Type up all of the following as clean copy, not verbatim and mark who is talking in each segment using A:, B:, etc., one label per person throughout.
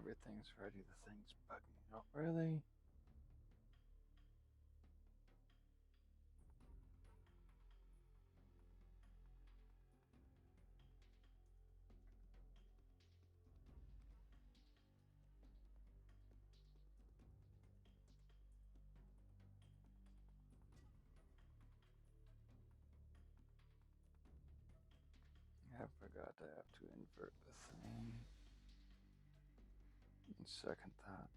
A: Everything's ready. The thing's bugging out. Really? I forgot I have to invert the thing. Second thought.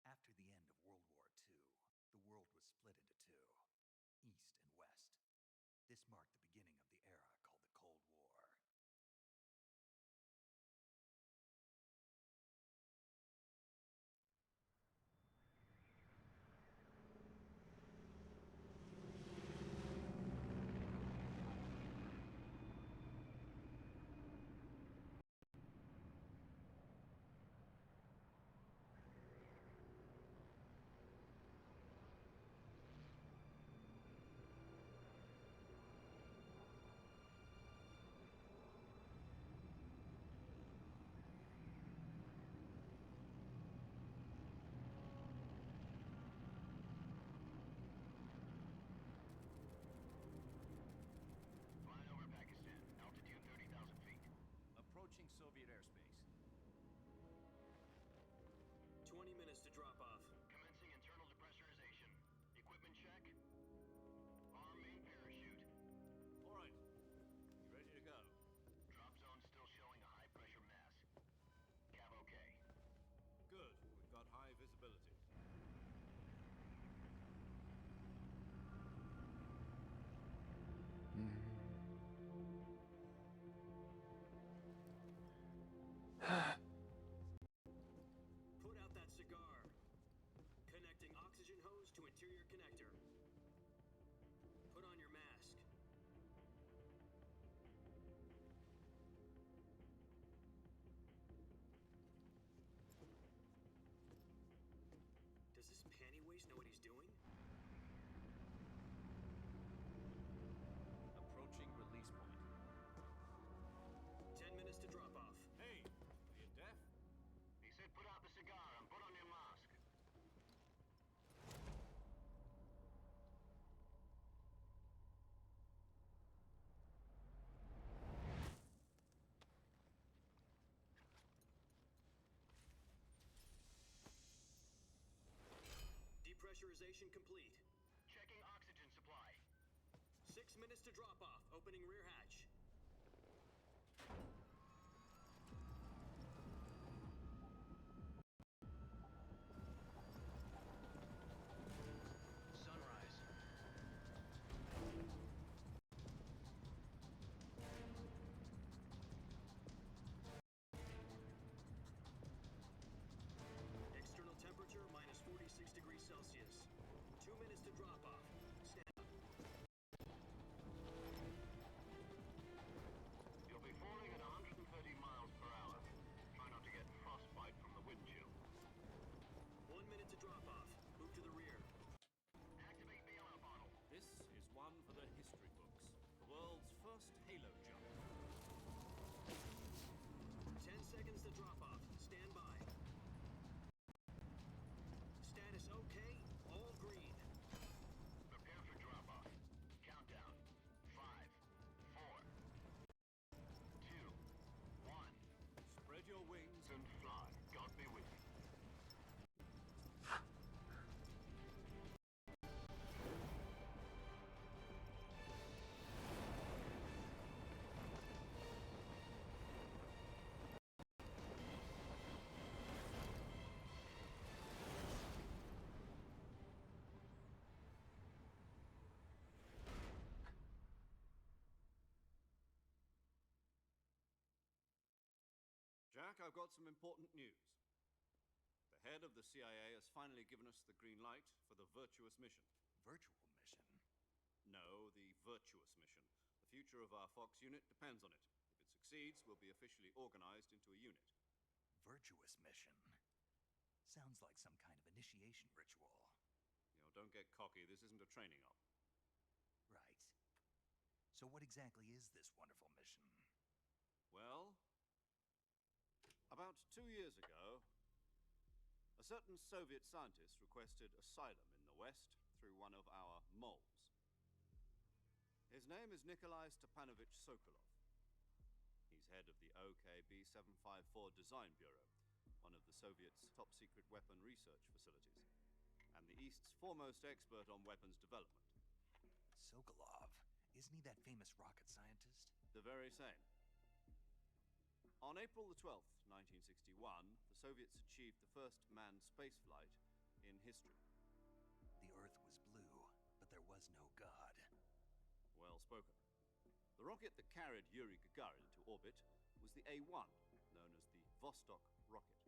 B: After the end of World War II, the world was split into two, East and West. This marked the beginning of the era called the Cold War.
C: Flying over Pakistan, altitude 30,000 feet.
D: Approaching Soviet airspace.
E: 20 minutes to drop off.
C: Commencing internal depressurization. Equipment check. Arm main parachute.
D: All right. Ready to go.
C: Drop zone still showing a high pressure mass. Cav okay.
D: Good. We've got high visibility.
E: Put out that cigar. Connecting oxygen hose to interior connector. Put on your mask. Does this panty waste know what he's doing?
D: Approaching release point.
E: 10 minutes to drop off.
D: Hey, are you deaf?
C: He said put out the cigar and put on your mask.
E: Depressurization complete.
C: Checking oxygen supply.
E: 6 minutes to drop off. Opening rear hatch.
C: Sunrise.
E: External temperature minus 46 degrees Celsius. 2 minutes to drop off. Stand up.
C: You'll be falling at 130 miles per hour. Try not to get frostbite from the wind chill.
E: 1 minute to drop off. Move to the rear.
C: Activate the oil bottle.
D: This is one for the history books. The world's first halo jump.
E: 10 seconds to drop off. Stand by. Status okay. All green.
C: Prepare for drop off. Countdown. 5, 4, 2, 1.
D: Spread your wings
C: And fly. God be with you.
D: Jack, I've got some important news. The head of the CIA has finally given us the green light for the virtuous mission.
B: Virtual mission?
D: No, the virtuous mission. The future of our Fox unit depends on it. If it succeeds, we'll be officially organized into a unit.
B: Virtuous mission? Sounds like some kind of initiation ritual.
D: Don't get cocky. This isn't a training op.
B: Right. So what exactly is this wonderful mission?
D: Well, about 2 years ago, a certain Soviet scientist requested asylum in the West through one of our moles. His name is Nikolai Stepanovich Sokolov. He's head of the OKB 754 Design Bureau, one of the Soviets' top-secret weapon research facilities, and the East's foremost expert on weapons development.
B: Sokolov? Isn't he that famous rocket scientist?
D: The very same. On April the 12th, 1961, the Soviets achieved the first manned spaceflight in history.
B: The Earth was blue, but there was no God.
D: Well spoken. The rocket that carried Yuri Gagarin to orbit was the A-1, known as the Vostok rocket.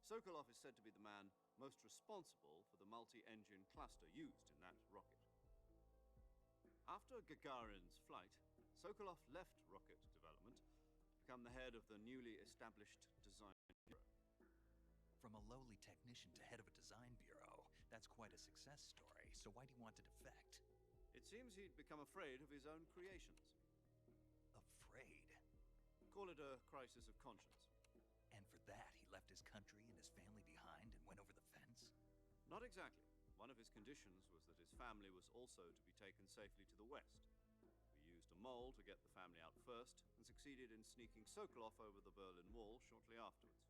D: Sokolov is said to be the man most responsible for the multi-engine cluster used in that rocket. After Gagarin's flight, Sokolov left rocket development to become the head of the newly established Design Bureau.
B: From a lowly technician to head of a design bureau, that's quite a success story, so why do you want to defect?
D: It seems he'd become afraid of his own creations.
B: Afraid?
D: Call it a crisis of conscience.
B: And for that, he left his country and his family behind and went over the fence?
D: Not exactly. One of his conditions was that his family was also to be taken safely to the West. We used a mole to get the family out first, and succeeded in sneaking Sokolov over the Berlin Wall shortly afterwards.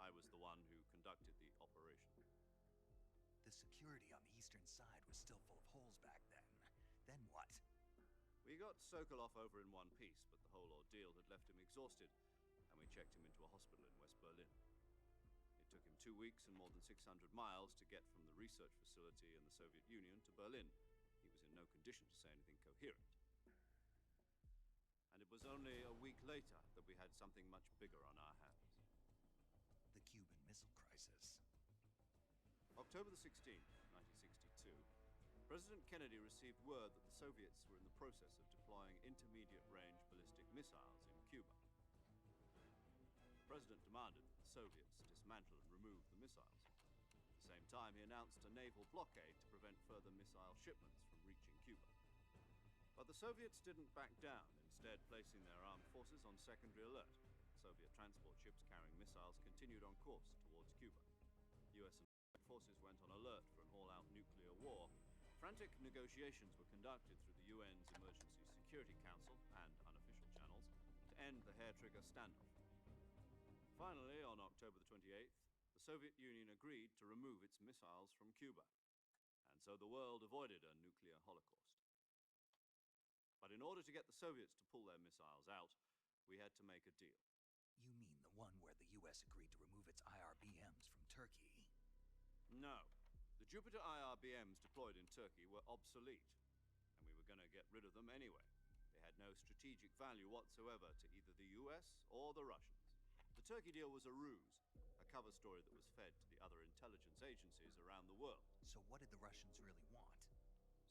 D: I was the one who conducted the operation.
B: The security on the eastern side was still full of holes back then. Then what?
D: We got Sokolov over in one piece, but the whole ordeal had left him exhausted, and we checked him into a hospital in West Berlin. It took him 2 weeks and more than 600 miles to get from the research facility in the Soviet Union to Berlin. He was in no condition to say anything coherent. And it was only a week later that we had something much bigger on our hands.
B: The Cuban Missile Crisis.
D: October the 16th, 1962, President Kennedy received word that the Soviets were in the process of deploying intermediate-range ballistic missiles in Cuba. The President demanded that the Soviets dismantle and remove the missiles. At the same time, he announced a naval blockade to prevent further missile shipments from reaching Cuba. But the Soviets didn't back down, instead placing their armed forces on secondary alert. Soviet transport ships carrying missiles continued on course towards Cuba. US and forces went on alert for an all-out nuclear war. Frantic negotiations were conducted through the UN's Emergency Security Council and unofficial channels to end the hair-trigger standoff. Finally, on October the 28th, the Soviet Union agreed to remove its missiles from Cuba, and so the world avoided a nuclear holocaust. But in order to get the Soviets to pull their missiles out, we had to make a deal.
B: You mean the one where the US agreed to remove its IRBMs from Turkey?
D: No. The Jupiter IRBMs deployed in Turkey were obsolete, and we were going to get rid of them anyway. They had no strategic value whatsoever to either the US or the Russians. The Turkey deal was a ruse, a cover story that was fed to the other intelligence agencies around the world.
B: So what did the Russians really want?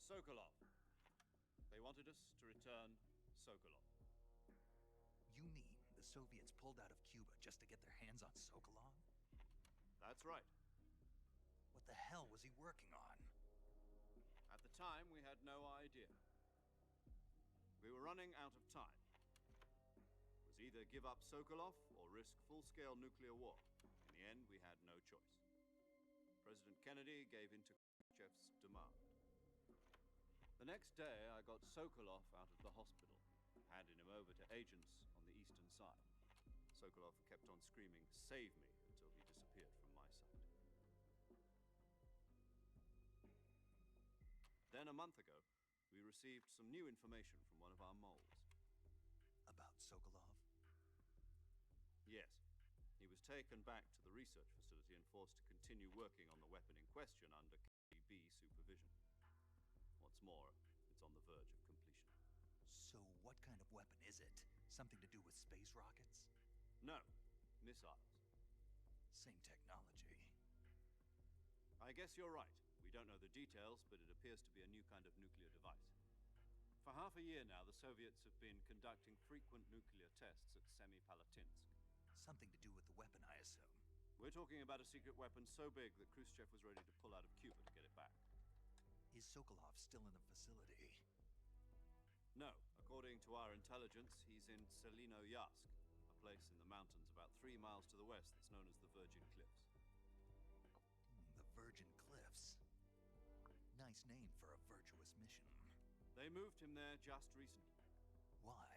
D: Sokolov. They wanted us to return Sokolov.
B: You mean the Soviets pulled out of Cuba just to get their hands on Sokolov?
D: That's right.
B: What the hell was he working on?
D: At the time, we had no idea. We were running out of time. It was either give up Sokolov or risk full-scale nuclear war. In the end, we had no choice. President Kennedy gave in to Khrushchev's demand. The next day, I got Sokolov out of the hospital, handed him over to agents on the eastern side. Sokolov kept on screaming, "Save me," until he disappeared from my sight. Then a month ago, we received some new information from one of our moles.
B: About Sokolov?
D: Yes. He was taken back to the research facility and forced to continue working on the weapon in question under KGB supervision. What's more, it's on the verge of completion.
B: So what kind of weapon is it? Something to do with space rockets?
D: No, missiles.
B: Same technology.
D: I guess you're right. We don't know the details, but it appears to be a new kind of nuclear device. For half a year now, the Soviets have been conducting frequent nuclear tests at Semipalatinsk.
B: Something to do with the weapon, I assume.
D: We're talking about a secret weapon so big that Khrushchev was ready to pull out of Cuba to get it back.
B: Is Sokolov still in the facility?
D: No, according to our intelligence, he's in Selino-Yarsk, a place in the mountains about 3 miles to the west that's known as the Virgin Cliffs.
B: The Virgin Cliffs. Nice name for a virtuous mission.
D: They moved him there just recently.
B: Why?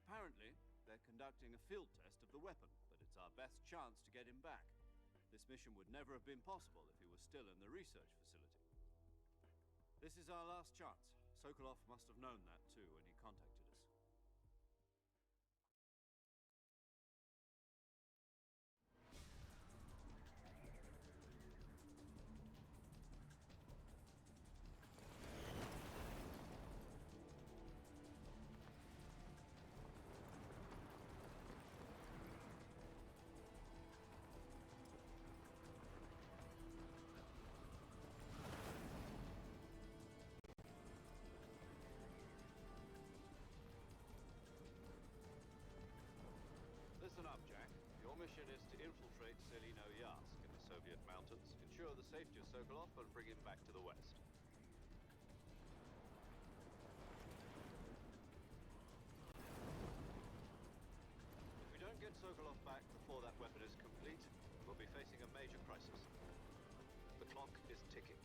D: Apparently, they're conducting a field test of the weapon, but it's our best chance to get him back. This mission would never have been possible if he was still in the research facility. This is our last chance. Sokolov must have known that too when he contacted us. Listen up, Jack. Your mission is to infiltrate Selino-Yarsk in the Soviet mountains, ensure the safety of Sokolov, and bring him back to the west. If we don't get Sokolov back before that weapon is complete, we'll be facing a major crisis. The clock is ticking.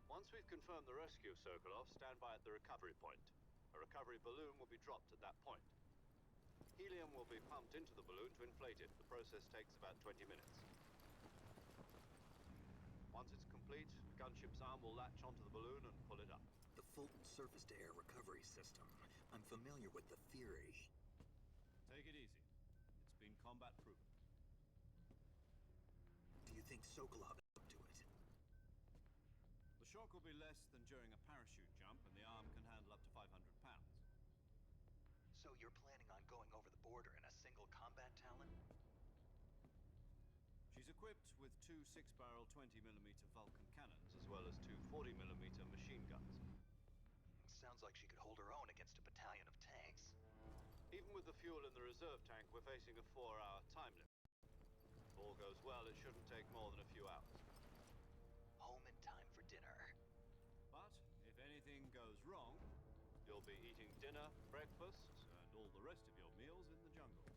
D: Once we've confirmed the rescue of Sokolov, stand by at the recovery point. A recovery balloon will be dropped at that point. Helium will be pumped into the balloon to inflate it. The process takes about 20 minutes. Once it's complete, a gunship's arm will latch onto the balloon and pull it up.
E: The Fulton surface-to-air recovery system. I'm familiar with the theory.
D: Take it easy. It's been combat proven.
E: Do you think Sokolov is up to it?
D: The shock will be less than during a parachute jump, and the arm can handle up to 500 pounds.
B: So you're planning on going over the border in a single combat Talon?
D: She's equipped with 2 6-barrel 20mm Vulcan cannons, as well as 2 40mm machine guns.
B: Sounds like she could hold her own against a battalion of tanks.
D: Even with the fuel in the reserve tank, we're facing a 4-hour time limit. If all goes well, it shouldn't take more than a few hours.
B: Home in time for dinner.
D: But if anything goes wrong, you'll be eating dinner, breakfast, and all the rest of your meals in the jungle.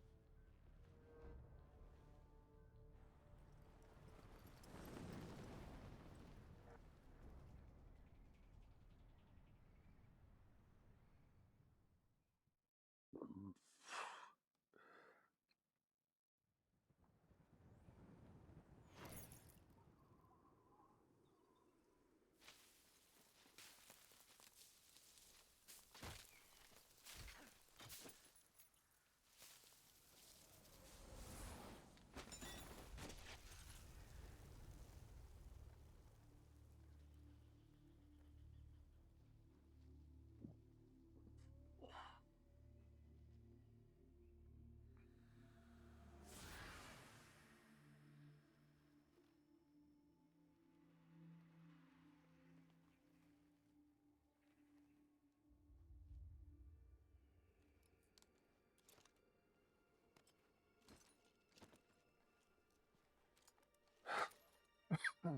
D: Do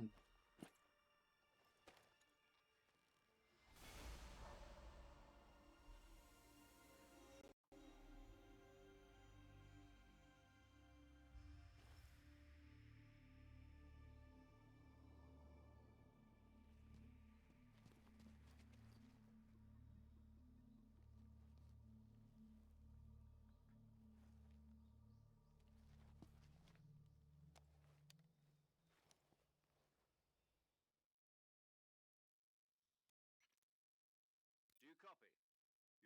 D: you copy?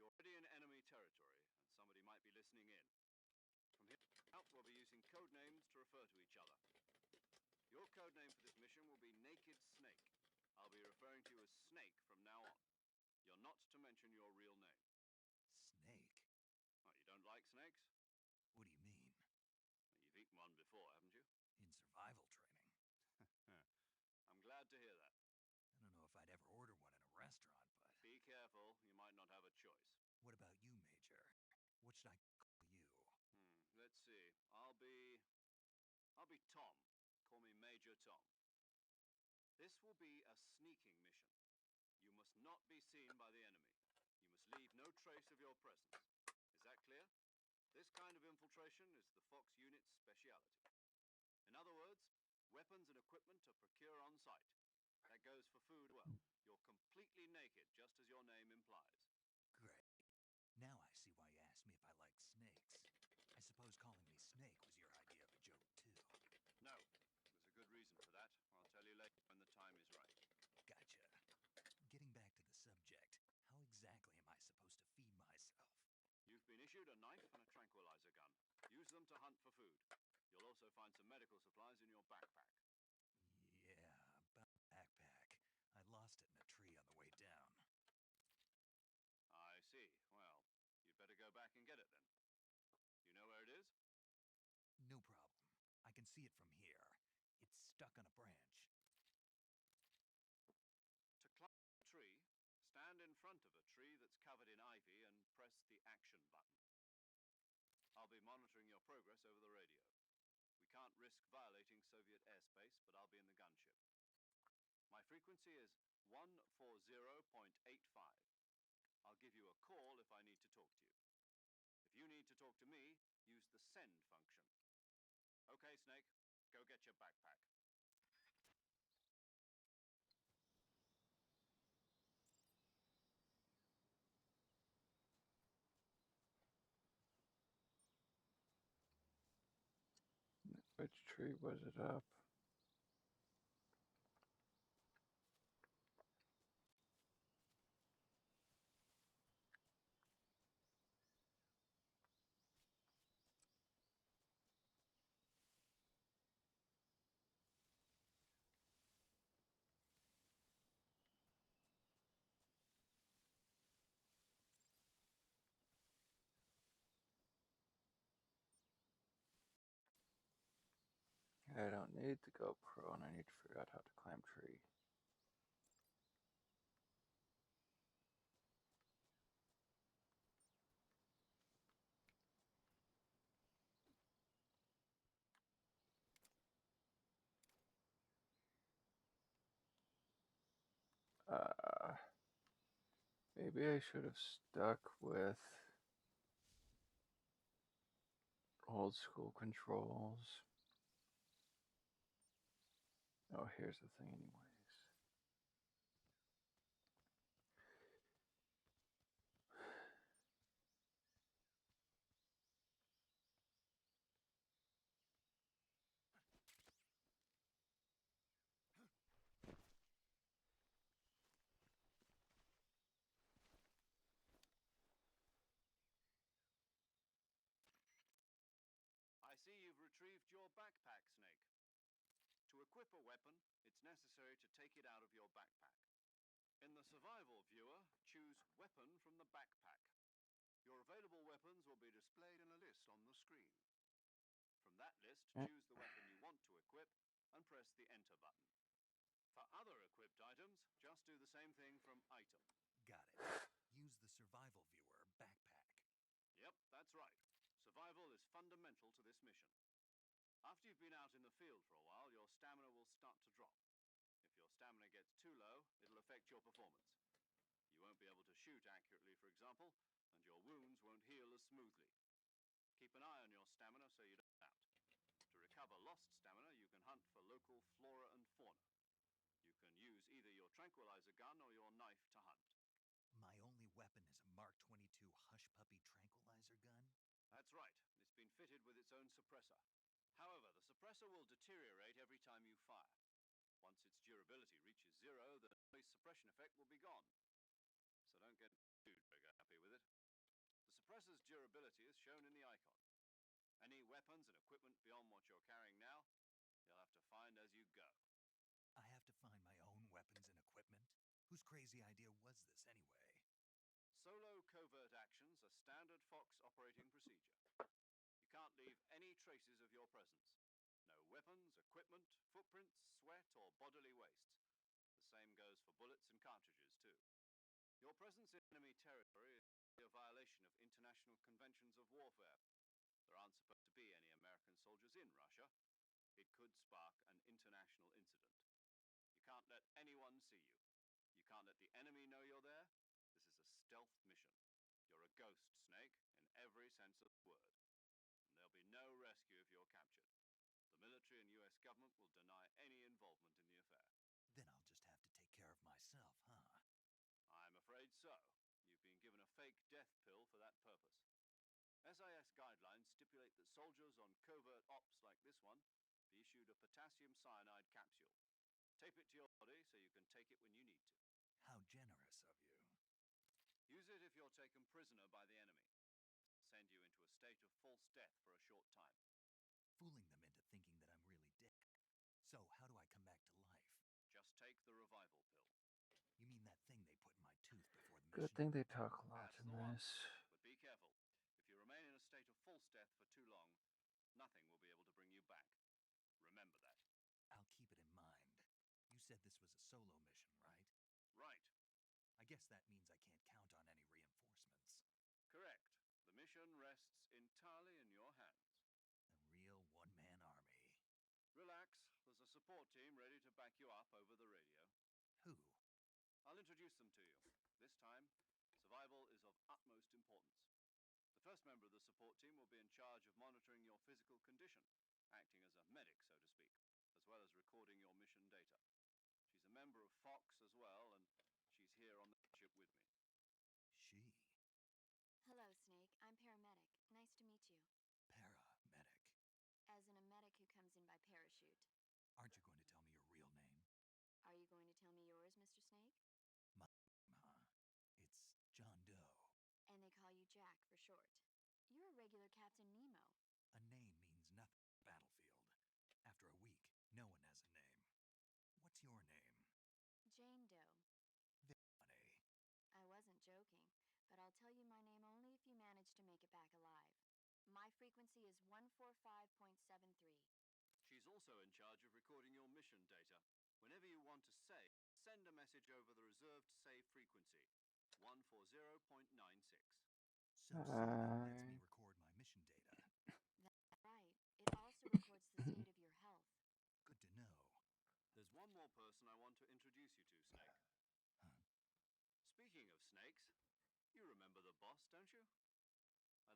D: You're already in enemy territory, and somebody might be listening in. From here out, we'll be using code names to refer to each other. Your code name for this mission will be Naked Snake. I'll be referring to you as Snake from now on. You're not to mention your real name.
B: Snake?
D: Oh, you don't like snakes?
B: What do you mean?
D: You've eaten one before, haven't you?
B: In survival training?
D: I'm glad to hear that.
B: I don't know if I'd ever order one in a restaurant, but...
D: Be careful, you might not have a choice.
B: What about you, Major? What should I call you?
D: Let's see. I'll be Tom. Call me Major Tom. This will be a sneaking mission. You must not be seen by the enemy. You must leave no trace of your presence. Is that clear? This kind of infiltration is the Fox unit's speciality. In other words, weapons and equipment are procured on site. That goes for food as well. You're completely naked, just as your name implies.
B: Great. Now I see why you asked me if I like snakes. I suppose calling me Snake was your idea of a joke, too.
D: No, there's a good reason for that. I'll tell you later when the time is right.
B: Gotcha. Getting back to the subject, how exactly am I supposed to feed myself?
D: You've been issued a knife and a tranquilizer gun. Use them to hunt for food. You'll also find some medical supplies in your backpack.
B: Yeah, about backpack. I lost it in a tree on the way down.
D: I see. Well, you'd better go back and get it then. You know where it is?
B: No problem. I can see it from here. It's stuck on a branch.
D: To climb a tree, stand in front of a tree that's covered in ivy and press the action button. I'll be monitoring your progress over the radio. We can't risk violating Soviet airspace, but I'll be in the gunship. My frequency is 140.85. I'll give you a call if I need to talk to you. If you need to talk to me, use the send function. Okay, Snake, go get your backpack.
A: Which tree was it up? I don't need to go prone. I need to figure out how to climb tree. Uh, Maybe I should have stuck with old school controls. Oh, here's the thing anyways.
D: I see you've retrieved your backpack, Snake. To equip a weapon, it's necessary to take it out of your backpack. In the survival viewer, choose Weapon from the backpack. Your available weapons will be displayed in a list on the screen. From that list, choose the weapon you want to equip and press the Enter button. For other equipped items, just do the same thing from Item.
B: Got it. Use the survival viewer backpack.
D: Yep, that's right. Survival is fundamental to this mission. After you've been out in the field for a while, your stamina will start to drop. If your stamina gets too low, it'll affect your performance. You won't be able to shoot accurately, for example, and your wounds won't heal as smoothly. Keep an eye on your stamina so you don't out. To recover lost stamina, you can hunt for local flora and fauna. You can use either your tranquilizer gun or your knife to hunt.
B: My only weapon is a Mark 22 Hush Puppy tranquilizer gun?
D: That's right. It's been fitted with its own suppressor. However, the suppressor will deteriorate every time you fire. Once its durability reaches zero, the noise suppression effect will be gone. So don't get too happy with it. The suppressor's durability is shown in the icon. Any weapons and equipment beyond what you're carrying now, you'll have to find as you go.
B: I have to find my own weapons and equipment? Whose crazy idea was this, anyway?
D: Solo covert actions are standard Fox operating procedure. You can't leave any traces of your presence. No weapons, equipment, footprints, sweat, or bodily waste. The same goes for bullets and cartridges, too. Your presence in enemy territory is a violation of international conventions of warfare. There aren't supposed to be any American soldiers in Russia. It could spark an international incident. You can't let anyone see you. You can't let the enemy know you're there. This is a stealth mission. You're a ghost, Snake, in every sense of the word. And there'll be no rescue if you're captured. The military and US government will deny any involvement in the affair.
B: Then I'll just have to take care of myself, huh?
D: I'm afraid so. You've been given a fake death pill for that purpose. SIS guidelines stipulate that soldiers on covert ops like this one be issued a potassium cyanide capsule. Tape it to your body so you can take it when you need to.
B: How generous of you.
D: Use it if you're taken prisoner by the enemy. Send you into a state of false death for a short time.
B: Fooling them into thinking that I'm really dead. So, how do I come back to life?
D: Just take the revival pill.
B: You mean that thing they put in my tooth before the
A: Good
B: mission?
A: thing they talk a lot
D: That's
A: in
D: the one.
A: this.
D: But be careful. If you remain in a state of false death for too long, nothing will be able to bring you back. Remember that.
B: I'll keep it in mind. You said this was a solo mission, right?
D: Right.
B: I guess that means I can't count on any reinforcements.
D: Correct. The mission rests entirely in your hands.
B: A real one-man army.
D: Relax. There's a support team ready to back you up over the radio.
B: Who?
D: I'll introduce them to you. This time, survival is of utmost importance. The first member of the support team will be in charge of monitoring your physical condition, acting as a medic, so to speak, as well as recording your mission data. She's a member of Fox as well, and she's here on the ship with me.
B: She.
F: Hello, Snake. I'm paramedic. Nice to meet you.
B: Paramedic.
F: As in a medic who comes in by parachute.
B: Aren't you going to tell me your real name?
F: Are you going to tell me yours, Mr. Snake?
B: It's John Doe.
F: And they call you Jack for short. You're a regular Captain Nemo.
B: A name means nothing on the battlefield. After a week, no one has a name. What's your name?
F: Jane Doe.
B: Very funny.
F: I wasn't joking, but I'll tell you my name only if you manage to make it back alive. My frequency is 145.73.
D: She's also in charge of recording your mission data. Whenever you want to save, send a message over the reserved save frequency, 140.96.
B: So someone lets me record my mission data.
F: That's right. It also records the state of your health.
B: Good to know.
D: There's one more person I want to introduce you to, Snake.
B: Huh?
D: Speaking of snakes, you remember the boss, don't you?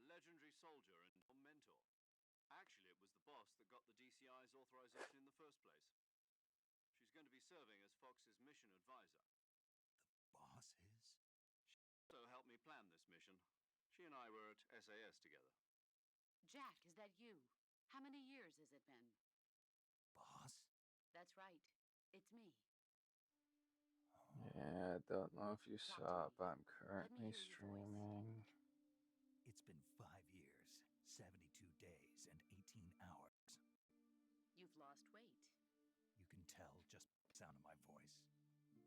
D: A legendary soldier and your mentor. Actually, it was the boss that got the DCI's authorization in the first place. She's going to be serving as Fox's mission advisor.
B: The boss is?
D: So helped me plan this mission. She and I were at SAS together.
G: Jack, is that you? How many years has it been?
B: Boss?
G: That's right. It's me.
A: Yeah, I don't know if you
G: Talk to
A: saw,
G: me.
A: but I'm
G: Let me
A: currently
G: hear your voice.
A: streaming.
B: It's been 5 years, 72 days, and 18 hours.
G: You've lost weight.
B: You can tell just by the sound of my voice.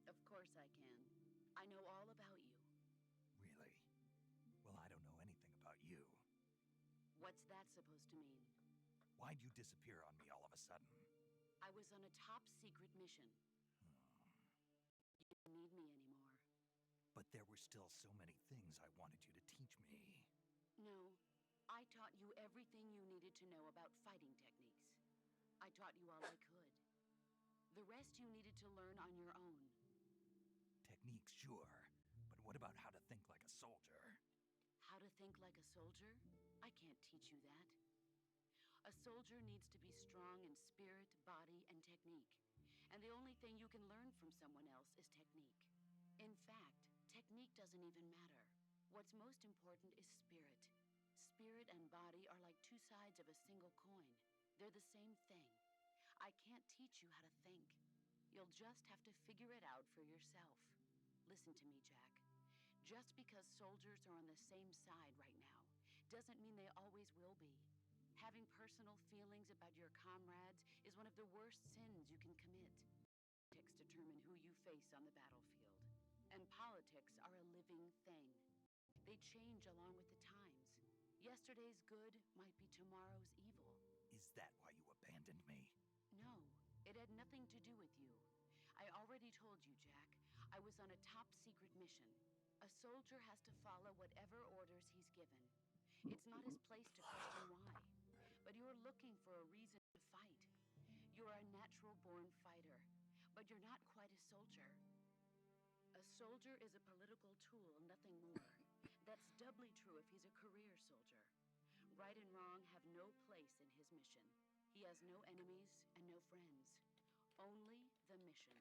G: Of course I can. I know all about you.
B: Really? Well, I don't know anything about you.
G: What's that supposed to mean?
B: Why'd you disappear on me all of a sudden?
G: I was on a top secret mission. You don't need me anymore.
B: But there were still so many things I wanted you to teach me.
G: No, I taught you everything you needed to know about fighting techniques. I taught you all I could. The rest you needed to learn on your own.
B: Techniques, sure. But what about how to think like a soldier?
G: How to think like a soldier? I can't teach you that. A soldier needs to be strong in spirit, body, and technique. And the only thing you can learn from someone else is technique. In fact, technique doesn't even matter. What's most important is spirit. Spirit and body are like two sides of a single coin. They're the same thing. I can't teach you how to think. You'll just have to figure it out for yourself. Listen to me, Jack. Just because soldiers are on the same side right now doesn't mean they always will be. Having personal feelings about your comrades is one of the worst sins you can commit. Politics determine who you face on the battlefield. And politics are a living thing. They change along with the times. Yesterday's good might be tomorrow's evil.
B: Is that why you abandoned me?
G: No, it had nothing to do with you. I already told you, Jack. I was on a top secret mission. A soldier has to follow whatever orders he's given. It's not his place to question why. But you're looking for a reason to fight. You're a natural born fighter, but you're not quite a soldier. A soldier is a political tool, nothing more. That's doubly true if he's a career soldier. Right and wrong have no place in his mission. He has no enemies and no friends. Only the mission.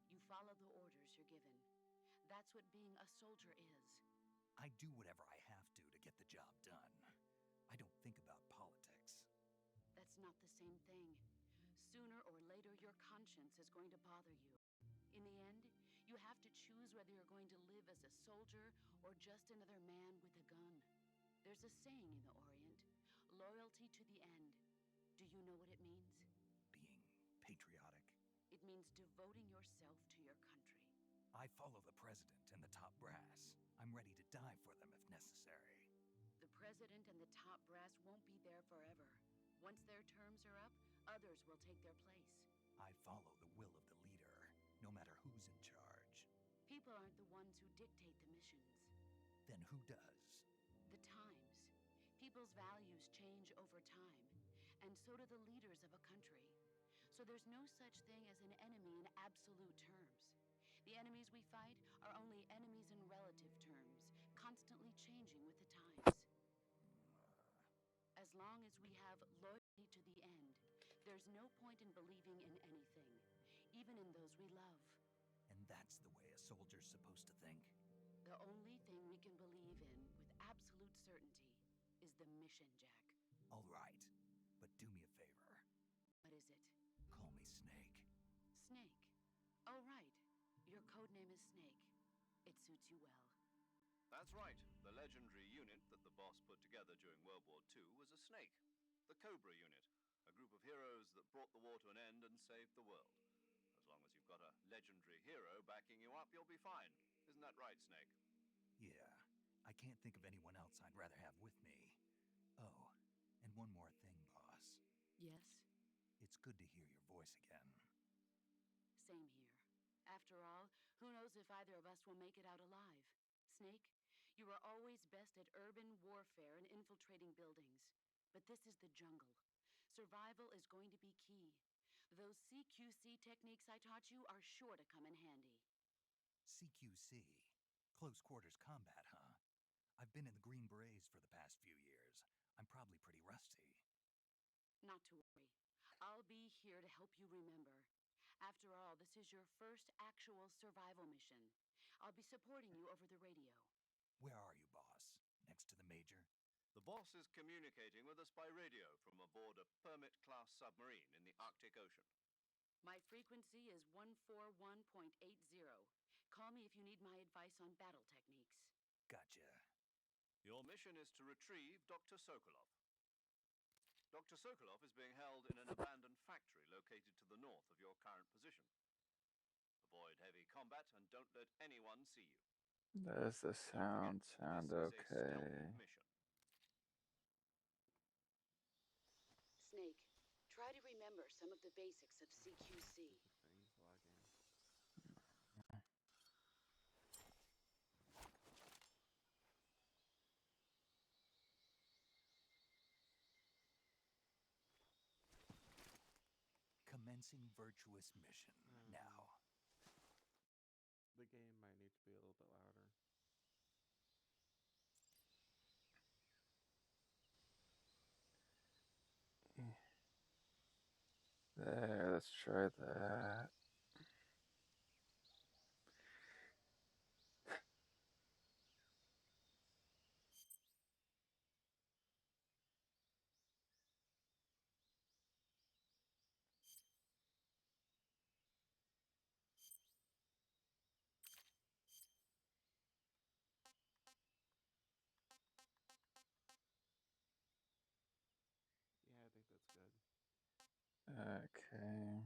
G: You follow the orders you're given. That's what being a soldier is.
B: I do whatever I have to get the job done. I don't think about politics.
G: That's not the same thing. Sooner or later, your conscience is going to bother you. In the end, you have to choose whether you're going to live as a soldier or just another man with a gun. There's a saying in the Orient, loyalty to the end. Do you know what it means?
B: Being patriotic.
G: It means devoting yourself to your country.
B: I follow the president and the top brass. I'm ready to die for them if necessary.
G: The president and the top brass won't be there forever. Once their terms are up, others will take their place.
B: I follow the will of the leader, no matter who's in charge.
G: People aren't the ones who dictate the missions.
B: Then who does?
G: The times. People's values change over time, and so do the leaders of a country. So there's no such thing as an enemy in absolute terms. The enemies we fight are only enemies in relative terms, constantly changing with the times. As long as we have loyalty to the end, there's no point in believing in anything, even in those we love.
B: And that's the way a soldier's supposed to think?
G: The only thing we can believe in with absolute certainty is the mission, Jack.
B: All right, but do me a favor.
G: What is it?
B: Call me Snake.
G: Snake. Oh, right. Your code name is Snake. It suits you well.
D: That's right. The legendary unit that the boss put together during World War II was a snake. The Cobra unit, a group of heroes that brought the war to an end and saved the world. As long as you've got a legendary hero backing you up, you'll be fine. Isn't that right, Snake?
B: Yeah, I can't think of anyone else I'd rather have with me. Oh, and one more thing, boss.
G: Yes?
B: It's good to hear your voice again.
G: Same here. After all, who knows if either of us will make it out alive? Snake, you are always best at urban warfare and infiltrating buildings. But this is the jungle. Survival is going to be key. Those CQC techniques I taught you are sure to come in handy.
B: CQC? Close quarters combat, huh? I've been in the Green Berets for the past few years. I'm probably pretty rusty.
G: Not to worry. I'll be here to help you remember. After all, this is your first actual survival mission. I'll be supporting you over the radio.
B: Where are you, boss? Next to the major?
D: The boss is communicating with us by radio from aboard a Permit-class submarine in the Arctic Ocean.
G: My frequency is 141.80. Call me if you need my advice on battle techniques.
B: Gotcha.
D: Your mission is to retrieve Dr. Sokolov. Dr. Sokolov is being held in an abandoned factory located to the north of your current position. Avoid heavy combat and don't let anyone see you.
A: Does the sound sound
D: This is a
A: okay?
D: stealth mission.
G: Snake, try to remember some of the basics of CQC.
A: Things lagging.
B: Commencing virtuous mission. Now.
H: The game might need to be a little bit louder.
A: There, let's try that.
H: Yeah, I think that's good.
A: Okay.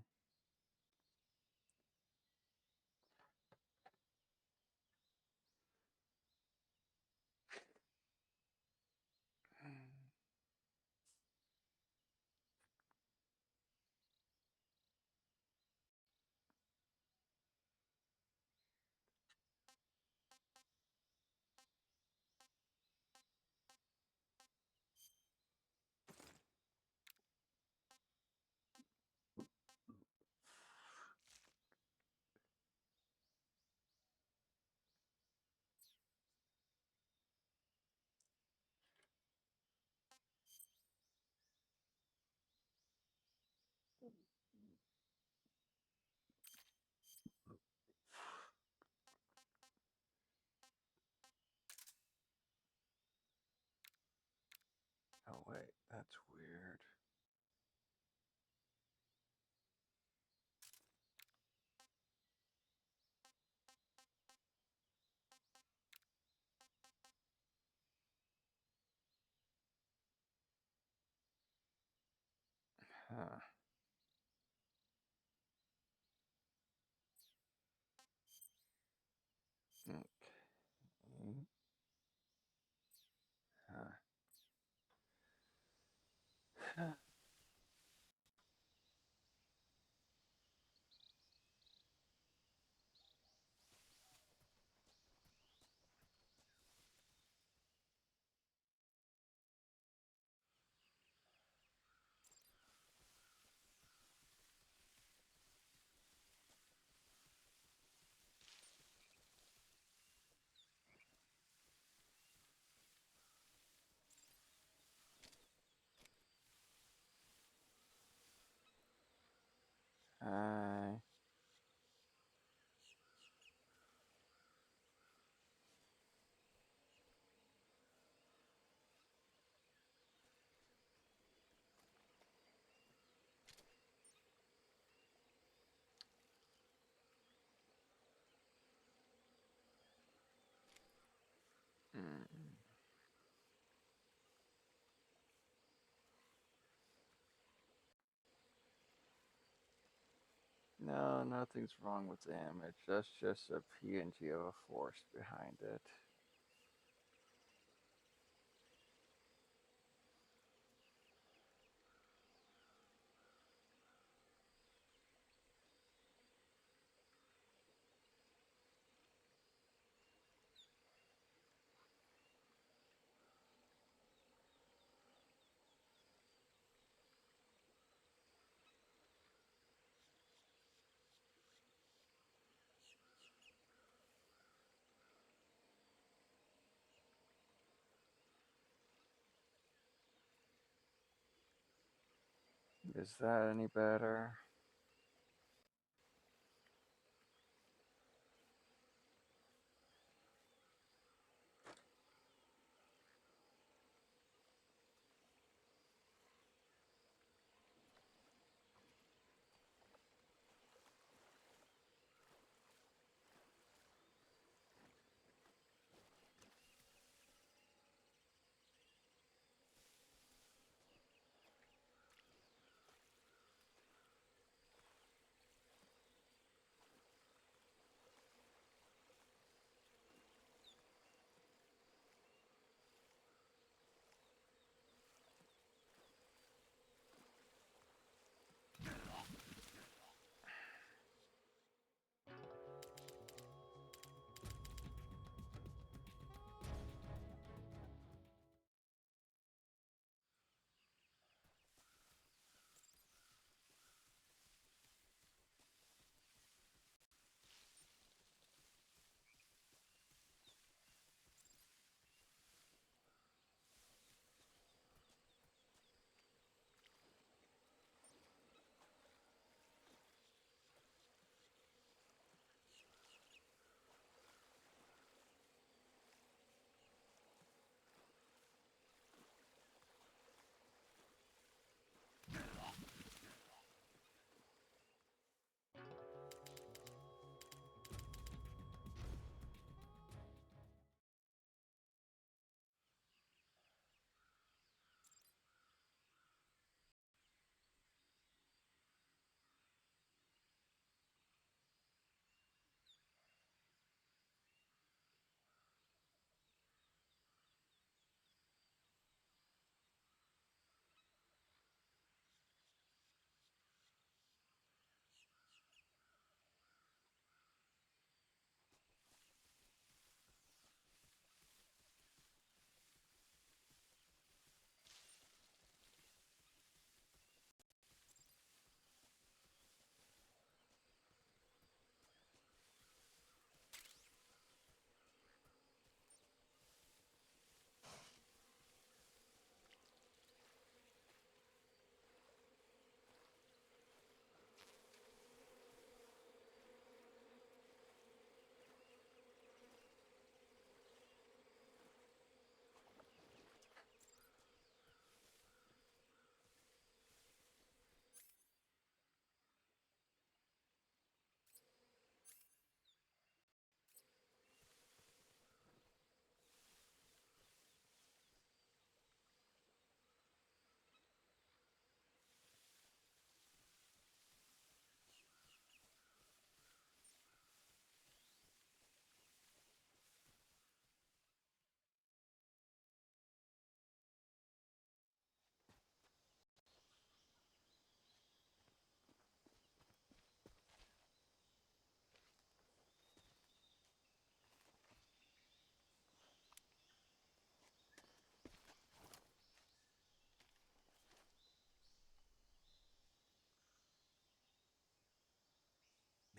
A: Oh, wait, that's weird. Huh. Okay. Huh. Hi. Mm. No, nothing's wrong with the image. That's just a PNG of a force behind it. Is that any better?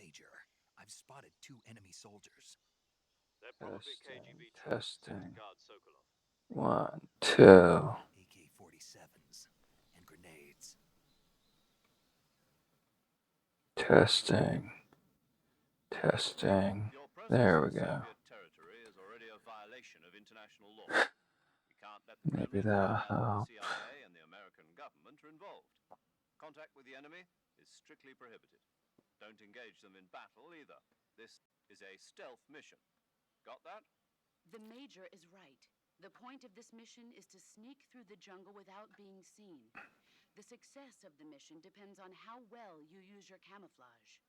B: Major, I've spotted 2 enemy soldiers.
D: They're probably KGB troops sent
A: Testing.
D: to guard Sokolov.
A: 1, 2.
B: AK-47s and grenades.
A: Testing. Testing.
D: Your
A: There
D: presence
A: we
D: in
A: go.
D: Soviet territory is already a violation of international law. We can't let the
A: Maybe
D: Kremlin
A: that'll
D: find out that
A: help.
D: the CIA and the American government are involved. Contact with the enemy is strictly prohibited. Don't engage them in battle either. This is a stealth mission. Got that?
G: The Major is right. The point of this mission is to sneak through the jungle without being seen. The success of the mission depends on how well you use your camouflage.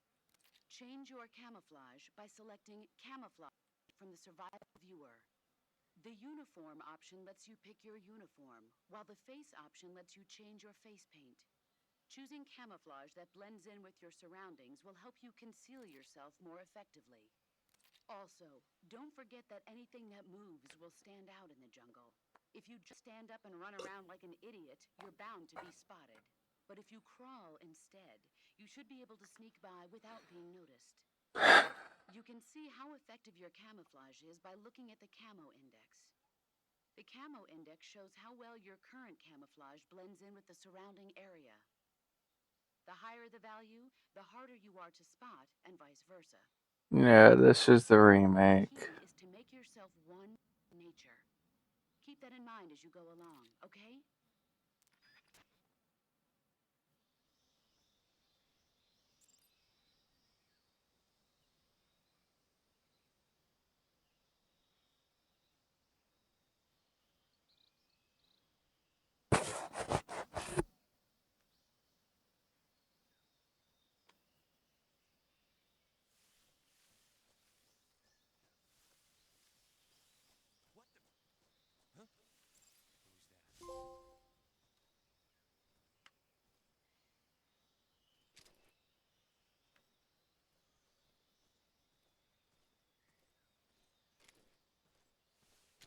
G: Change your camouflage by selecting Camouflage from the Survival Viewer. The Uniform option lets you pick your uniform, while the Face option lets you change your face paint. Choosing camouflage that blends in with your surroundings will help you conceal yourself more effectively. Also, don't forget that anything that moves will stand out in the jungle. If you just stand up and run around like an idiot, you're bound to be spotted. But if you crawl instead, you should be able to sneak by without being noticed. You can see how effective your camouflage is by looking at the Camo Index. The Camo Index shows how well your current camouflage blends in with the surrounding area. The higher the value, the harder you are to spot, and vice versa.
A: Yeah, this is the
G: The
A: remake.
G: key is to make yourself one with nature. Keep that in mind as you go along, okay?
B: What the? Huh? Who's that?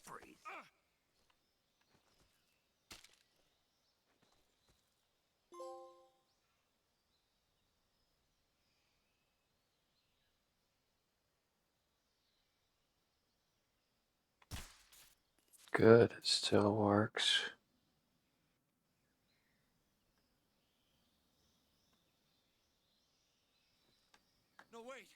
B: Freeze.
A: Good, it still works.
B: No, wait.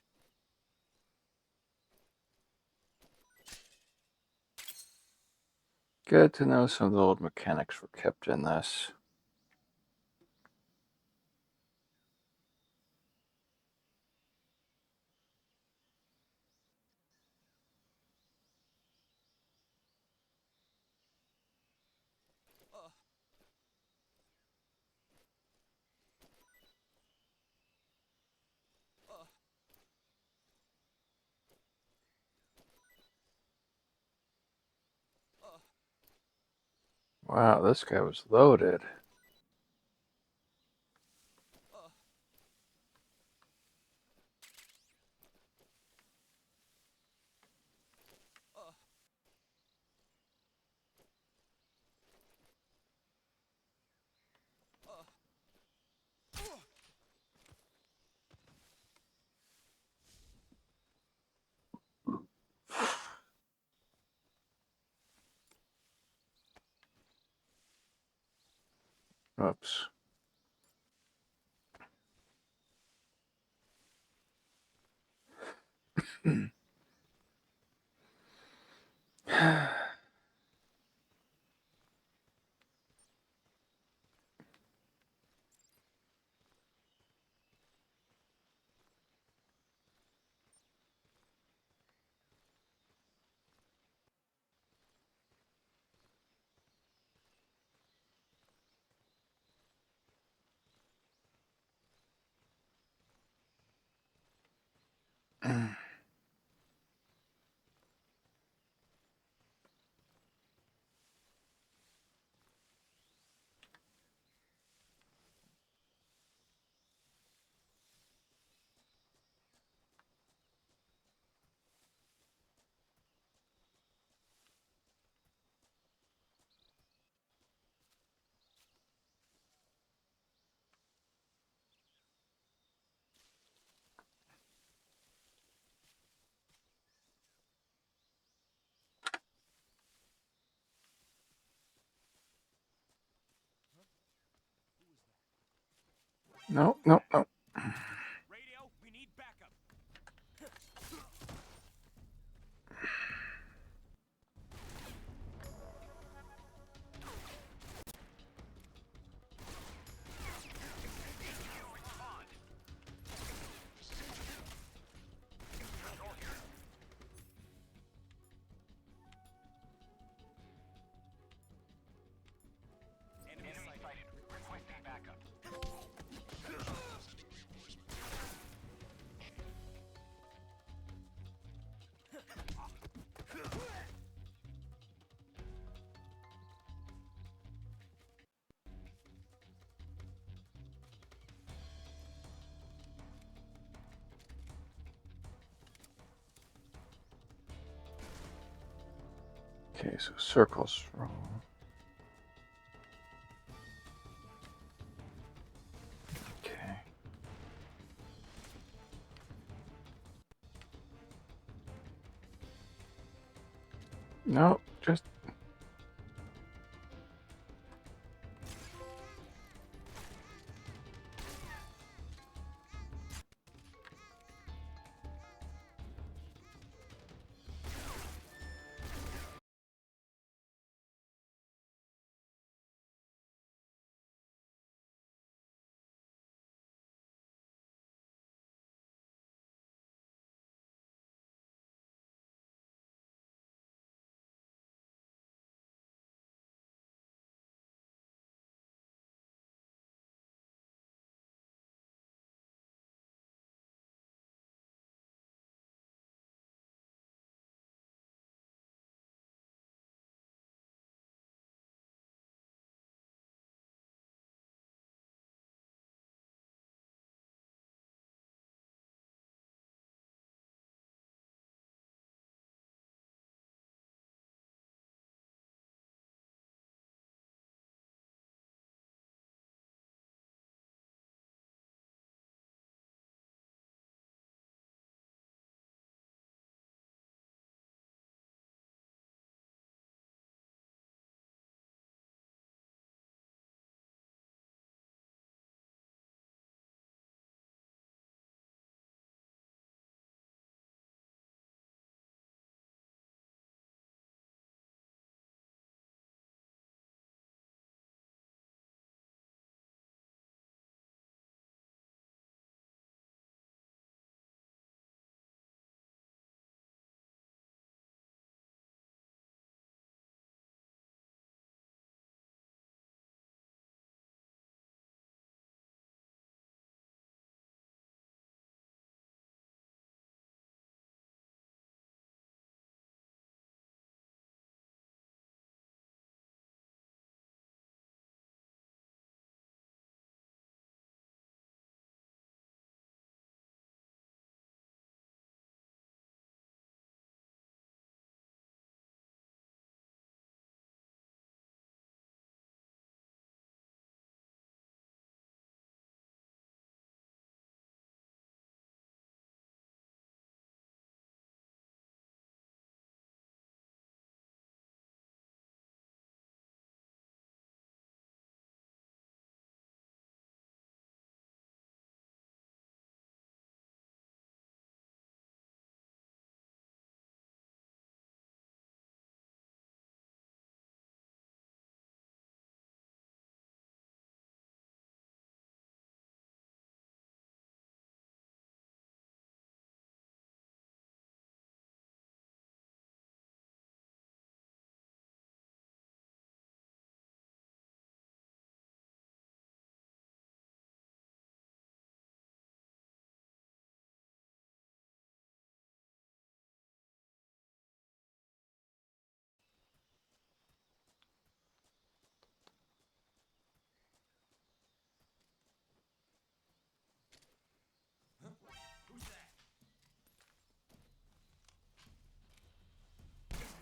A: Good to know some of the old mechanics were kept in this.
B: Uh. Uh. Uh.
A: Wow, this guy was loaded.
B: Uh. Uh. Uh.
A: Oops. No, no, no.
E: Radio, we need backup. Enemy sighted. Requesting backup.
A: Okay, so circle's wrong. Okay. No, just.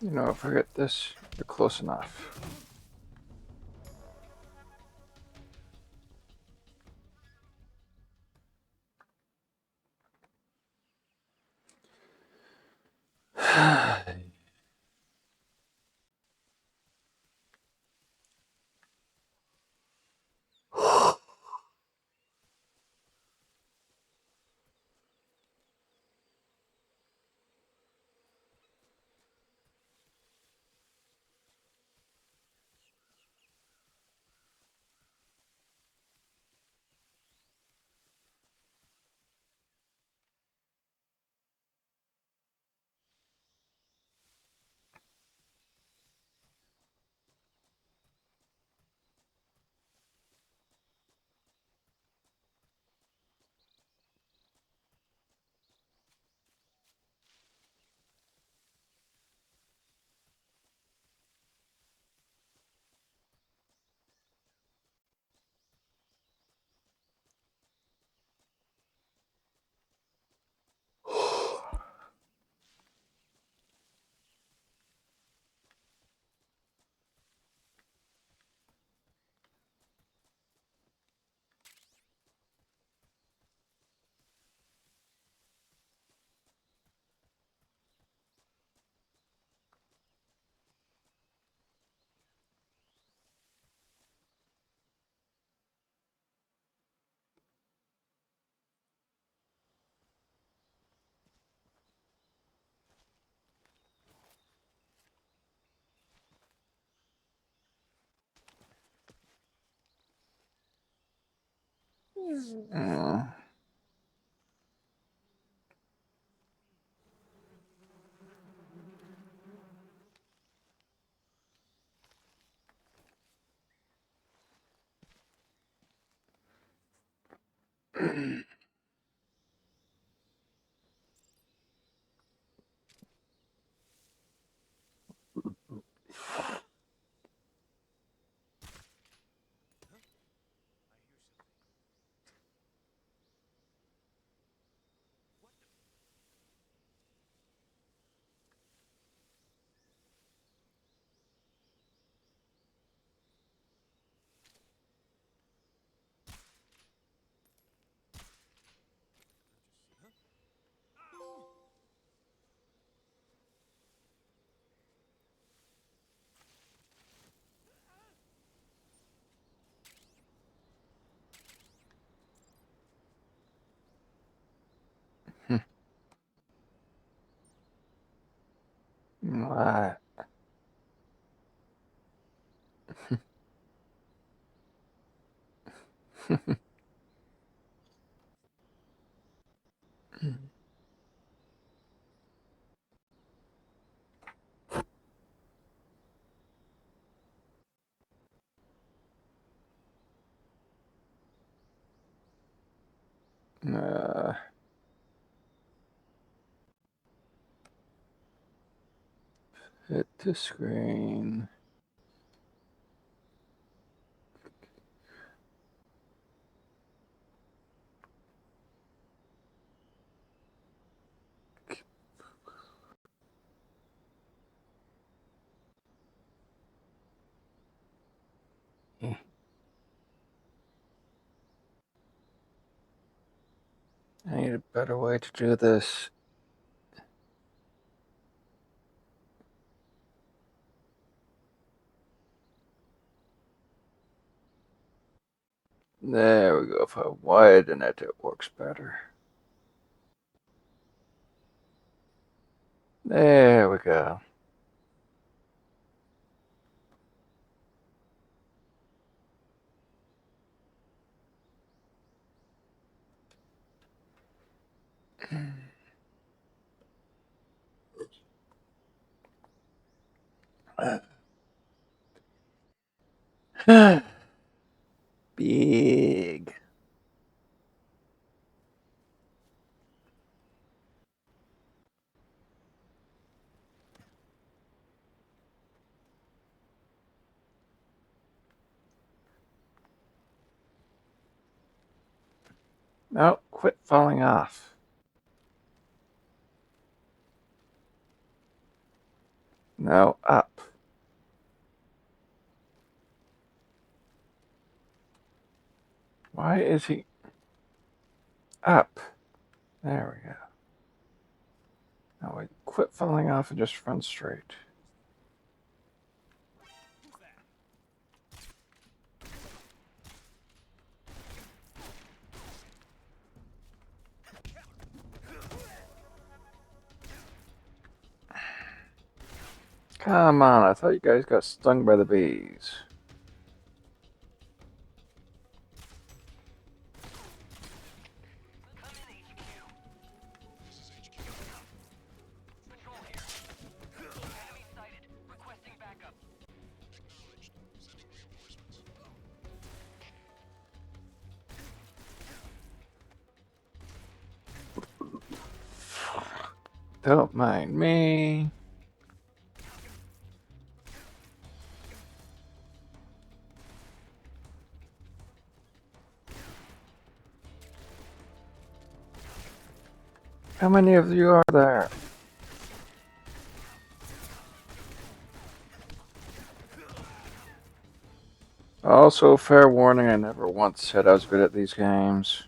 A: You know, if I get this, you're close enough. Uh, what? Uh, hit the screen. I need a better way to do this. There we go. If I widen it, it works better. There we go. Big. No, quit falling off. No, up. Why is he up? There we go. Now we quit falling off and just run straight. Come on, I thought you guys got stung by the bees. Don't mind me. How many of you are there? Also, fair warning, I never once said I was good at these games.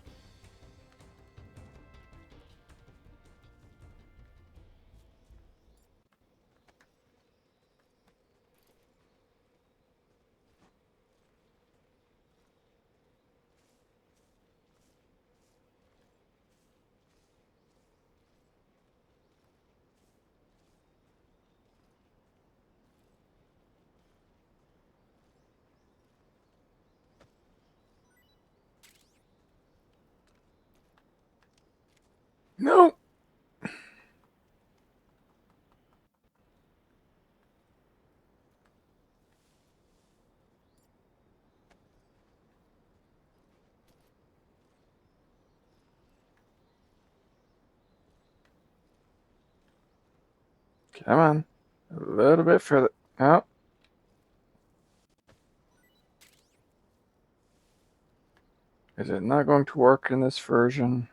A: No. Come on. A little bit further. Oh. Is it not going to work in this version?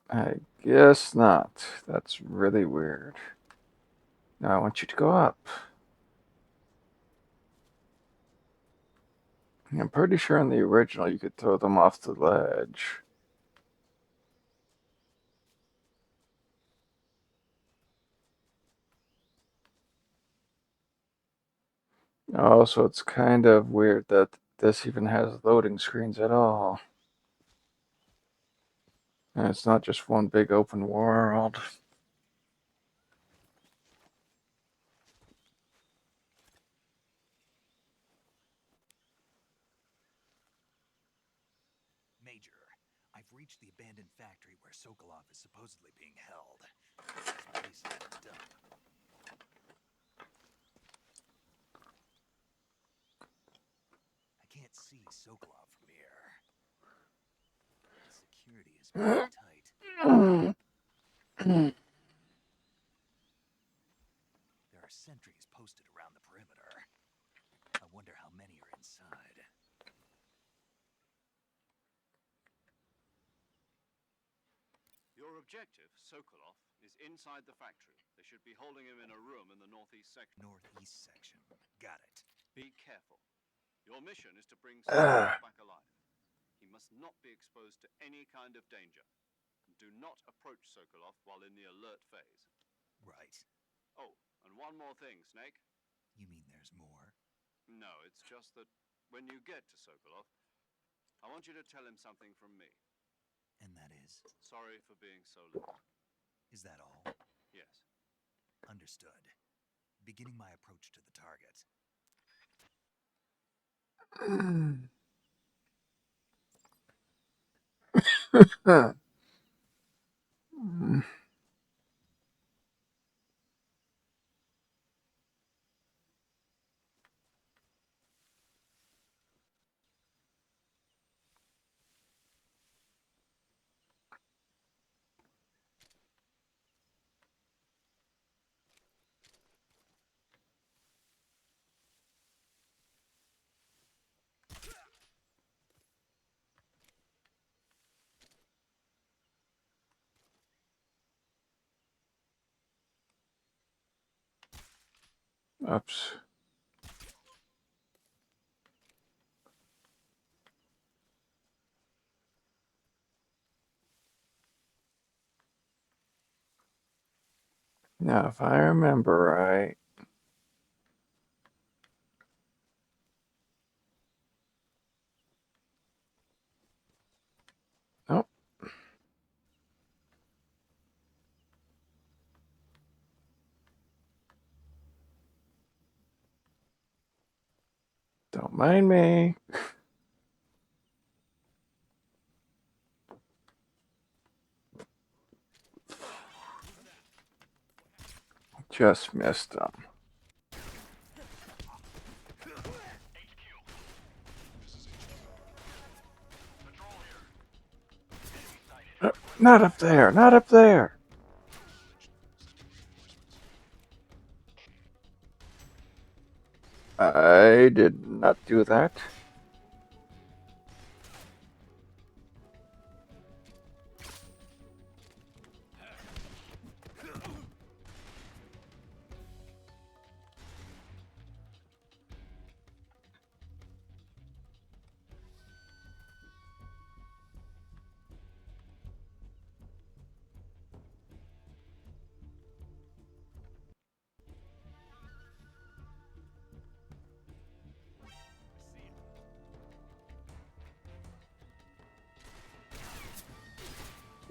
A: I guess not. That's really weird. Now I want you to go up. I'm pretty sure in the original you could throw them off the ledge. Oh, so it's kind of weird that this even has loading screens at all. And it's not just one big open world.
B: Major, I've reached the abandoned factory where Sokolov is supposedly being held. This place is a dump. I can't see Sokolov from here. The security is pretty tight. There are sentries posted around the perimeter. I wonder how many are inside.
D: Your objective, Sokolov, is inside the factory. They should be holding him in a room in the northeast section.
B: Northeast section. Got it.
D: Be careful. Your mission is to bring Sokolov back alive. He must not be exposed to any kind of danger. Do not approach Sokolov while in the alert phase.
B: Right.
D: Oh, and one more thing, Snake.
B: You mean there's more?
D: No, it's just that when you get to Sokolov, I want you to tell him something from me.
B: And that is?
D: Sorry for being so late.
B: Is that all?
D: Yes.
B: Understood. Beginning my approach to the target.
A: Oops. Now, if I remember right, nope. Don't mind me. Just missed them. Not up there. Not up there. I did not do that.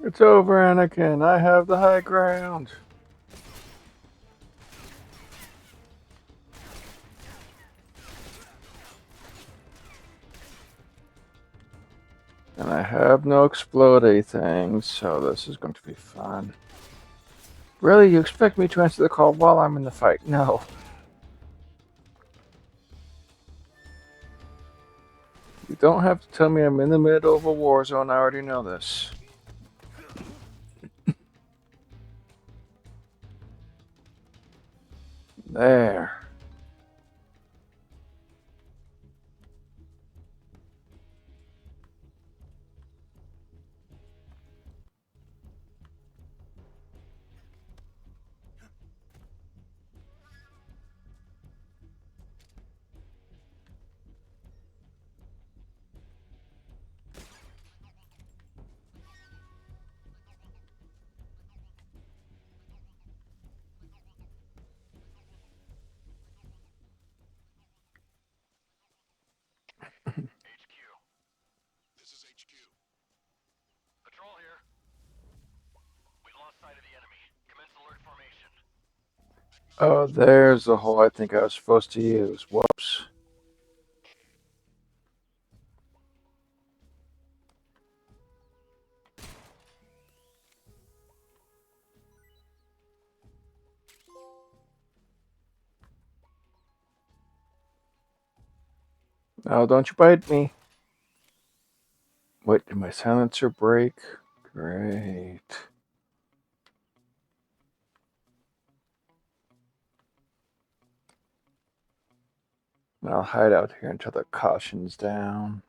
A: It's over, Anakin. I have the high ground. And I have no explodey things, so this is going to be fun. Really? You expect me to answer the call while I'm in the fight? No. You don't have to tell me I'm in the middle of a war zone. I already know this. There.
C: HQ. This is HQ. Patrol here. We lost sight of the enemy. Commence alert formation.
A: Oh, there's the hole I think I was supposed to use. Whoops. Oh, don't you bite me. Wait, did my silencer break? Great. I'll hide out here until the caution's down.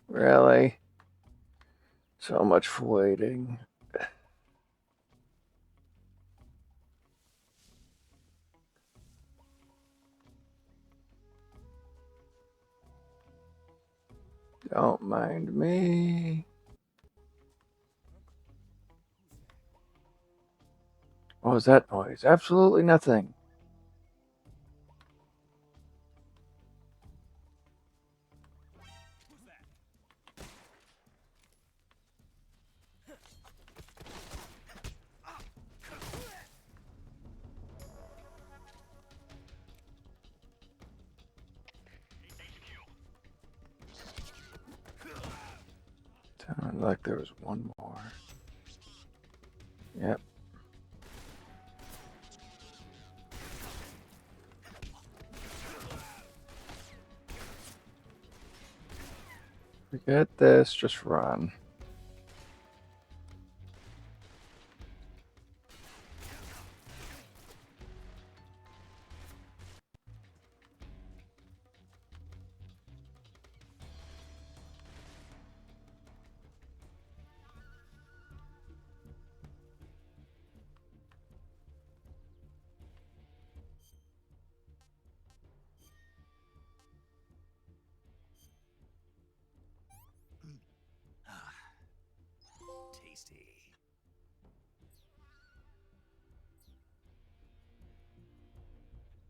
A: Really? So much for waiting. Don't mind me. What was that noise? Absolutely nothing. Sounded like there was one more. Yep. Forget this, just run.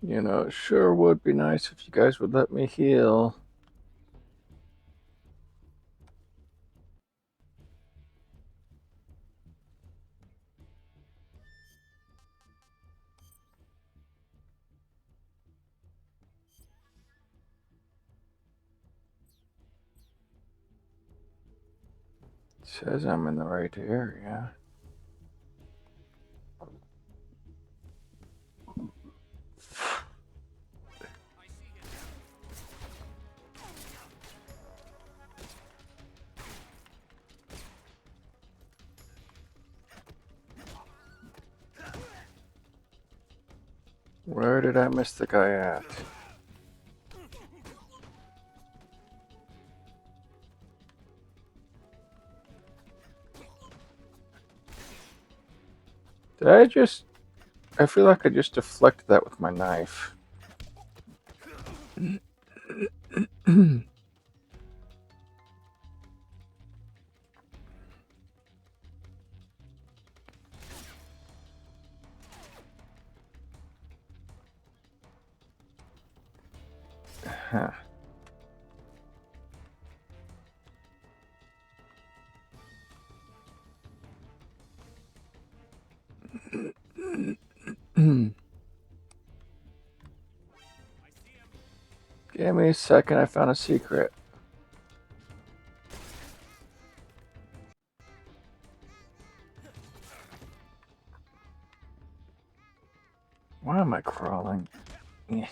A: You know, it sure would be nice if you guys would let me heal. It says I'm in the right area. Where did I miss the guy at? Did I just... I feel like I just deflected that with my knife. Huh. Give me a second, I found a secret. Why am I crawling? Eh.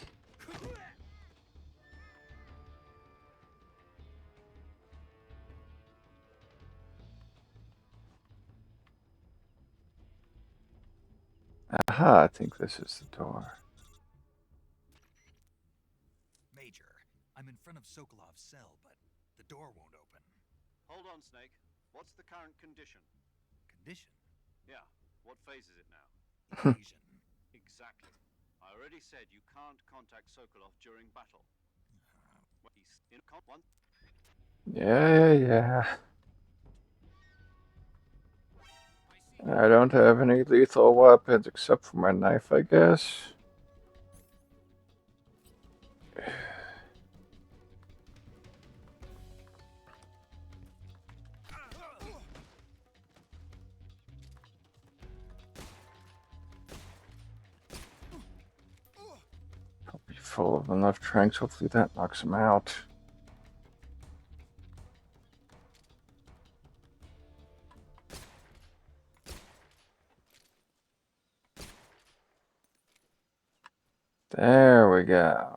A: Aha, I think this is the door.
B: Major, I'm in front of Sokolov's cell, but the door won't open.
D: Hold on, Snake. What's the current condition?
B: Condition?
D: Yeah. What phase is it now?
B: Evasion.
D: Exactly. I already said you can't contact Sokolov during battle. He's in one.
A: Yeah. I don't have any lethal weapons except for my knife, I guess. I'll be full of enough tranks. Hopefully that knocks him out. There we go.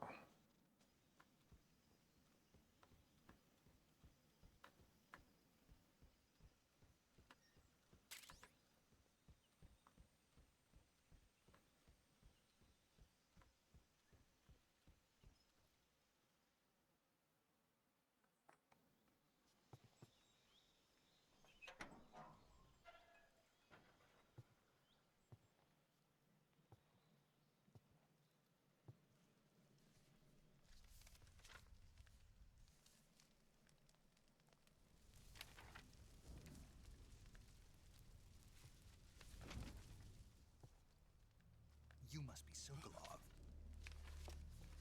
B: You must be Sokolov.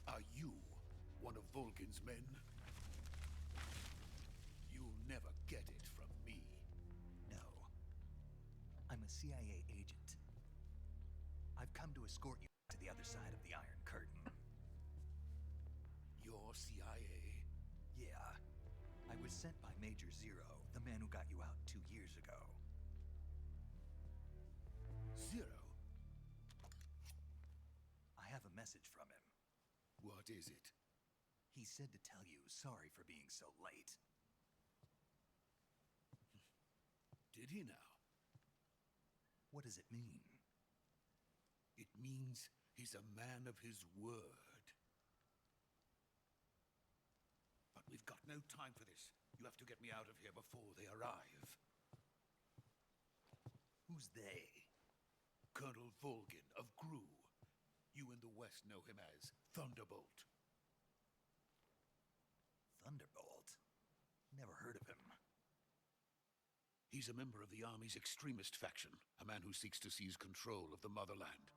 I: Are you one of Volgin's men? You'll never get it from me.
B: No. I'm a CIA agent. I've come to escort you to the other side of the Iron Curtain.
I: You're CIA?
B: Yeah. I was sent by Major Zero, the man who got you out 2 years ago.
I: Zero?
B: I have a message from him.
I: What is it?
B: He said to tell you sorry for being so late.
I: Did he now?
B: What does it mean?
I: It means he's a man of his word. But we've got no time for this. You have to get me out of here before they arrive.
B: Who's they?
I: Colonel Volgin of GRU. You in the West know him as Thunderbolt.
B: Thunderbolt? Never heard of him.
I: He's a member of the Army's extremist faction, a man who seeks to seize control of the motherland.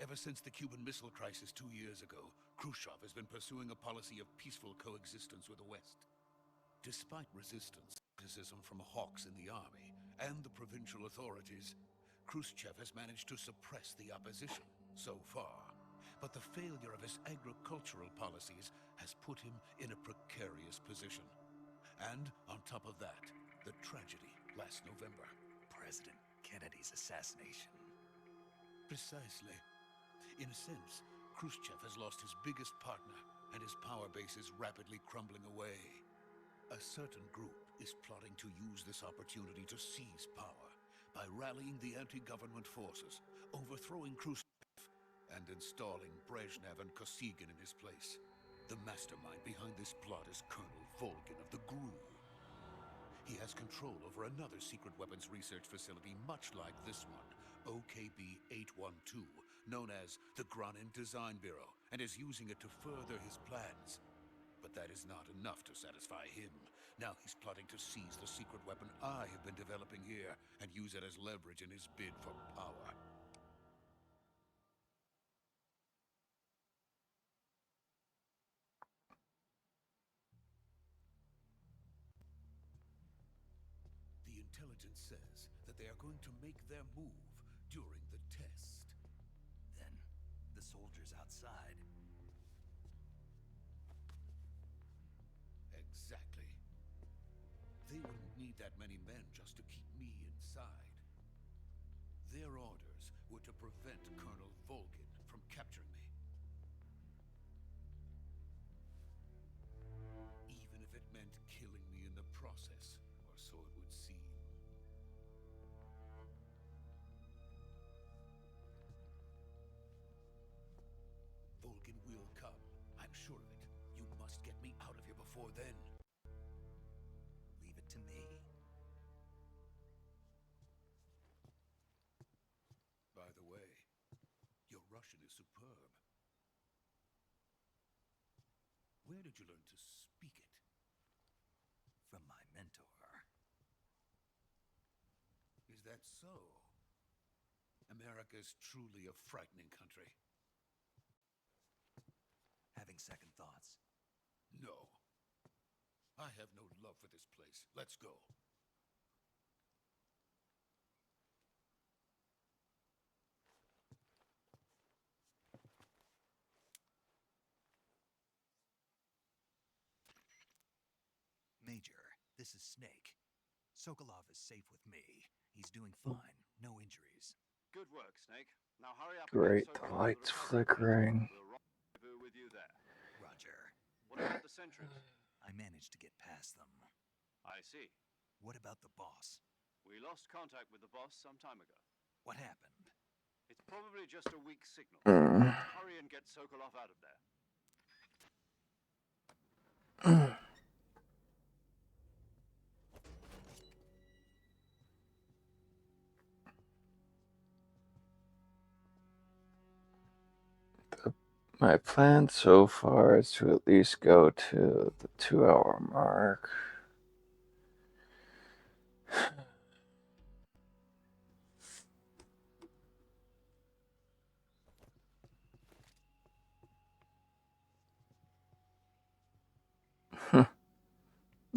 I: Ever since the Cuban Missile Crisis 2 years ago, Khrushchev has been pursuing a policy of peaceful coexistence with the West. Despite resistance, criticism from hawks in the army and the provincial authorities, Khrushchev has managed to suppress the opposition so far. But the failure of his agricultural policies has put him in a precarious position. And on top of that, the tragedy last November.
B: President Kennedy's assassination.
I: Precisely. In a sense, Khrushchev has lost his biggest partner, and his power base is rapidly crumbling away. A certain group is plotting to use this opportunity to seize power by rallying the anti-government forces, overthrowing Khrushchev, and installing Brezhnev and Kosygin in his place. The mastermind behind this plot is Colonel Volgin of the GRU. He has control over another secret weapons research facility much like this one, OKB-812, known as the Granin Design Bureau, and is using it to further his plans. But that is not enough to satisfy him. Now he's plotting to seize the secret weapon I have been developing here and use it as leverage in his bid for power. The intelligence says that they are going to make their move during the test.
B: Then, the soldiers outside.
I: Exactly. They wouldn't need that many men just to keep me inside. Their orders were to prevent Colonel Volgin from capturing me. Even if it meant killing me in the process, or so it would seem. Volgin will come. I'm sure of it. You must get me out of here before then.
B: Leave it to me.
I: By the way, your Russian is superb. Where did you learn to speak it?
B: From my mentor.
I: Is that so? America is truly a frightening country.
B: Having second thoughts.
I: No. I have no love for this place. Let's go.
B: Major, this is Snake. Sokolov is safe with me. He's doing fine. No injuries.
D: Good work, Snake. Now hurry up and
A: Great,
D: get
A: the
D: Sokolov
A: lights
D: to the
A: flickering.
D: We'll rendezvous with you there.
B: Roger.
D: What about the sentries?
B: I managed to get past them.
D: I see.
B: What about the boss?
D: We lost contact with the boss some time ago.
B: What happened?
D: It's probably just a weak signal.
A: Mm.
D: Hurry and get Sokolov out of there.
A: My plan so far is to at least go to the 2-hour mark.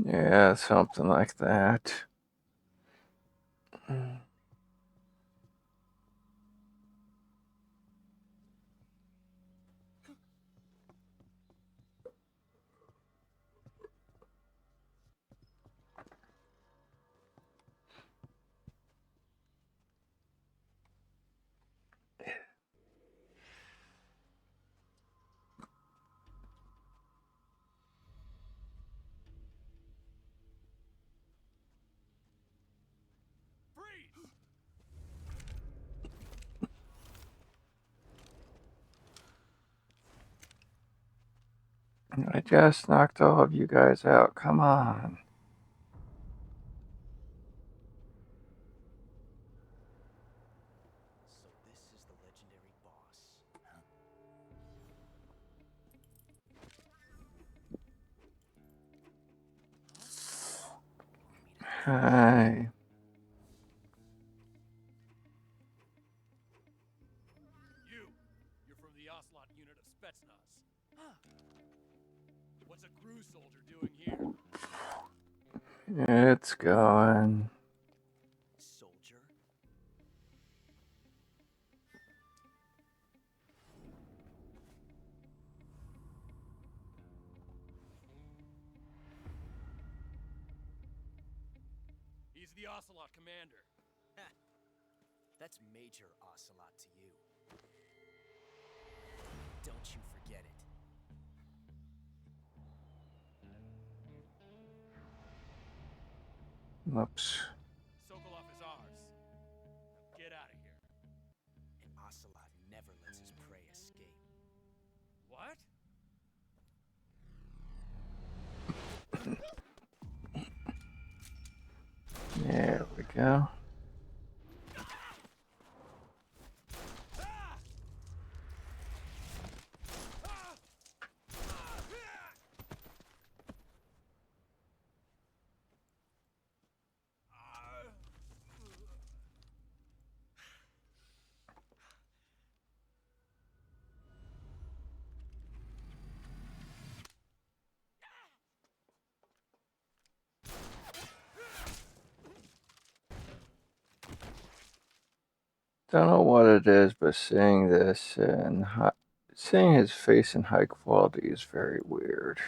A: Yeah, something like that. I just knocked all of you guys out. Come on.
B: So this is the legendary boss, huh?
A: Hi.
I: You!
C: Ocelot unit of Spetsnaz. Huh. What's a crew soldier doing here?
A: It's going.
E: Soldier?
C: He's the Ocelot commander.
E: Ha! That's Major Ocelot to you. Don't you forget it.
A: Whoops.
C: Sokolov is ours. Now get out of here.
E: And Ocelot never lets his prey escape.
C: What?
A: There we go. Don't know what it is, but seeing this and seeing his face in high quality is very weird.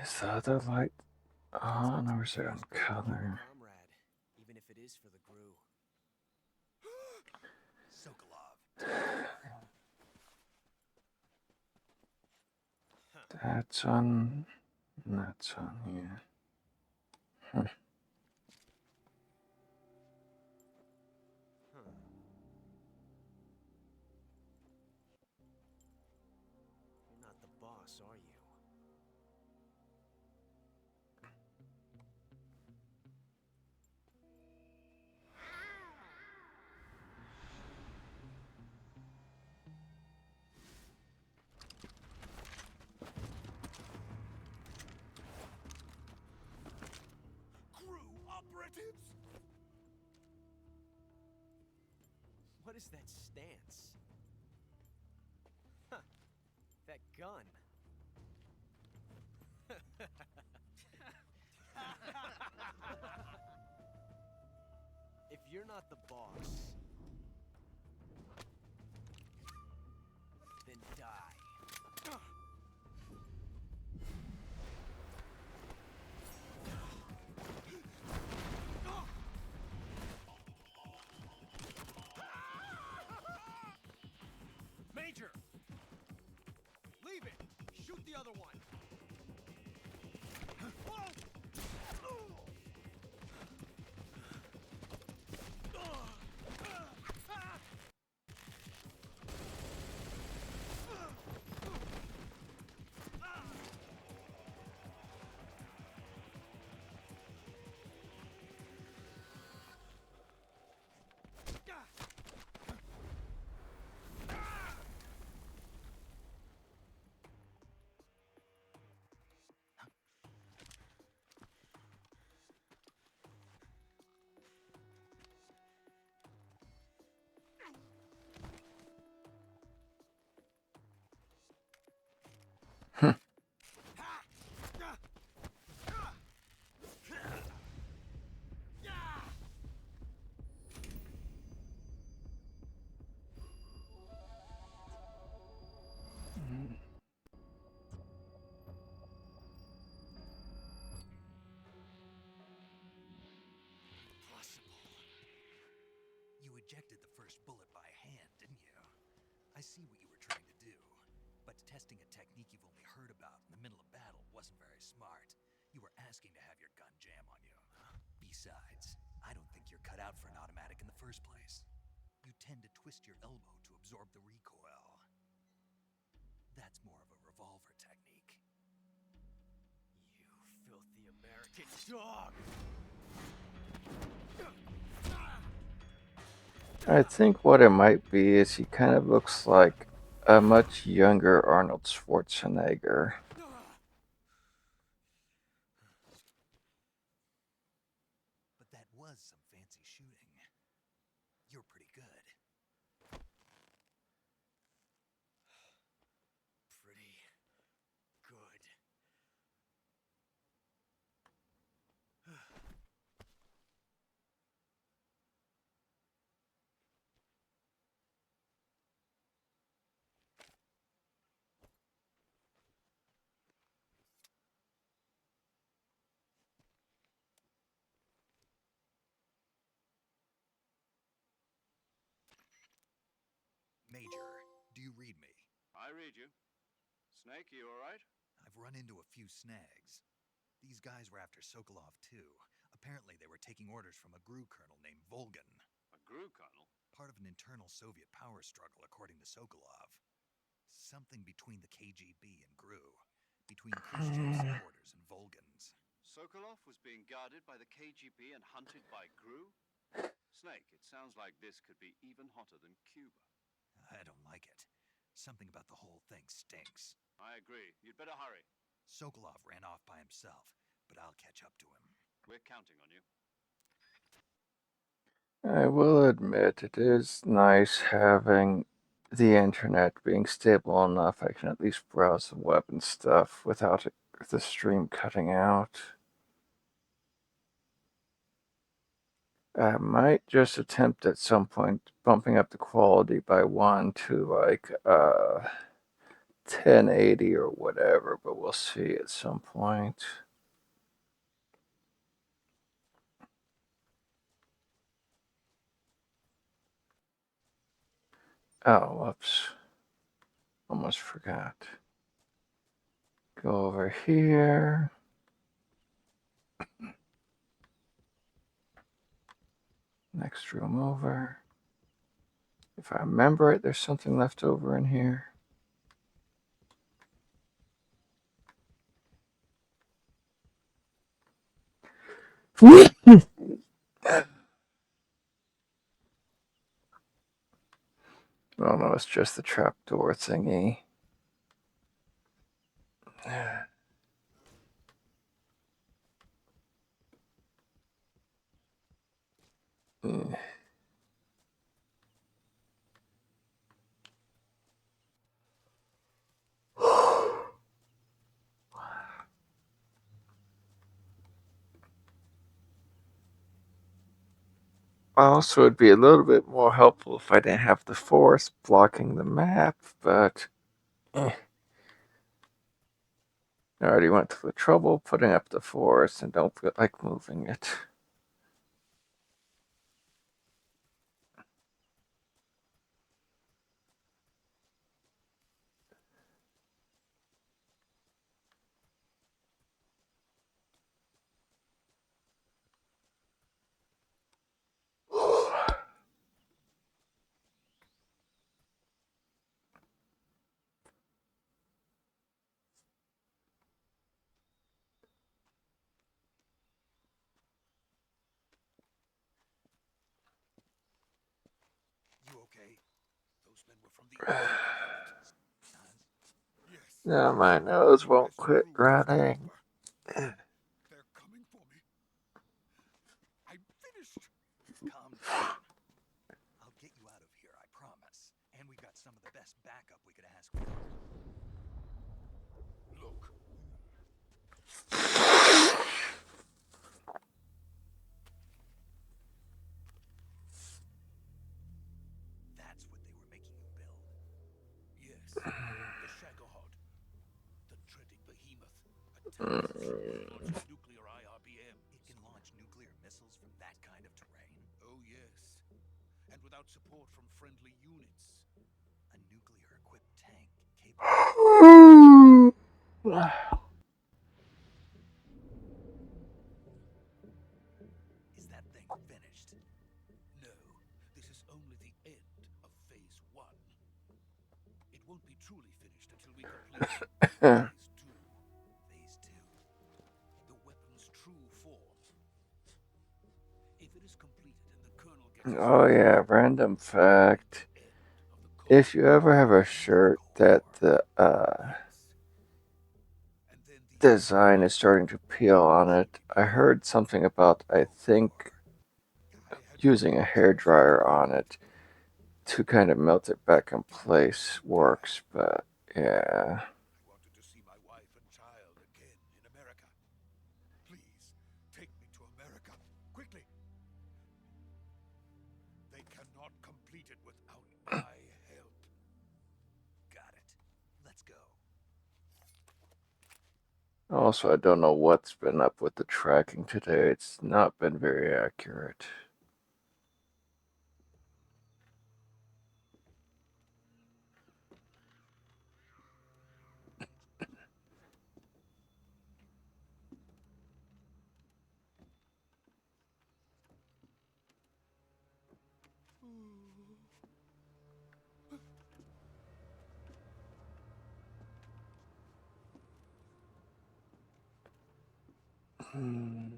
A: Is the other light on or is it on color?
E: Comrade, even if it is for the Gru.
B: Sokolov.
A: That's on. That's on here.
E: Huh. You're not the boss, are you?
B: Crew operatives?
E: What is that stance? Huh. That gun. If you're not the boss, then die.
C: Major! Leave it! Shoot the other one!
B: You ejected the first bullet by hand, didn't you? I see what you were trying to do. But testing a technique you've only heard about in the middle of battle wasn't very smart. You were asking to have your gun jam on you. Besides, I don't think you're cut out for an automatic in the first place. You tend to twist your elbow to absorb the recoil. That's more of a revolver technique.
E: You filthy American dog!
A: I think what it might be is he kind of looks like a much younger Arnold Schwarzenegger.
B: But that was some fancy shooting. You're pretty good. Pretty good. Major, do you read me?
D: I read you. Snake, you alright?
B: I've run into a few snags. These guys were after Sokolov, too. Apparently, they were taking orders from a GRU colonel named Volgan.
D: A GRU colonel?
B: Part of an internal Soviet power struggle, according to Sokolov. Something between the KGB and GRU. Between Khrushchev's supporters and Volgan's.
D: Sokolov was being guarded by the KGB and hunted by GRU? Snake, it sounds like this could be even hotter than Cuba.
B: I don't like it. Something about the whole thing stinks.
D: I agree. You'd better hurry.
B: Sokolov ran off by himself, but I'll catch up to him.
D: We're counting on you.
A: I will admit it is nice having the internet being stable enough I can at least browse the web and stuff without the stream cutting out. I might just attempt at some point bumping up the quality by 1 to like 1080 or whatever, but we'll see at some point. Oh, whoops. Almost forgot. Go over here. Next room over. If I remember it, there's something left over in here. Oh no, it's just the trapdoor thingy. Also, it'd be a little bit more helpful if I didn't have the forest blocking the map, but I already went to the trouble putting up the forest and don't feel like moving it.
B: You okay? Those men were from the Earth.
I: Yes.
A: Now my nose won't
I: US
A: quit
I: crew left
A: running.
I: October. They're coming for me. I'm finished.
B: Calm down. I'll get you out of here, I promise. And we've got some of the best backup we could ask for.
I: Look.
B: That's what they were making you build.
I: Yes. The Shagohod. The dreaded behemoth. Attacked launches nuclear IRBMs.
B: It can launch nuclear missiles from that kind of terrain?
I: Oh, yes. And without support from friendly units.
B: A nuclear-equipped tank capable of... Is that thing finished?
I: No, this is only the end of Phase 1. It won't be truly finished until we complete Phase 2.
B: Phase 2.
I: The weapon's true form. If it is completed and the Colonel gets
A: Oh yeah, random fact.
I: End of the Cold
A: If you ever have a shirt that the
I: Yes. And then the
A: design is starting to peel on it, I heard something about, I think,
I: I had
A: using a hair dryer on it to kind of melt it back in place works, but yeah.
I: I wanted to see my wife and child again in America. Please, take me to America. Quickly. They cannot complete it without my help.
B: Got it. Let's go.
A: Also, I don't know what's been up with the tracking today. It's not been very accurate. Hmm.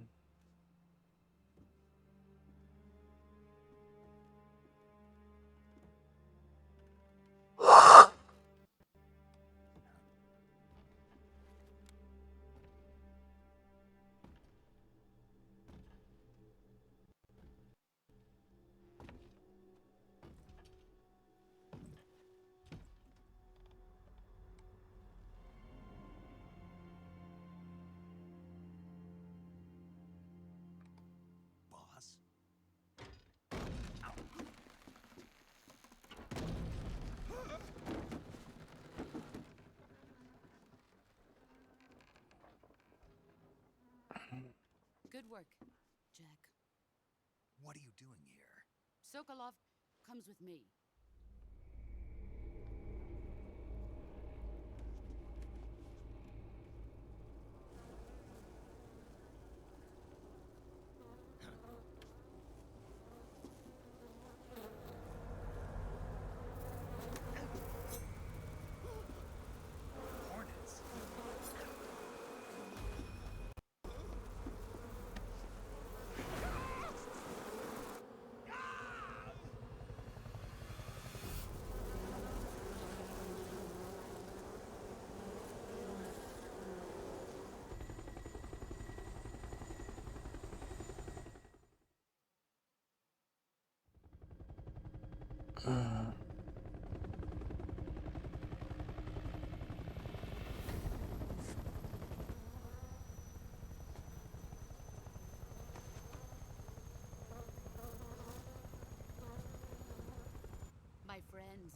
B: Boss?
G: Good work, Jack.
B: What are you doing here?
G: Sokolov comes with me.
B: Hornets?
G: My friends,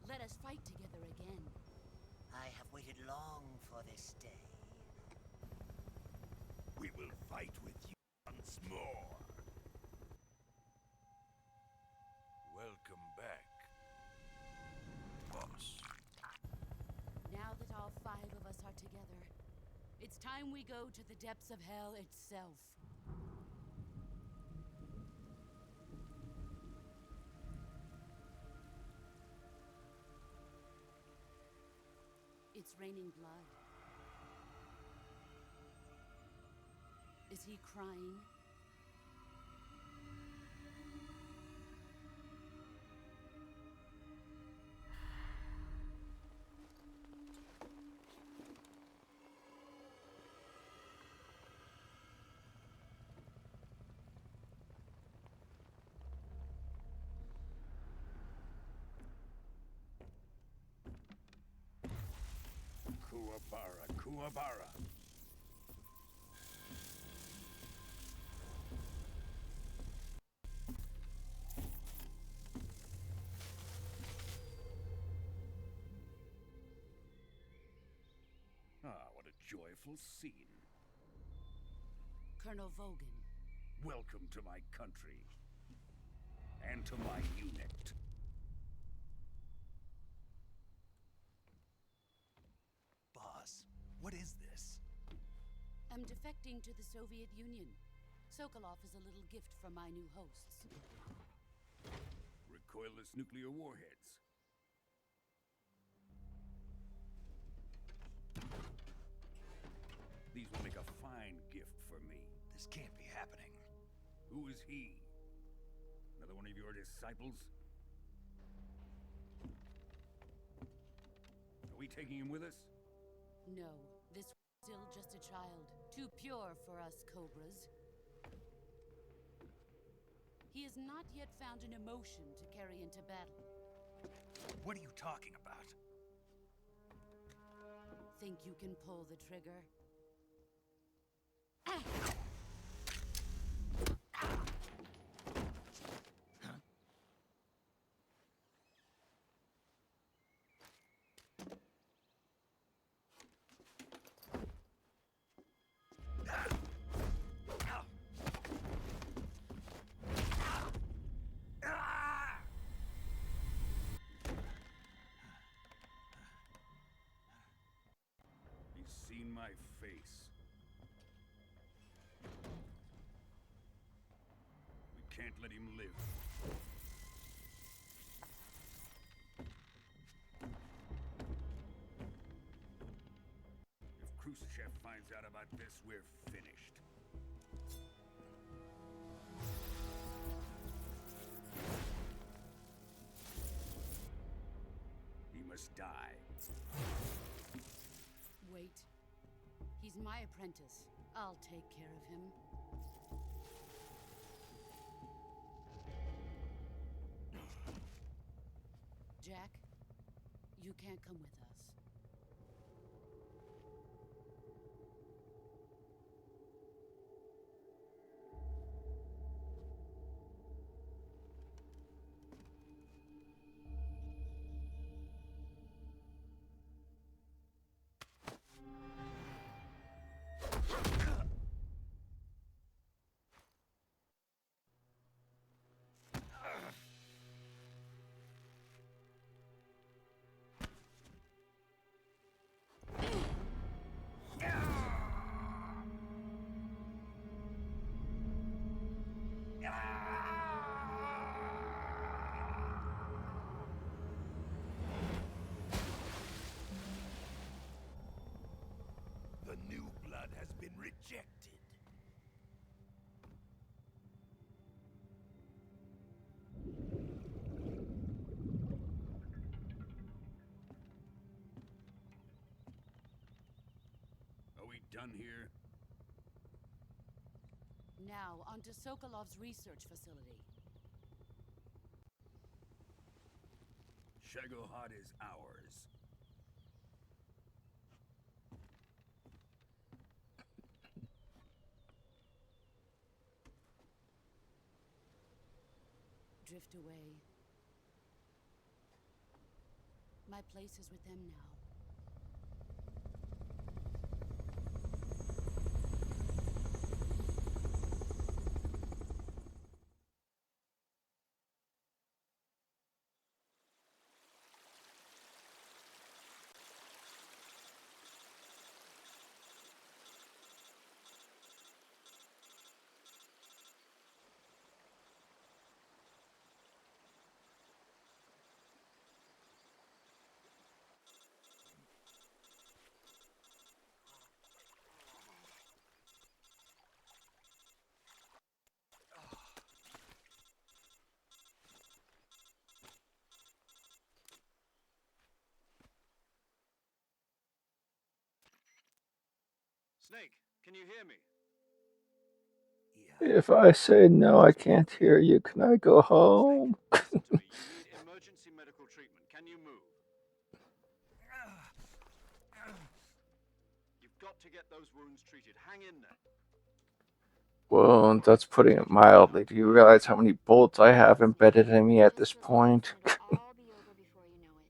G: let us fight together again.
J: I have waited long for this day.
I: We will fight with you once more. Welcome back, boss.
G: Now that all 5 of us are together, it's time we go to the depths of hell itself. It's raining blood. Is he crying?
I: Kuwabara, Kuwabara. Ah, what a joyful scene.
G: Colonel Vogan.
I: Welcome to my country. And to my unit.
B: Boss, what is this?
G: I'm defecting to the Soviet Union. Sokolov is a little gift from my new hosts.
I: Recoilless nuclear warheads. These will make a fine gift for me.
B: This can't be happening.
I: Who is he?
C: your disciples? Are we taking him with us?
G: No, this was still just a child. Too pure for us cobras. He has not yet found an emotion to carry into battle.
C: What are you talking about?
G: Think you can pull the trigger?
C: He's seen my face. We can't let him live. If Khrushchev finds out about this, we're finished. He must die.
G: Wait. He's my apprentice. I'll take care of him. Jack, you can't come with us.
I: The new blood has been rejected.
C: Are we done here?
G: Now, onto Sokolov's research facility.
C: Shagohod is ours.
G: Drift away. My place is with them now.
D: Snake, can you hear me?
I: Yeah.
A: If I say no, I can't hear you, can I go home?
D: Snake, listen to me. You need emergency medical treatment. Can you move? You've got to get those wounds treated. Hang in there.
A: Well, that's putting it mildly. Do you realize how many bolts I have embedded in me at this
F: Just relax,
A: point?
F: and it'll all be over before you know it.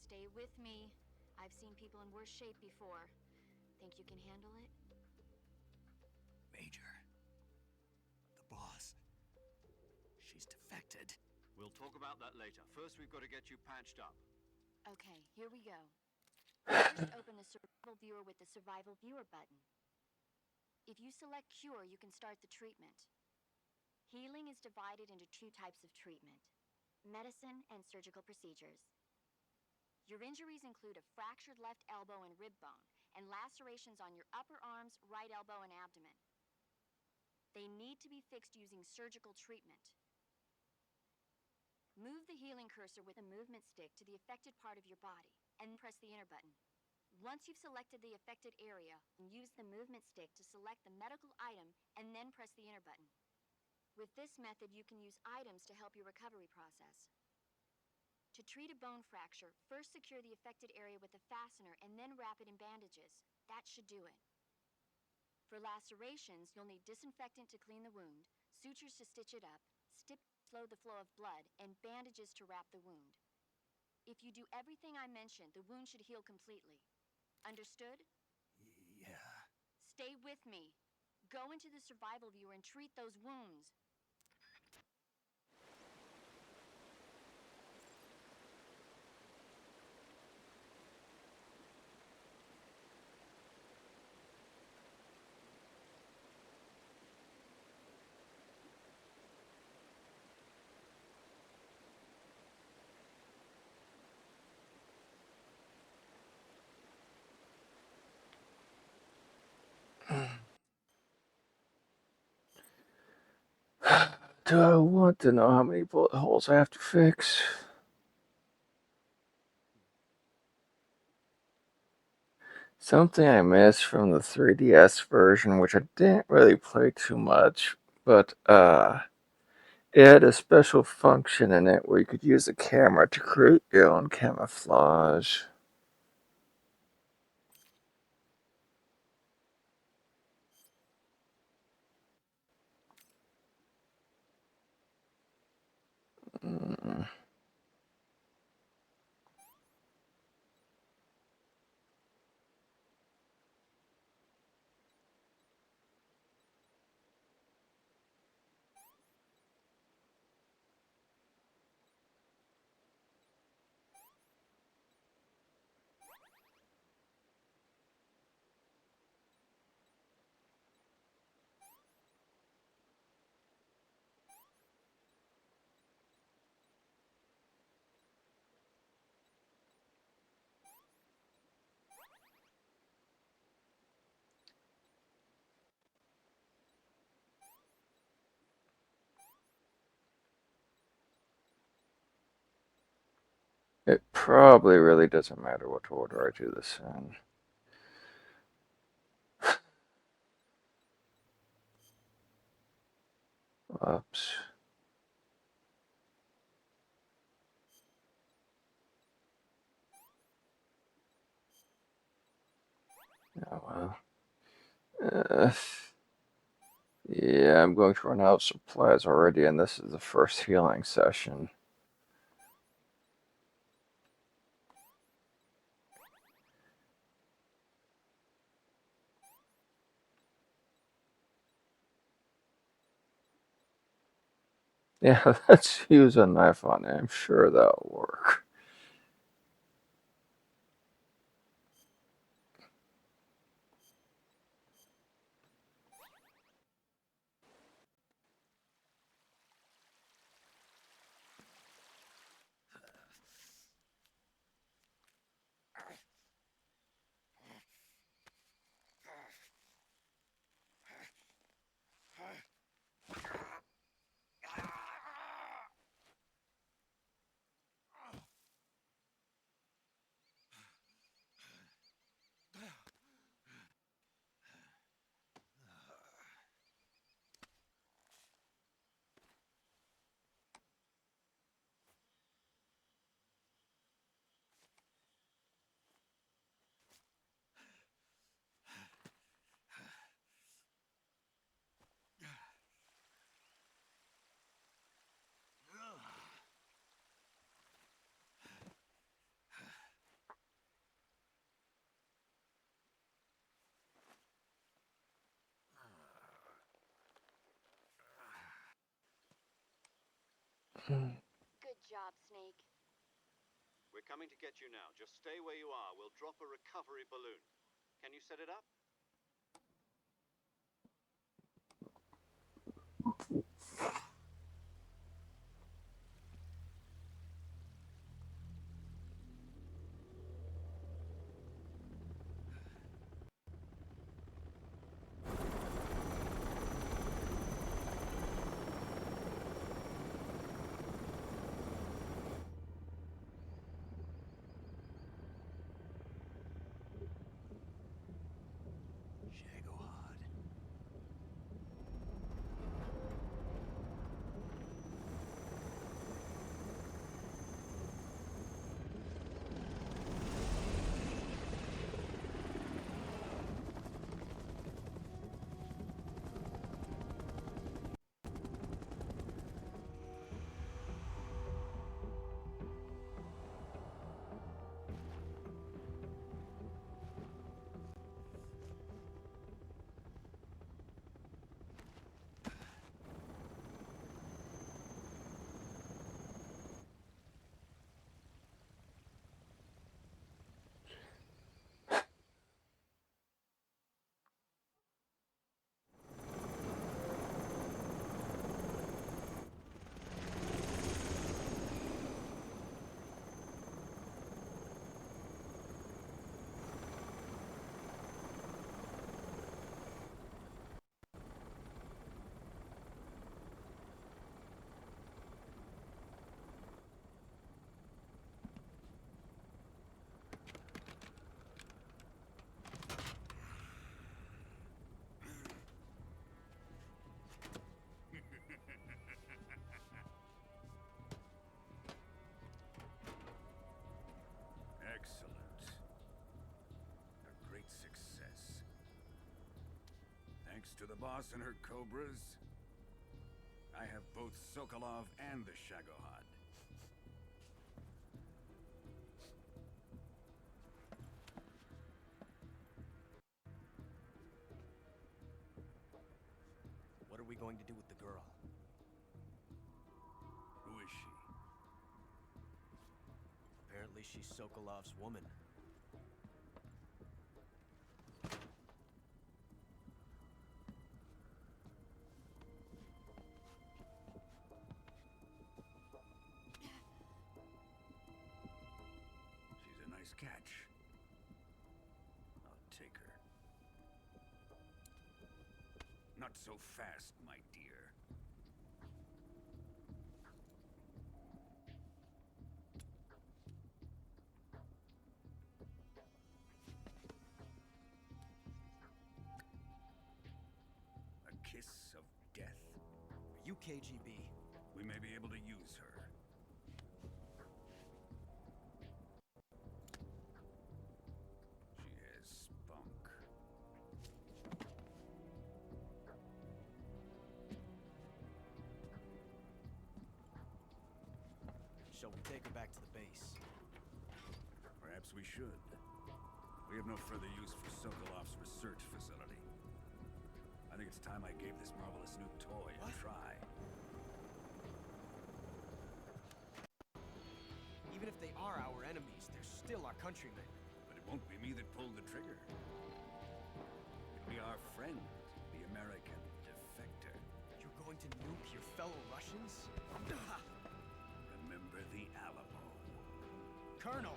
F: Stay with me. I've seen people in worse shape before. Think you can handle it?
B: Major. The boss. She's defected.
D: We'll talk about that later. First, we've got to get you patched up.
F: Okay, here we go. First, open the survival viewer with the survival viewer button. If you select cure, you can start the treatment. Healing is divided into two types of treatment: medicine and surgical procedures. Your injuries include a fractured left elbow and rib bone, and lacerations on your upper arms, right elbow, and abdomen. They need to be fixed using surgical treatment. Move the healing cursor with a movement stick to the affected part of your body, and press the enter button. Once you've selected the affected area, use the movement stick to select the medical item and then press the enter button. With this method, you can use items to help your recovery process. To treat a bone fracture, first secure the affected area with a fastener and then wrap it in bandages. That should do it. For lacerations, you'll need disinfectant to clean the wound, sutures to stitch it up, stitches to slow the flow of blood, and bandages to wrap the wound. If you do everything I mentioned, the wound should heal completely. Understood?
B: Yeah.
F: Stay with me. Go into the survival viewer and treat those wounds.
A: Do I want to know how many bullet holes I have to fix? Something I missed from the 3DS version, which I didn't really play too much, but it had a special function in it where you could use a camera to create your own camouflage. Mm. It probably really doesn't matter what order I do this in. Oops. Oh well. Uh, yeah, I'm going to run out of supplies already, and this is the first healing session. Yeah, let's use a knife on it. I'm sure that'll work.
F: Good job, Snake.
D: We're coming to get you now. Just stay where you are. We'll drop a recovery balloon. Can you set it up?
C: Thanks to the boss and her cobras, I have both Sokolov and the Shagohod.
E: What are we going to do with the girl?
C: Who is she?
E: Apparently she's Sokolov's woman.
C: She's a nice catch. I'll take her. Not so fast, my dear. A kiss of death?
E: Are you KGB?
C: We may be able to use her. She has spunk.
E: Shall we take her back to the base?
C: Perhaps we should. We have no further use for Sokolov's research facility. I think it's time I gave this marvelous new toy a try.
E: Even if they are our enemies, they're still our countrymen.
C: But it won't be me that pulled the trigger. It'll be our friend, the American defector.
E: You're going to nuke your fellow Russians?
C: Remember the Alamo.
E: Colonel!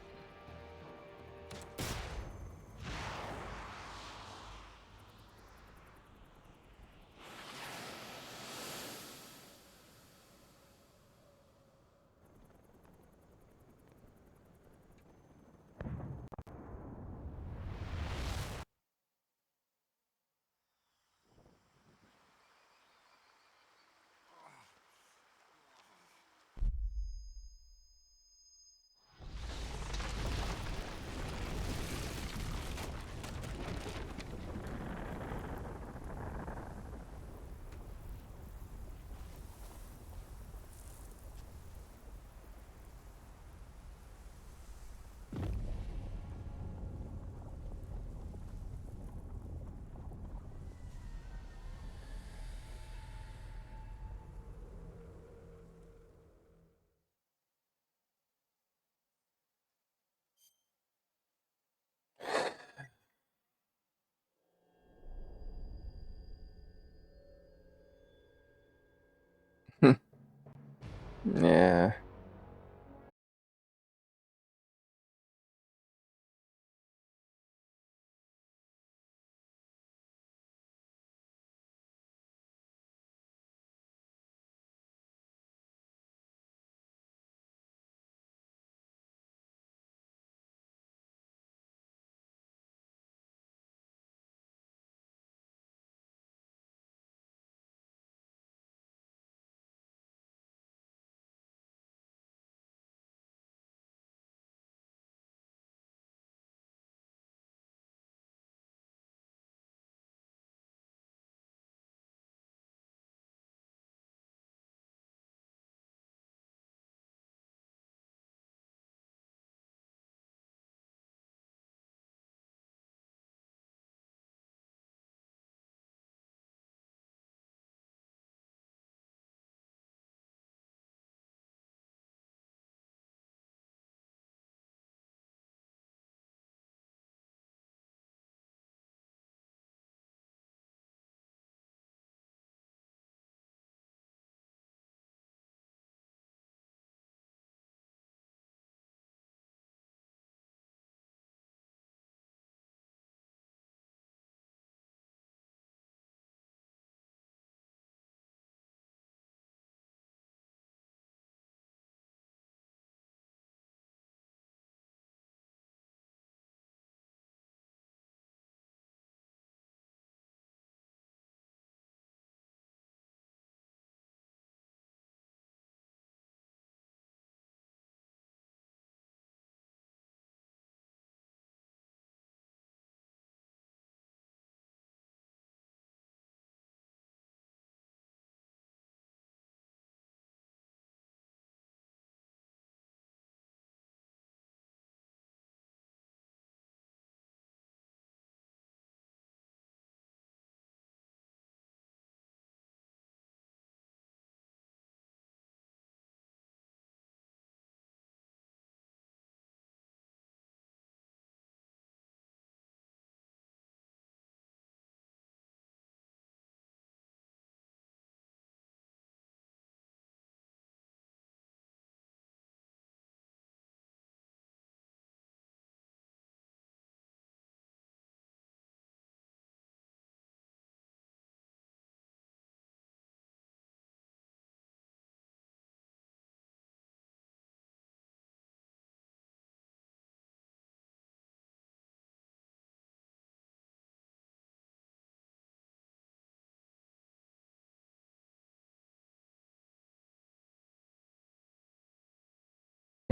A: Yeah.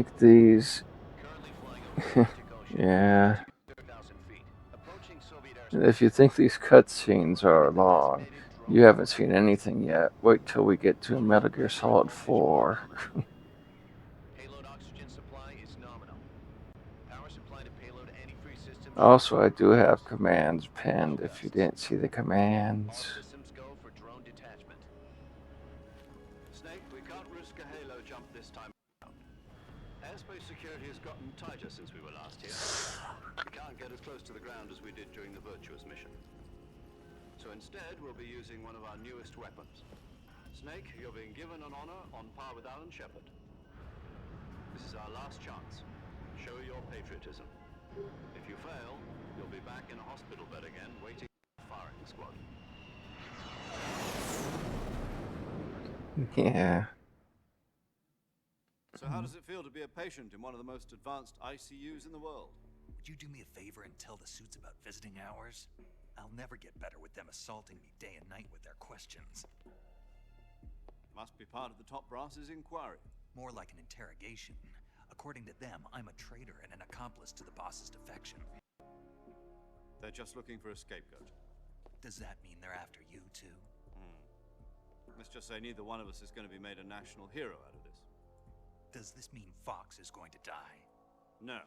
A: think these.
K: Currently flying over the Arctic Ocean.
A: Yeah.
K: Altitude 0,000 feet. Approaching Soviet
A: If
K: airspace.
A: you think these cutscenes are long,
K: Estimated drone
A: you haven't
K: countdown.
A: seen anything yet. Wait till we get to Metal Gear Solid
K: Voltage
A: 4.
K: Payload oxygen supply is nominal. Power supply to payload antifreeze systems should
A: Also, I
K: restore
A: do have
K: balance.
A: commands
K: No
A: pinned if you
K: gusts.
A: didn't see the
K: All
A: commands.
K: systems go for drone detachment.
D: Snake, we can't risk a halo jump this time around. Airspace security has gotten tighter since we were last here. We can't get as close to the ground as we did during the Virtuous mission. So instead, we'll be using one of our newest weapons. Snake, you're being given an honor on par with Alan Shepard. This is our last chance. Show your patriotism. If you fail, you'll be back in a hospital bed again, waiting for the firing squad.
A: Yeah.
D: So how does it feel to be a patient in one of the most advanced ICUs in the world?
B: Would you do me a favor and tell the suits about visiting hours? I'll never get better with them assaulting me day and night with their questions.
D: Must be part of the top brass's inquiry.
B: More like an interrogation. According to them, I'm a traitor and an accomplice to the boss's defection.
D: They're just looking for a scapegoat.
B: Does that mean they're after you, too?
D: Let's just say neither one of us is going to be made a national hero out of this.
B: Does this mean Fox is going to die?
D: No.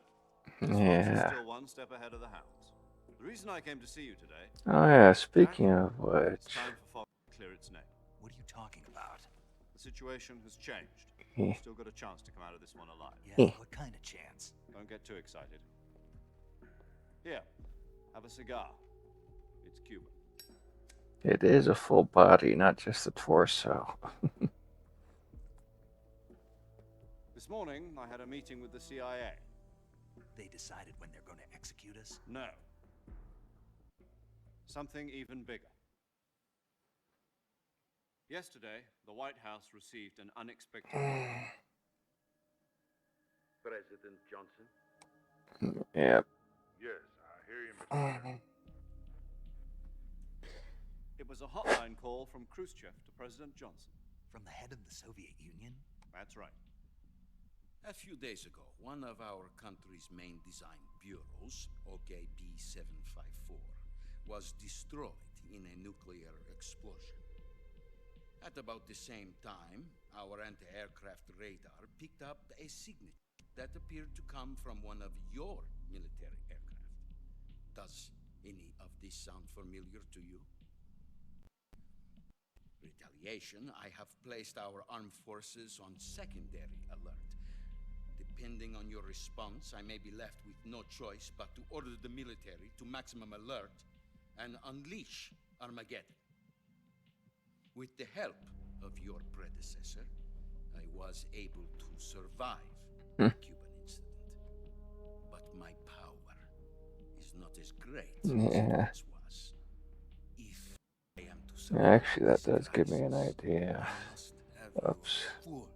D: This Fox is
A: Yeah.
D: still one step ahead of the hounds. The reason I came to see you today...
A: Oh, yeah. Speaking of
D: It's
A: which.
D: time for Fox to clear its name.
B: What are you talking about?
D: The situation has changed.
A: Yeah.
D: You've still got a chance to come out of this one alive.
B: Yeah, what kind of chance?
D: Don't get too excited. Here, have a cigar. It's Cuban.
A: It is a full body, not just the torso.
D: This morning, I had a meeting with the CIA.
B: They decided when they're going to execute us?
D: No. Something even bigger. Yesterday, the White House received an unexpected...
C: President Johnson?
A: Yep.
C: Yes, I hear you, Mr. Chairman.
D: It was a hotline call from Khrushchev to President Johnson.
B: From the head of the Soviet Union?
D: That's right.
I: A few days ago, one of our country's main design bureaus, OKB 754, was destroyed in a nuclear explosion. At about the same time, our anti-aircraft radar picked up a signature that appeared to come from one of your military aircraft. Does any of this sound familiar to you? Retaliation, I have placed our armed forces on secondary alert. Depending on your response, I may be left with no choice but to order the military to maximum alert and unleash Armageddon. With the help of your predecessor, I was able to survive the Cuban incident. But my power is not as great as it
A: Yeah.
I: once was. If I am to survive
A: Actually, that
I: this
A: does give me an
I: crisis,
A: idea.
I: I must have
A: Oops.
I: your full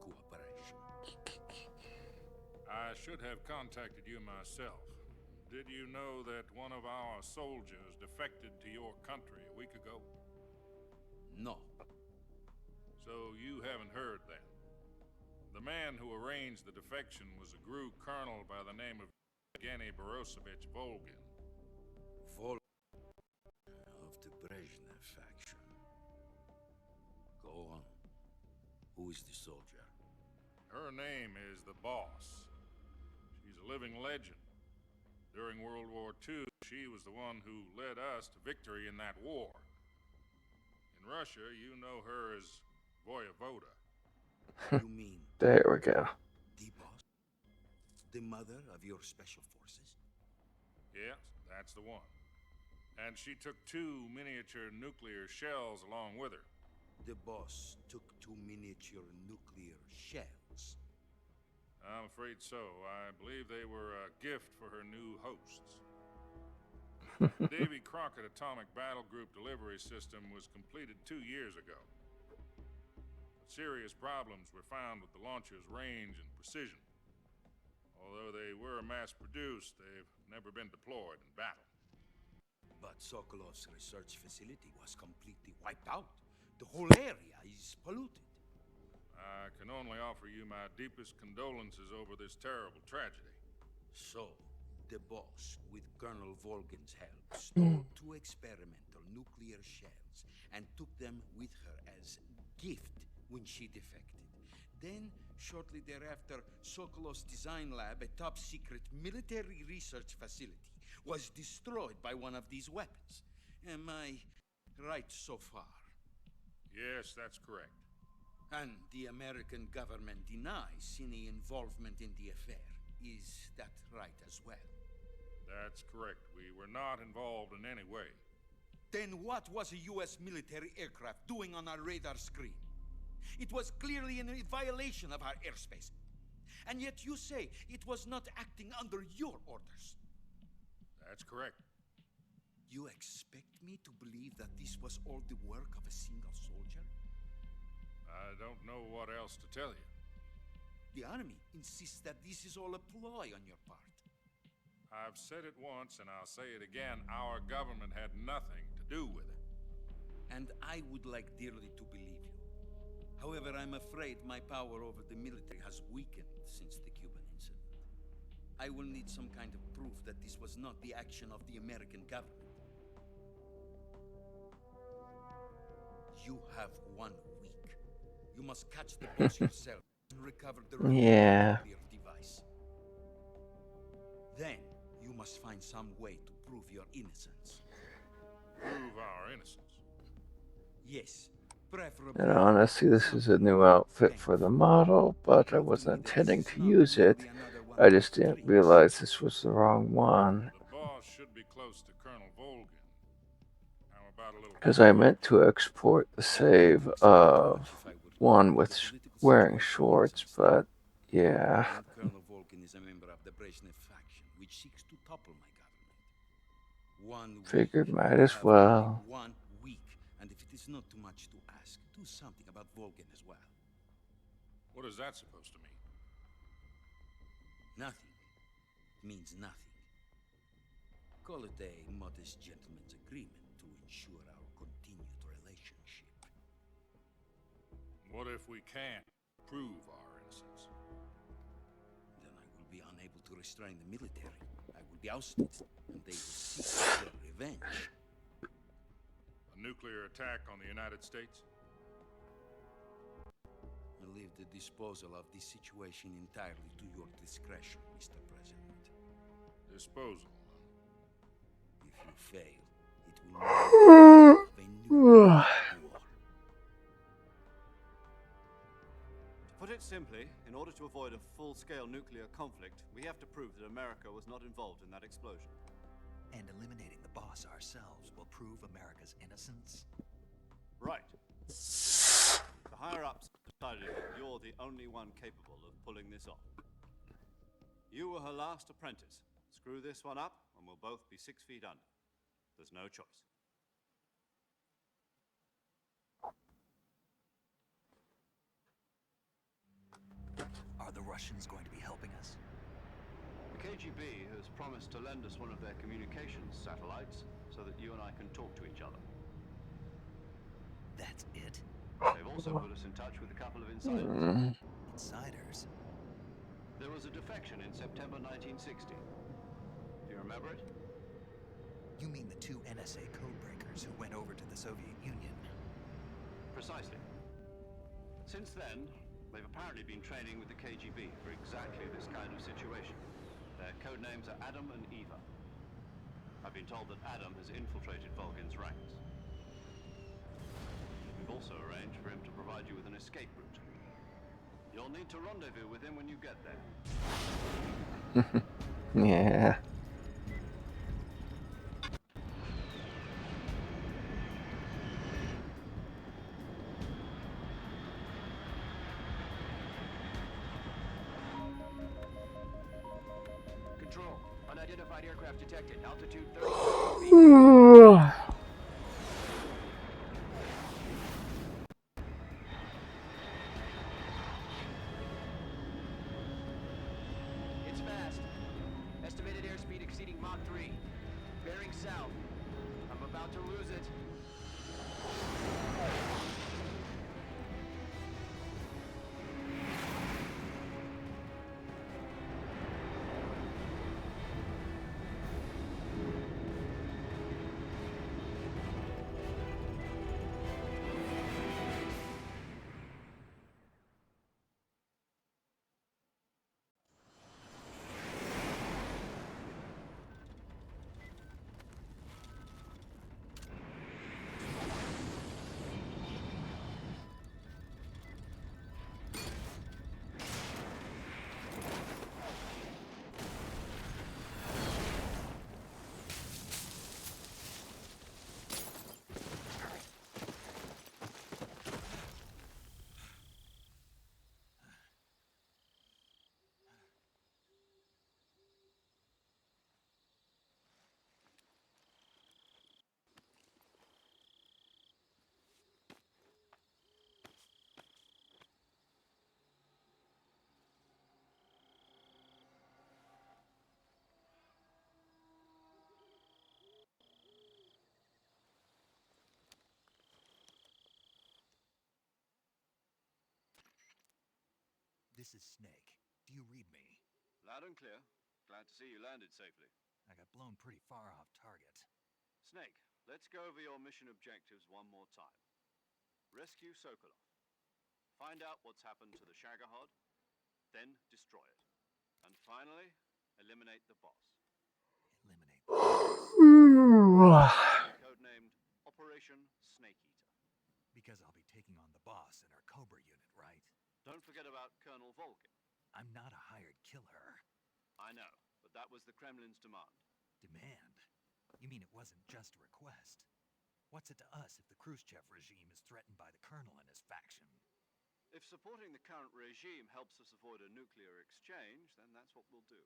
I: cooperation.
L: I should have contacted you myself. Did you know that one of our soldiers defected to your country a week ago?
I: No.
L: So you haven't heard then. The man who arranged the defection was a GRU colonel by the name of Evgeny Borosovich Volgin.
I: Of the Brezhnev faction. Go on. Who is the soldier?
L: Her name is the Boss. She's a living legend. During World War II, she was the one who led us to victory in that war. In Russia, you know her as Voyevoda.
I: You mean
A: There we go.
I: the boss? The mother of your special forces?
L: Yes, that's the one. And she took 2 miniature nuclear shells along with her.
I: The boss took 2 miniature nuclear shells.
L: I'm afraid so. I believe they were a gift for her new hosts. The Davy Crockett Atomic Battle Group delivery system was completed 2 years ago. But serious problems were found with the launcher's range and precision. Although they were mass-produced, they've never been deployed in battle.
I: But Sokolov's research facility was completely wiped out. The whole area is polluted.
L: I can only offer you my deepest condolences over this terrible tragedy.
I: So, the boss, with Colonel Volgin's help, stole 2 experimental nuclear shells and took them with her as gift when she defected. Then, shortly thereafter, Sokolov's design lab, a top-secret military research facility, was destroyed by one of these weapons. Am I right so far?
L: Yes, that's correct.
I: And the American government denies any involvement in the affair. Is that right as well?
L: That's correct. We were not involved in any way.
I: Then what was a U.S. military aircraft doing on our radar screen? It was clearly in a violation of our airspace. And yet you say it was not acting under your orders.
L: That's correct.
I: You expect me to believe that this was all the work of a single soldier?
L: I don't know what else to tell you.
I: The army insists that this is all a ploy on your part.
L: I've said it once and I'll say it again. Our government had nothing to do with it.
I: And I would like dearly to believe you. However, I'm afraid my power over the military has weakened since the Cuban incident. I will need some kind of proof that this was not the action of the American government. You have 1 week. You must catch the boss yourself and recover the
A: Yeah.
I: nuclear device. Then, you must find some way to prove your innocence.
L: Prove our innocence.
I: Yes, preferably.
A: And honestly, this is a new outfit for the model, but I wasn't intending to use it. I just didn't realize this was the wrong one.
L: The boss should be close to Colonel Volgin. How about a little...
A: Because I meant to export the save of one with wearing shorts, but yeah.
I: And Colonel Volgin is a member of the Brezhnev faction, which seeks to topple my government. 1 week.
A: Figured might
I: You
A: as
I: have
A: well.
I: only 1 week, and if it is not too much to ask, do something about Volgin as well.
L: What is that supposed to mean?
I: Nothing means nothing. Call it a modest gentleman's agreement to ensure our continued relationship.
L: What if we can't prove our innocence?
I: Then I will be unable to restrain the military. I will be ousted, and they will seek their revenge.
L: A nuclear attack on the United States?
I: I leave the disposal of this situation entirely to your discretion, Mr. President.
L: Disposal.
I: If you fail, it will mean of a new war.
D: To put it simply, in order to avoid a full-scale nuclear conflict, we have to prove that America was not involved in that explosion.
B: And eliminating the boss ourselves will prove America's innocence?
D: Right. The higher-ups decided that you're the only one capable of pulling this off. You were her last apprentice. Screw this one up, and we'll both be 6 feet under. There's no choice.
B: Are the Russians going to be helping us?
D: The KGB has promised to lend us one of their communications satellites so that you and I can talk to each other.
B: That's it?
D: They've also put us in touch with a couple of insiders.
B: Insiders?
D: There was a defection in September 1960. Do you remember it?
B: You mean the 2 NSA codebreakers who went over to the Soviet Union?
D: Precisely. Since then, they've apparently been training with the KGB for exactly this kind of situation. Their code names are Adam and Eva. I've been told that Adam has infiltrated Volgin's ranks. We've also arranged for him to provide you with an escape route. You'll need to rendezvous with him when you get there.
A: Yeah.
K: Control. Unidentified aircraft detected. Altitude 30 feet. It's fast. Estimated airspeed exceeding Mach 3. Bearing south. I'm about to lose it.
B: This is Snake. Do you read me?
D: Loud and clear. Glad to see you landed safely.
B: I got blown pretty far off target.
D: Snake, let's go over your mission objectives one more time. Rescue Sokolov. Find out what's happened to the Shagohod, then destroy it. And finally, eliminate the boss.
B: Eliminate the boss?
D: Codenamed Operation Snake Eater.
B: Because I'll be taking on the boss in our Cobra unit, right?
D: Don't forget about Colonel Volkin.
B: I'm not a hired killer.
D: I know, but that was the Kremlin's demand.
B: Demand? You mean it wasn't just a request? What's it to us if the Khrushchev regime is threatened by the Colonel and his faction?
D: If supporting the current regime helps us avoid a nuclear exchange, then that's what we'll do.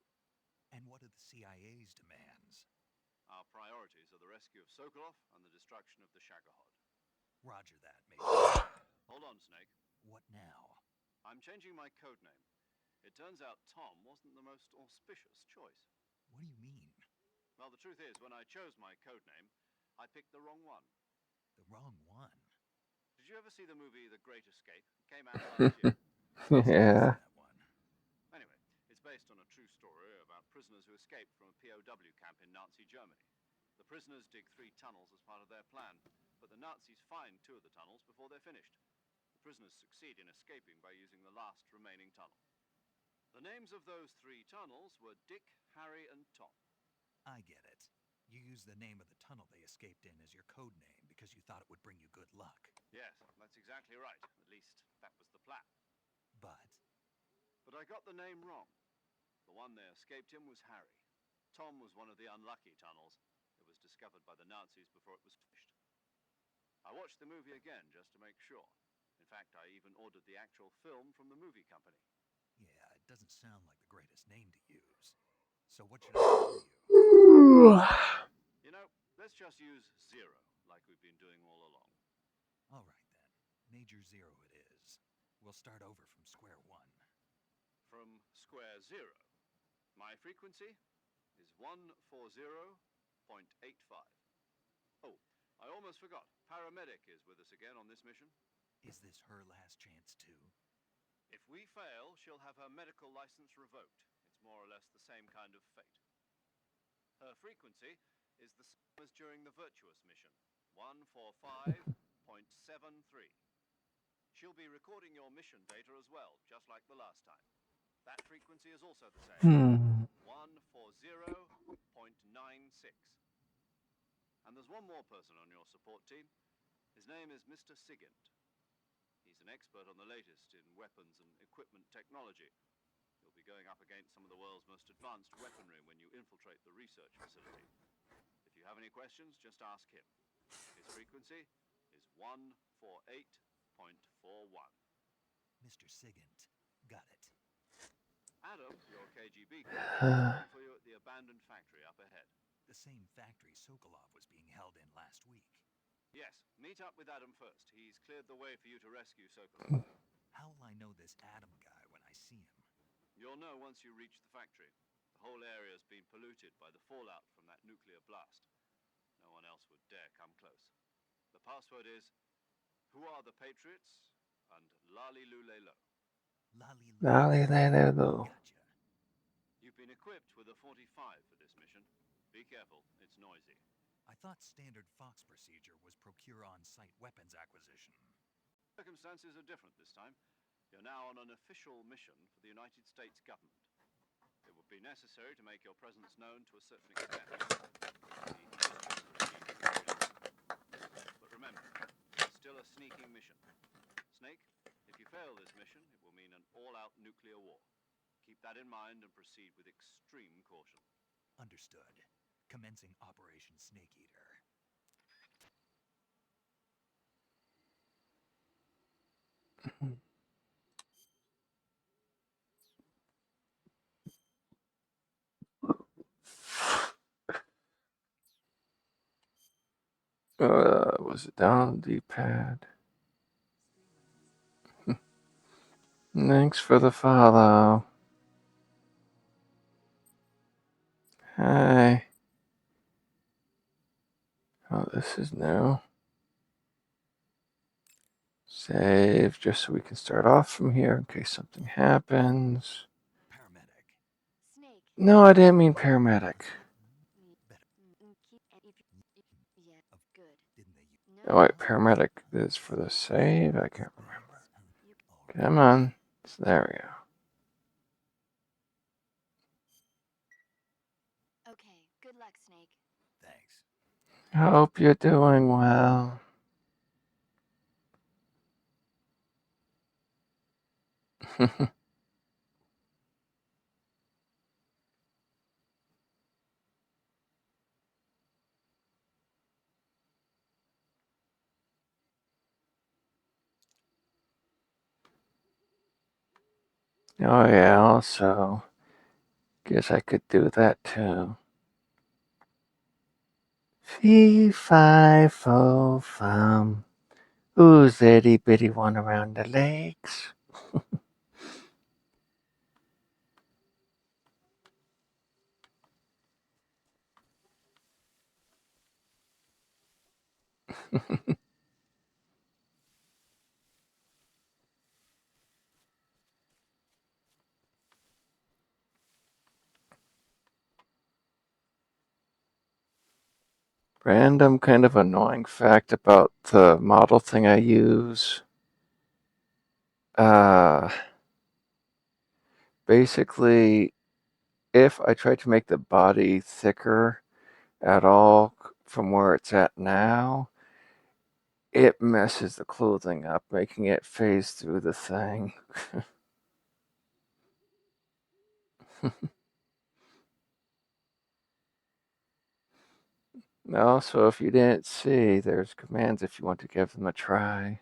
B: And what are the CIA's demands?
D: Our priorities are the rescue of Sokolov and the destruction of the Shagohod.
B: Roger that, Major.
D: Hold on, Snake.
B: What now?
D: I'm changing my codename. It turns out Tom wasn't the most auspicious choice.
B: What do you mean?
D: Well, the truth is, when I chose my codename, I picked the wrong one.
B: The wrong one?
D: Did you ever see the movie The Great Escape? It came out last year.
A: Yeah.
B: That one.
D: Anyway, it's based on a true story about prisoners who escaped from a POW camp in Nazi Germany. The prisoners dig 3 tunnels as part of their plan, but the Nazis find 2 of the tunnels before they're finished. The prisoners succeed in escaping by using the last remaining tunnel. The names of those 3 tunnels were Dick, Harry, and Tom.
B: I get it. You used the name of the tunnel they escaped in as your code name because you thought it would bring you good luck.
D: Yes, that's exactly right. At least, that was the plan.
B: But
D: I got the name wrong. The one they escaped in was Harry. Tom was one of the unlucky tunnels. It was discovered by the Nazis before it was finished. I watched the movie again just to make sure. In fact, I even ordered the actual film from the movie company.
B: yeah, it doesn't sound like the greatest name to use. So what should I call you?
D: You know, let's just use Zero, like we've been doing all along.
B: All right, then. Major Zero it is. We'll start over from square one.
D: From square zero. My frequency is 140.85. Oh, I almost forgot. Paramedic is with us again on this mission.
B: Is this her last chance, too?
D: If we fail, she'll have her medical license revoked. It's more or less the same kind of fate. Her frequency is the same as during the Virtuous mission, 145.73. She'll be recording your mission data as well, just like the last time. That frequency is also the same, 140.96. And there's one more person on your support team. His name is Mr. Sigint. He's an expert on the latest in weapons and equipment technology. You'll be going up against some of the world's most advanced weaponry when you infiltrate the research facility. If you have any questions, just ask him. His frequency is 148.41.
B: Mr. Sigint. Got it.
D: Adam, your KGB guy, is waiting for you at the abandoned factory up ahead.
B: The same factory Sokolov was being held in last week.
D: Yes, meet up with Adam first. He's cleared the way for you to rescue Sokolov.
B: How will I know this Adam guy when I see him?
D: You'll know once you reach the factory. The whole area's been polluted by the fallout from that nuclear blast. No one else would dare come close. The password is, "Who are the Patriots?" and Lali Lule Lo.
A: Gotcha.
D: You've been equipped with a 45 for this mission. Be careful, it's noisy.
B: I thought standard Fox procedure was procure on-site weapons acquisition.
D: Circumstances are different this time. You're now on an official mission for the United States government. It would be necessary to make your presence known to a certain extent. But remember, it's still a sneaking mission. Snake, if you fail this mission, it will mean an all-out nuclear war. Keep that in mind and proceed with extreme caution.
B: Understood. Commencing Operation Snake Eater.
A: Was it down on the D-pad? Thanks for the follow. Hi. Oh, this is new. Save just so we can start off from here in case something happens.
B: Paramedic.
F: Snake.
A: No, I didn't mean paramedic.
F: Yeah, good.
B: Didn't they use
F: No.
A: Oh wait, paramedic is for the save? I can't remember.
F: You,
A: Come on. So there we go.
F: okay, good luck, Snake.
B: Thanks.
A: Hope you're doing well. Oh yeah, also, guess I could do that too. Fee, fi, fo, fum. Who's the itty bitty one around the legs? Random kind of annoying fact about the model thing I use. Uh, Basically, if I try to make the body thicker at all from where it's at now, it messes the clothing up, making it phase through the thing. Also, if you didn't see, there's commands if you want to give them a try.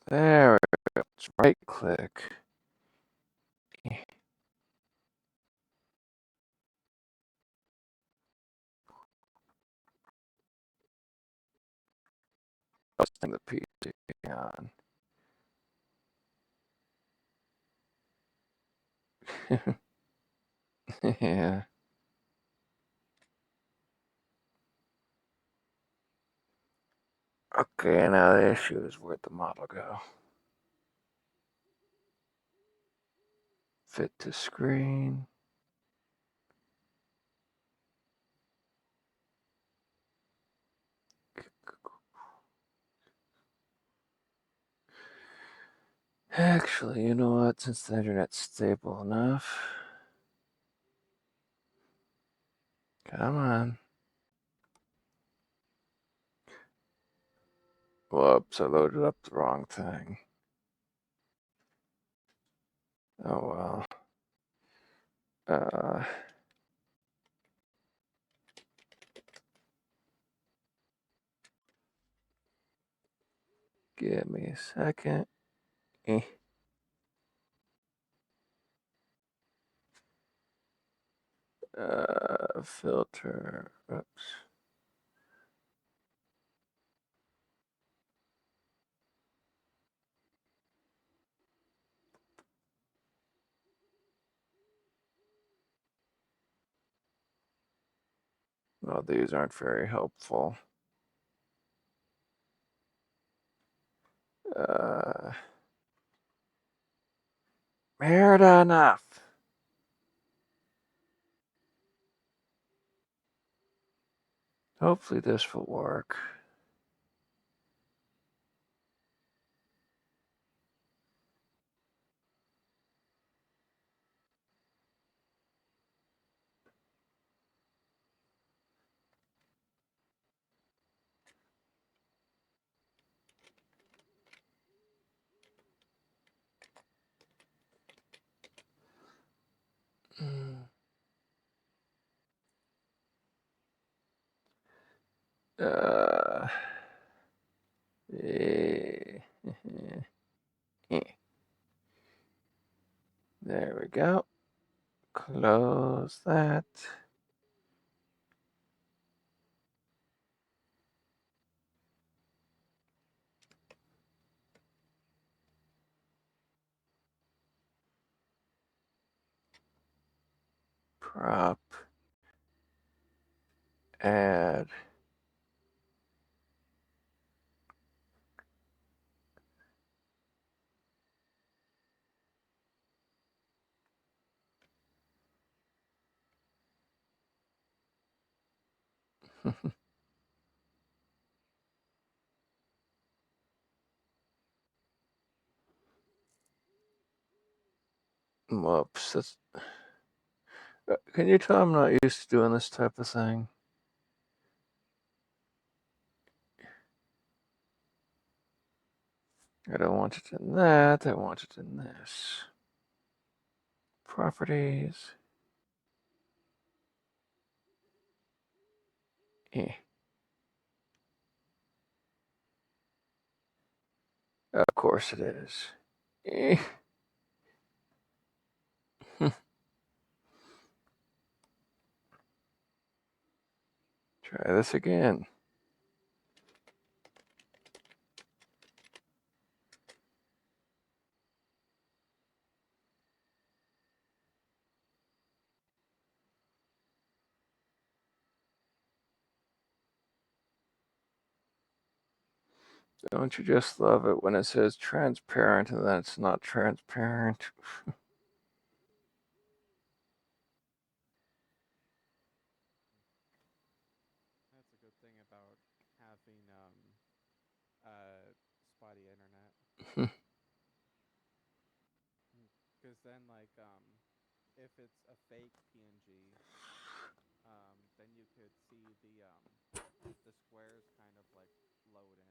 A: There we go. Let's right click. Adjusting the PC on. Yeah. Okay, now the issue is where'd the model go? Fit to screen. Actually, you know what? Since the internet's stable enough. Come on. Whoops, I loaded up the wrong thing. Oh well. Uh, Give me a second. Eh. Filter. Oops. Well, these aren't very helpful. Uh, Merida enough. Hopefully this will work. Uh, eh, there we go. Close that. Prop. Add. Whoops. Can you tell I'm not used to doing this type of thing? I don't want it in that. I want it in this. Properties. Eh. Of course it is. Eh. Try this again. Don't you just love it when it says transparent and then it's not transparent?
H: That's a good thing about having spotty internet. Because then if it's a fake PNG, then you could see the squares kind of like load in.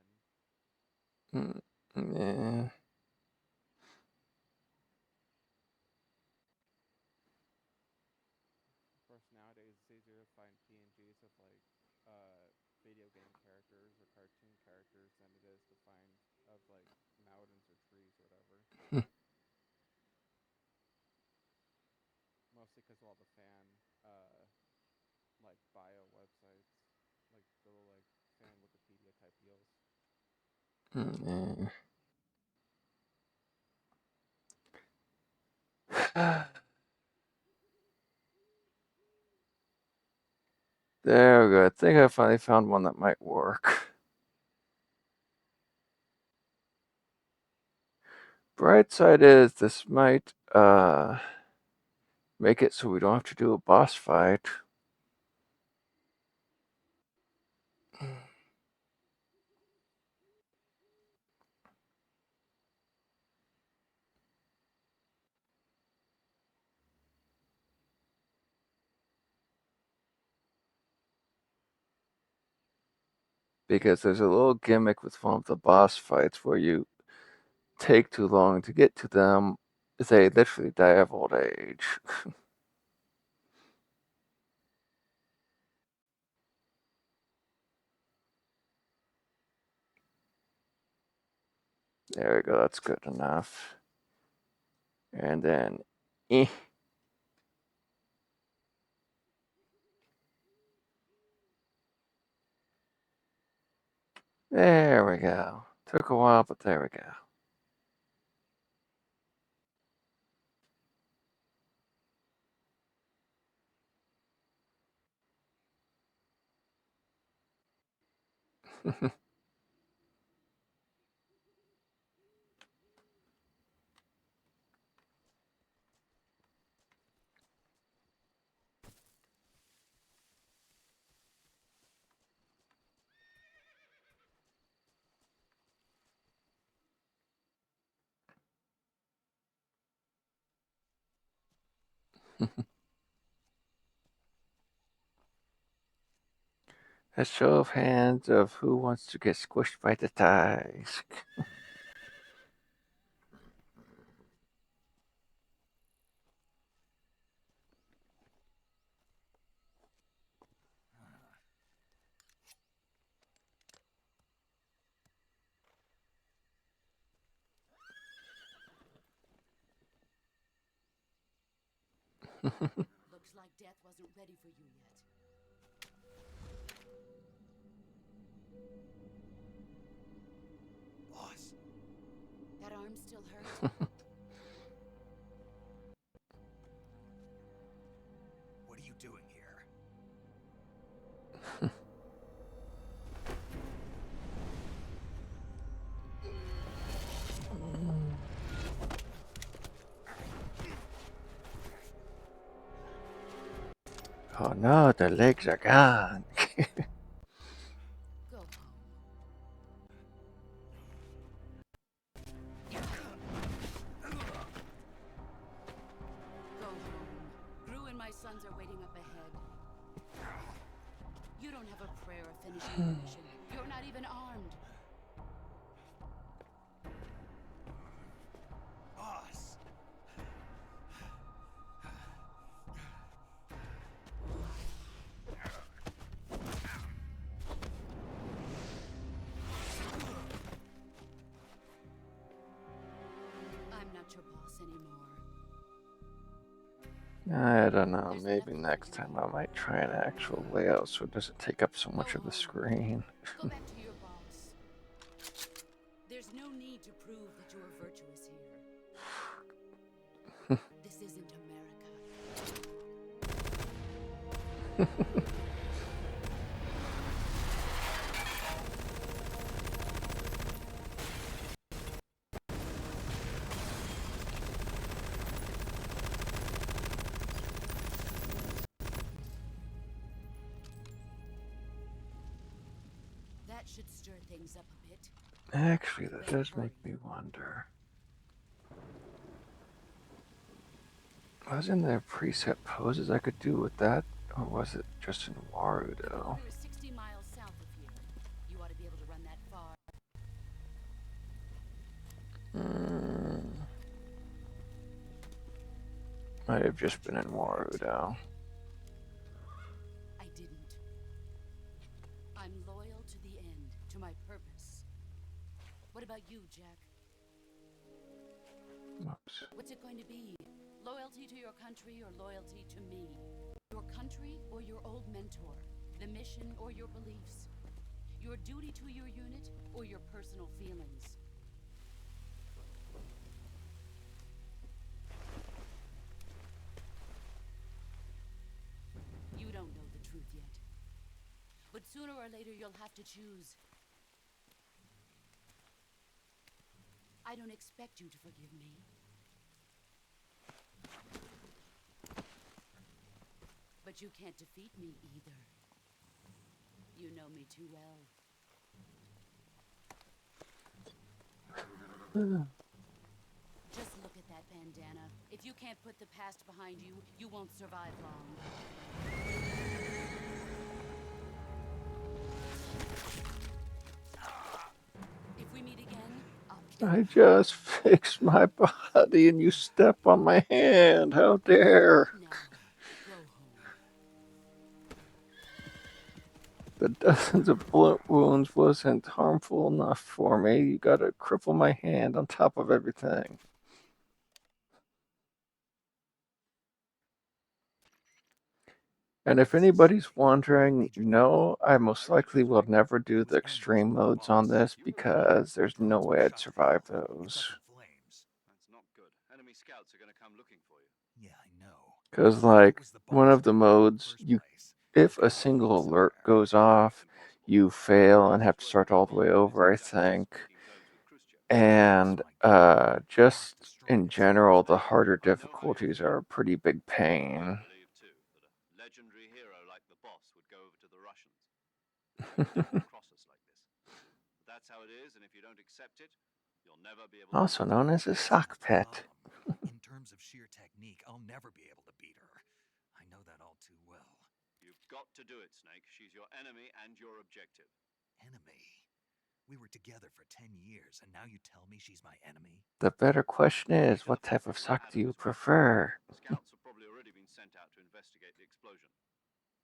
A: Yeah.
H: Of course, nowadays it's easier to find PNGs of video game characters or cartoon characters than it is to find of like mountains or trees or whatever. Mostly because of all the fan bio websites, like the little fan Wikipedia type deals.
A: There we go. I think I finally found one that might work. Bright side is this might make it so we don't have to do a boss fight. Because there's a little gimmick with one of the boss fights where you take too long to get to them, they literally die of old age. There we go, that's good enough. And then, eh. There we go. Took a while, but there we go. A show of hands of who wants to get squished by the ties.
G: Looks like death wasn't ready for you yet.
B: Boss,
G: That arm still hurt?
B: what are you doing here?
A: Oh no, the legs are gone.
G: Go home. Go home. Gru and my sons are waiting up ahead. You don't have a prayer of finishing the mission. You're not even armed.
B: Boss!
G: I'm not your boss anymore.
A: I don't know, maybe next time I might try an actual layout so it doesn't take up so much of the screen.
G: Go back to your boss. There's no need to prove that you are virtuous here. This isn't America. That should stir things up a bit.
A: Actually, that does make me wonder. Wasn't there preset poses I could do with that? Or was it just in
G: The
A: Warudo?
G: border is 60 miles south of here. You ought to be able to run that far.
A: Might have just been in Warudo.
G: I didn't. I'm loyal to the end, to my purpose. What about you, Jack?
A: Whoops.
G: What's it going to be? Loyalty to your country or loyalty to me? Your country or your old mentor? The mission or your beliefs? Your duty to your unit or your personal feelings? You don't know the truth yet. But sooner or later you'll have to choose. I don't expect you to forgive me. But you can't defeat me either. You know me too well. Just look at that bandana. If you can't put the past behind you, you won't survive long. If we meet again, I'll kill
A: I
G: you.
A: just fixed my body and you step on my hand. How dare!
G: Now, go home.
A: The dozens of bullet wounds wasn't harmful enough for me. You gotta cripple my hand on top of everything. And if anybody's wondering, no, I most likely will never do the extreme modes on this because there's no way I'd survive those.
B: Flames.
D: That's not good. Enemy scouts are going to come looking for you.
B: Yeah, I know.
A: Because, like, one of the modes, if a single alert goes off, you fail and have to start all the way over, I think. And just in general, the harder difficulties are a pretty big pain.
D: Believe too that a legendary hero like the boss would go over to the Russians. They don't cross us like this. But that's how it is, and if you don't accept it, you'll never be able to.
A: Also known as a sock pet.
B: In terms of sheer technique, I'll never be able to beat her. I know that all too well.
D: You've got to do it, Snake. She's your enemy and your objective.
B: Enemy? We were together for 10 years, and now you tell me she's my enemy?
A: The better question is, what type of sock do you prefer?
D: Scouts have probably already been sent out to investigate the explosion.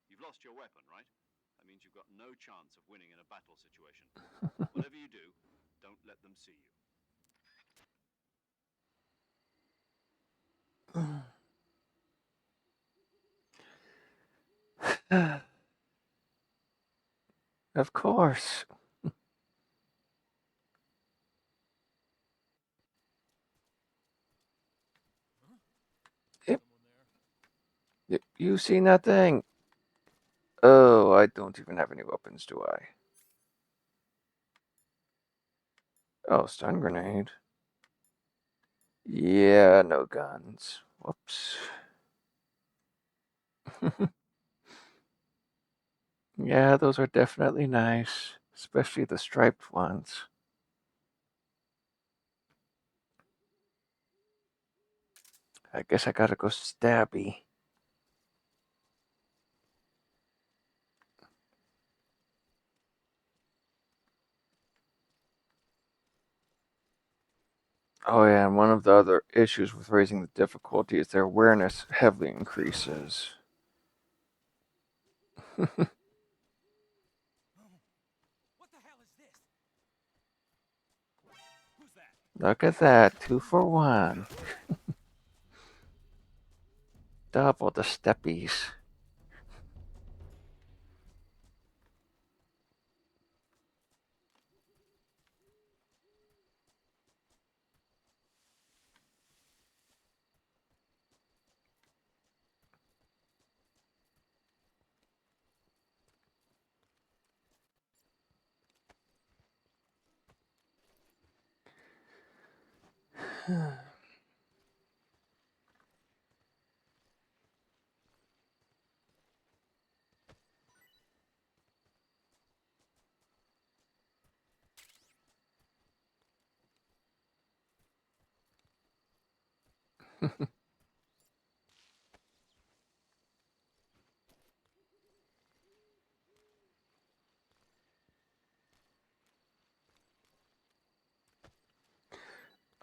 D: You've lost your weapon, right? That means you've got no chance of winning in a battle situation. Whatever you do, don't let them see you.
A: Of course. Yep. You see nothing. Oh, I don't even have any weapons, do I? Oh, stun grenade. Yeah, no guns. Whoops. Yeah, those are definitely nice, especially the striped ones. I guess I gotta go stabby. Oh yeah, and one of the other issues with raising the difficulty is their awareness heavily increases.
B: What the hell is this? Who's that?
A: Look at that, 2 for 1. Double the steppies.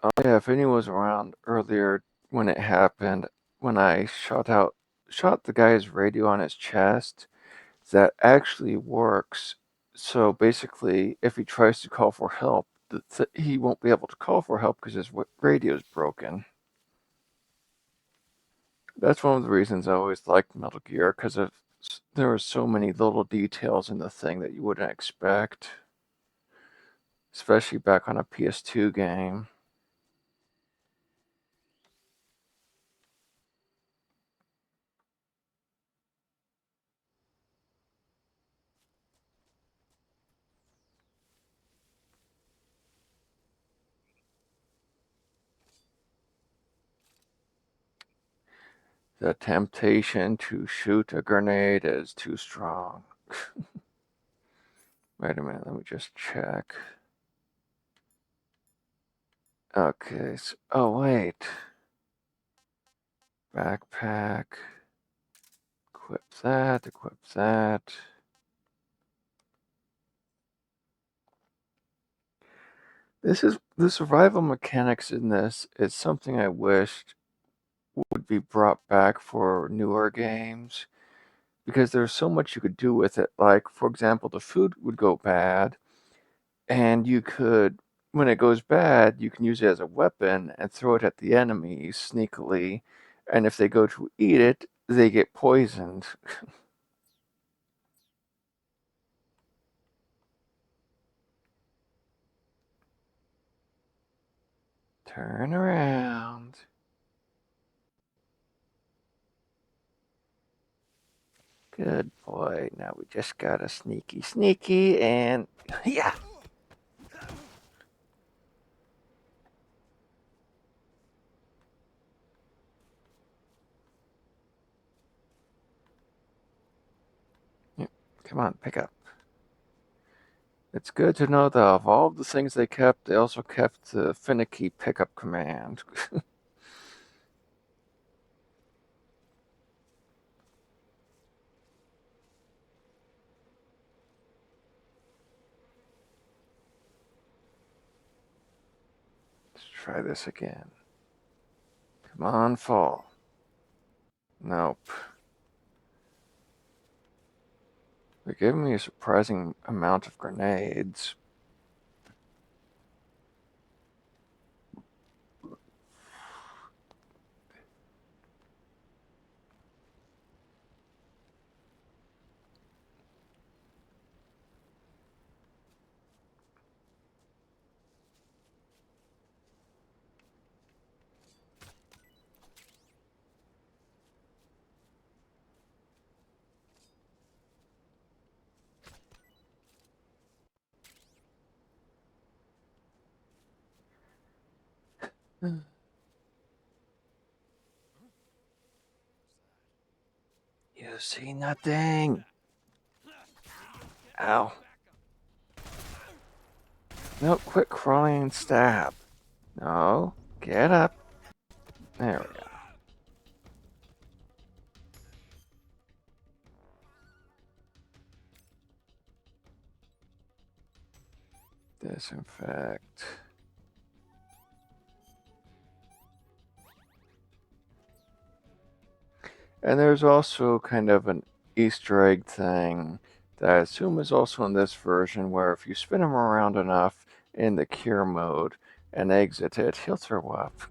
A: Oh yeah, if anyone was around earlier when it happened, when I shot the guy's radio on his chest, that actually works. So basically, if he tries to call for help, he won't be able to call for help because his radio is broken. That's one of the reasons I always liked Metal Gear, because there were so many little details in the thing that you wouldn't expect, especially back on a PS2 game. The temptation to shoot a grenade is too strong. Wait a minute, let me just check. Okay, so, oh wait. Backpack. Equip that, equip that. The survival mechanics in this is something I wished would be brought back for newer games because there's so much you could do with it. Like, for example, the food would go bad, and you could, when it goes bad, you can use it as a weapon and throw it at the enemies sneakily. And if they go to eat it, they get poisoned. Turn around. Good boy. Now we just gotta sneaky, and yeah. Yep. Come on, pick up. It's good to know that of all the things they kept, they also kept the finicky pickup command. Let's try this again. Come on, fall. Nope. They're giving me a surprising amount of grenades. You see nothing. Ow. No, quit crawling and stab. No, get up. There we go. Disinfect. And there's also kind of an Easter egg thing that I assume is also in this version where if you spin him around enough in the cure mode and exit it, he'll throw up.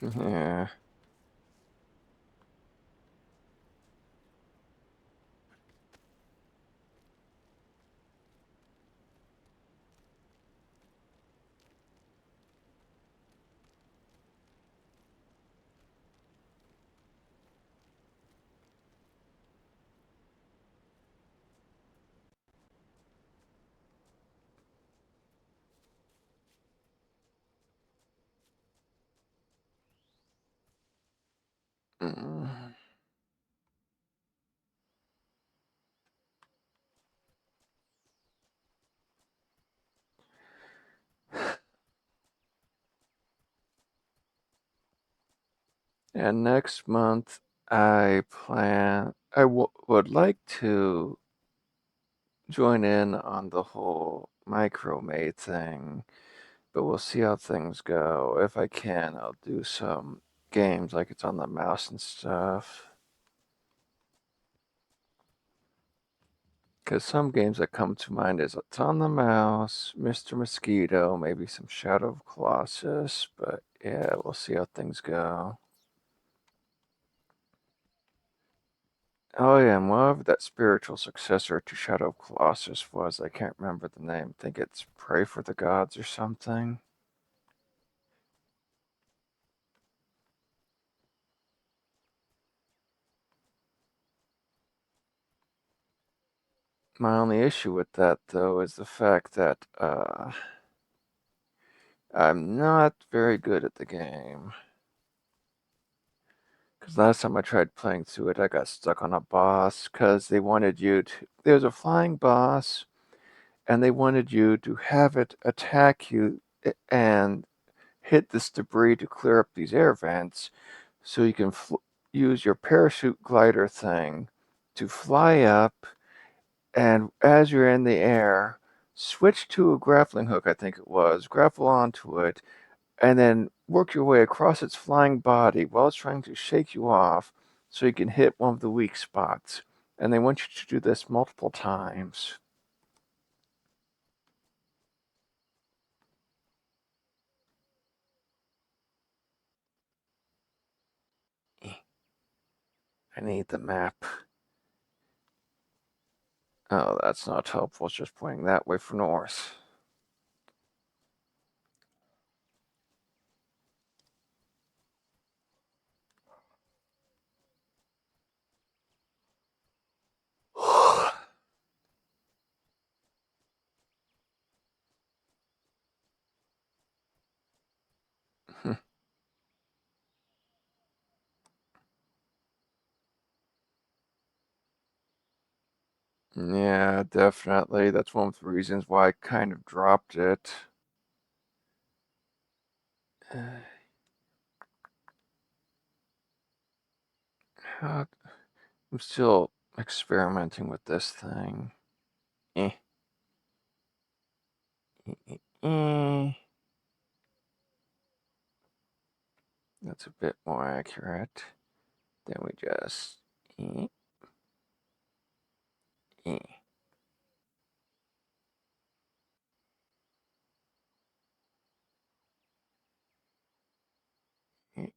A: Yeah. Mm. And next month, I would like to join in on the whole micromate thing, but we'll see how things go. If I can, I'll do some games like it's on the mouse and stuff. Because some games that come to mind is it's on the mouse, Mr. Mosquito, maybe some Shadow of Colossus, but yeah, we'll see how things go. Oh yeah, and whatever that spiritual successor to Shadow of Colossus was, I can't remember the name. I think it's Pray for the Gods or something. My only issue with that, though, is the fact that I'm not very good at the game. Because last time I tried playing through it, I got stuck on a boss because they wanted you to. There's a flying boss, and they wanted you to have it attack you and hit this debris to clear up these air vents so you can use your parachute glider thing to fly up, and as you're in the air, switch to a grappling hook, I think it was, grapple onto it, and then work your way across its flying body while it's trying to shake you off so you can hit one of the weak spots. And they want you to do this multiple times. I need the map. Oh, that's not helpful. It's just pointing that way for north. Yeah, definitely. That's one of the reasons why I kind of dropped it. I'm still experimenting with this thing. Eh, eh. That's a bit more accurate. Then we just eh, eh, eh.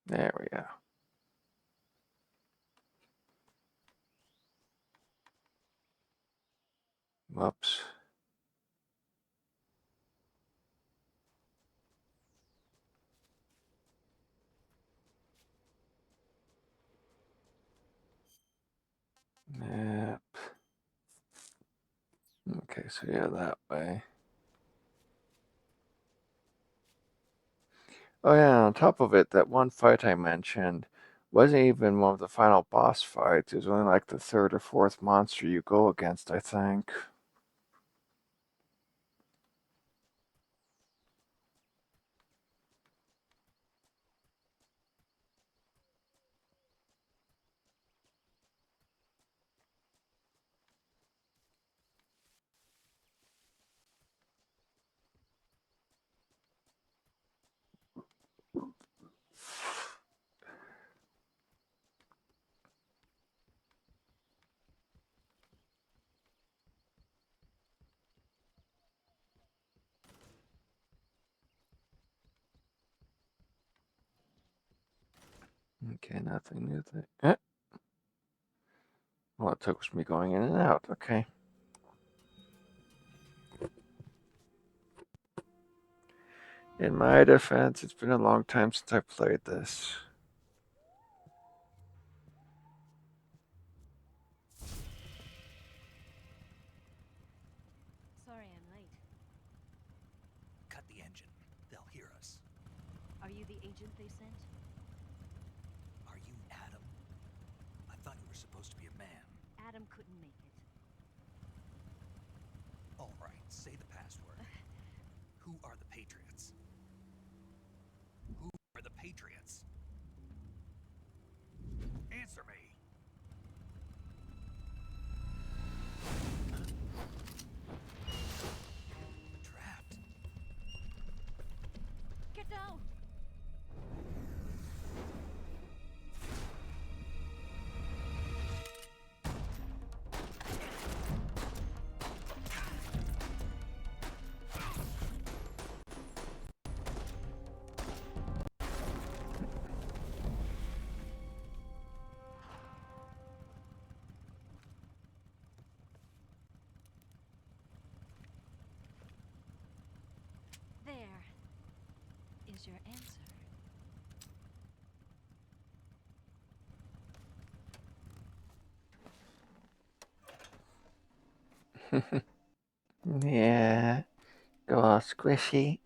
A: There we go. Whoops. Map. Okay, so yeah, that way. Oh yeah, on top of it, that one fight I mentioned wasn't even one of the final boss fights. It was only like the third or fourth monster you go against, I think. Okay, nothing new there. Well, it took me going in and out. Okay. In my defense, it's been a long time since I played this.
M: Sorry I'm late.
B: Cut the engine. They'll hear us.
M: Are you the agent they sent?
B: Are you Adam? I thought you were supposed to be a man.
M: Adam couldn't make it.
B: All right, say the password. Who are the Patriots? Who are the Patriots? Answer me! Trapped.
M: Get down! There is your answer.
A: Yeah. Go all squishy.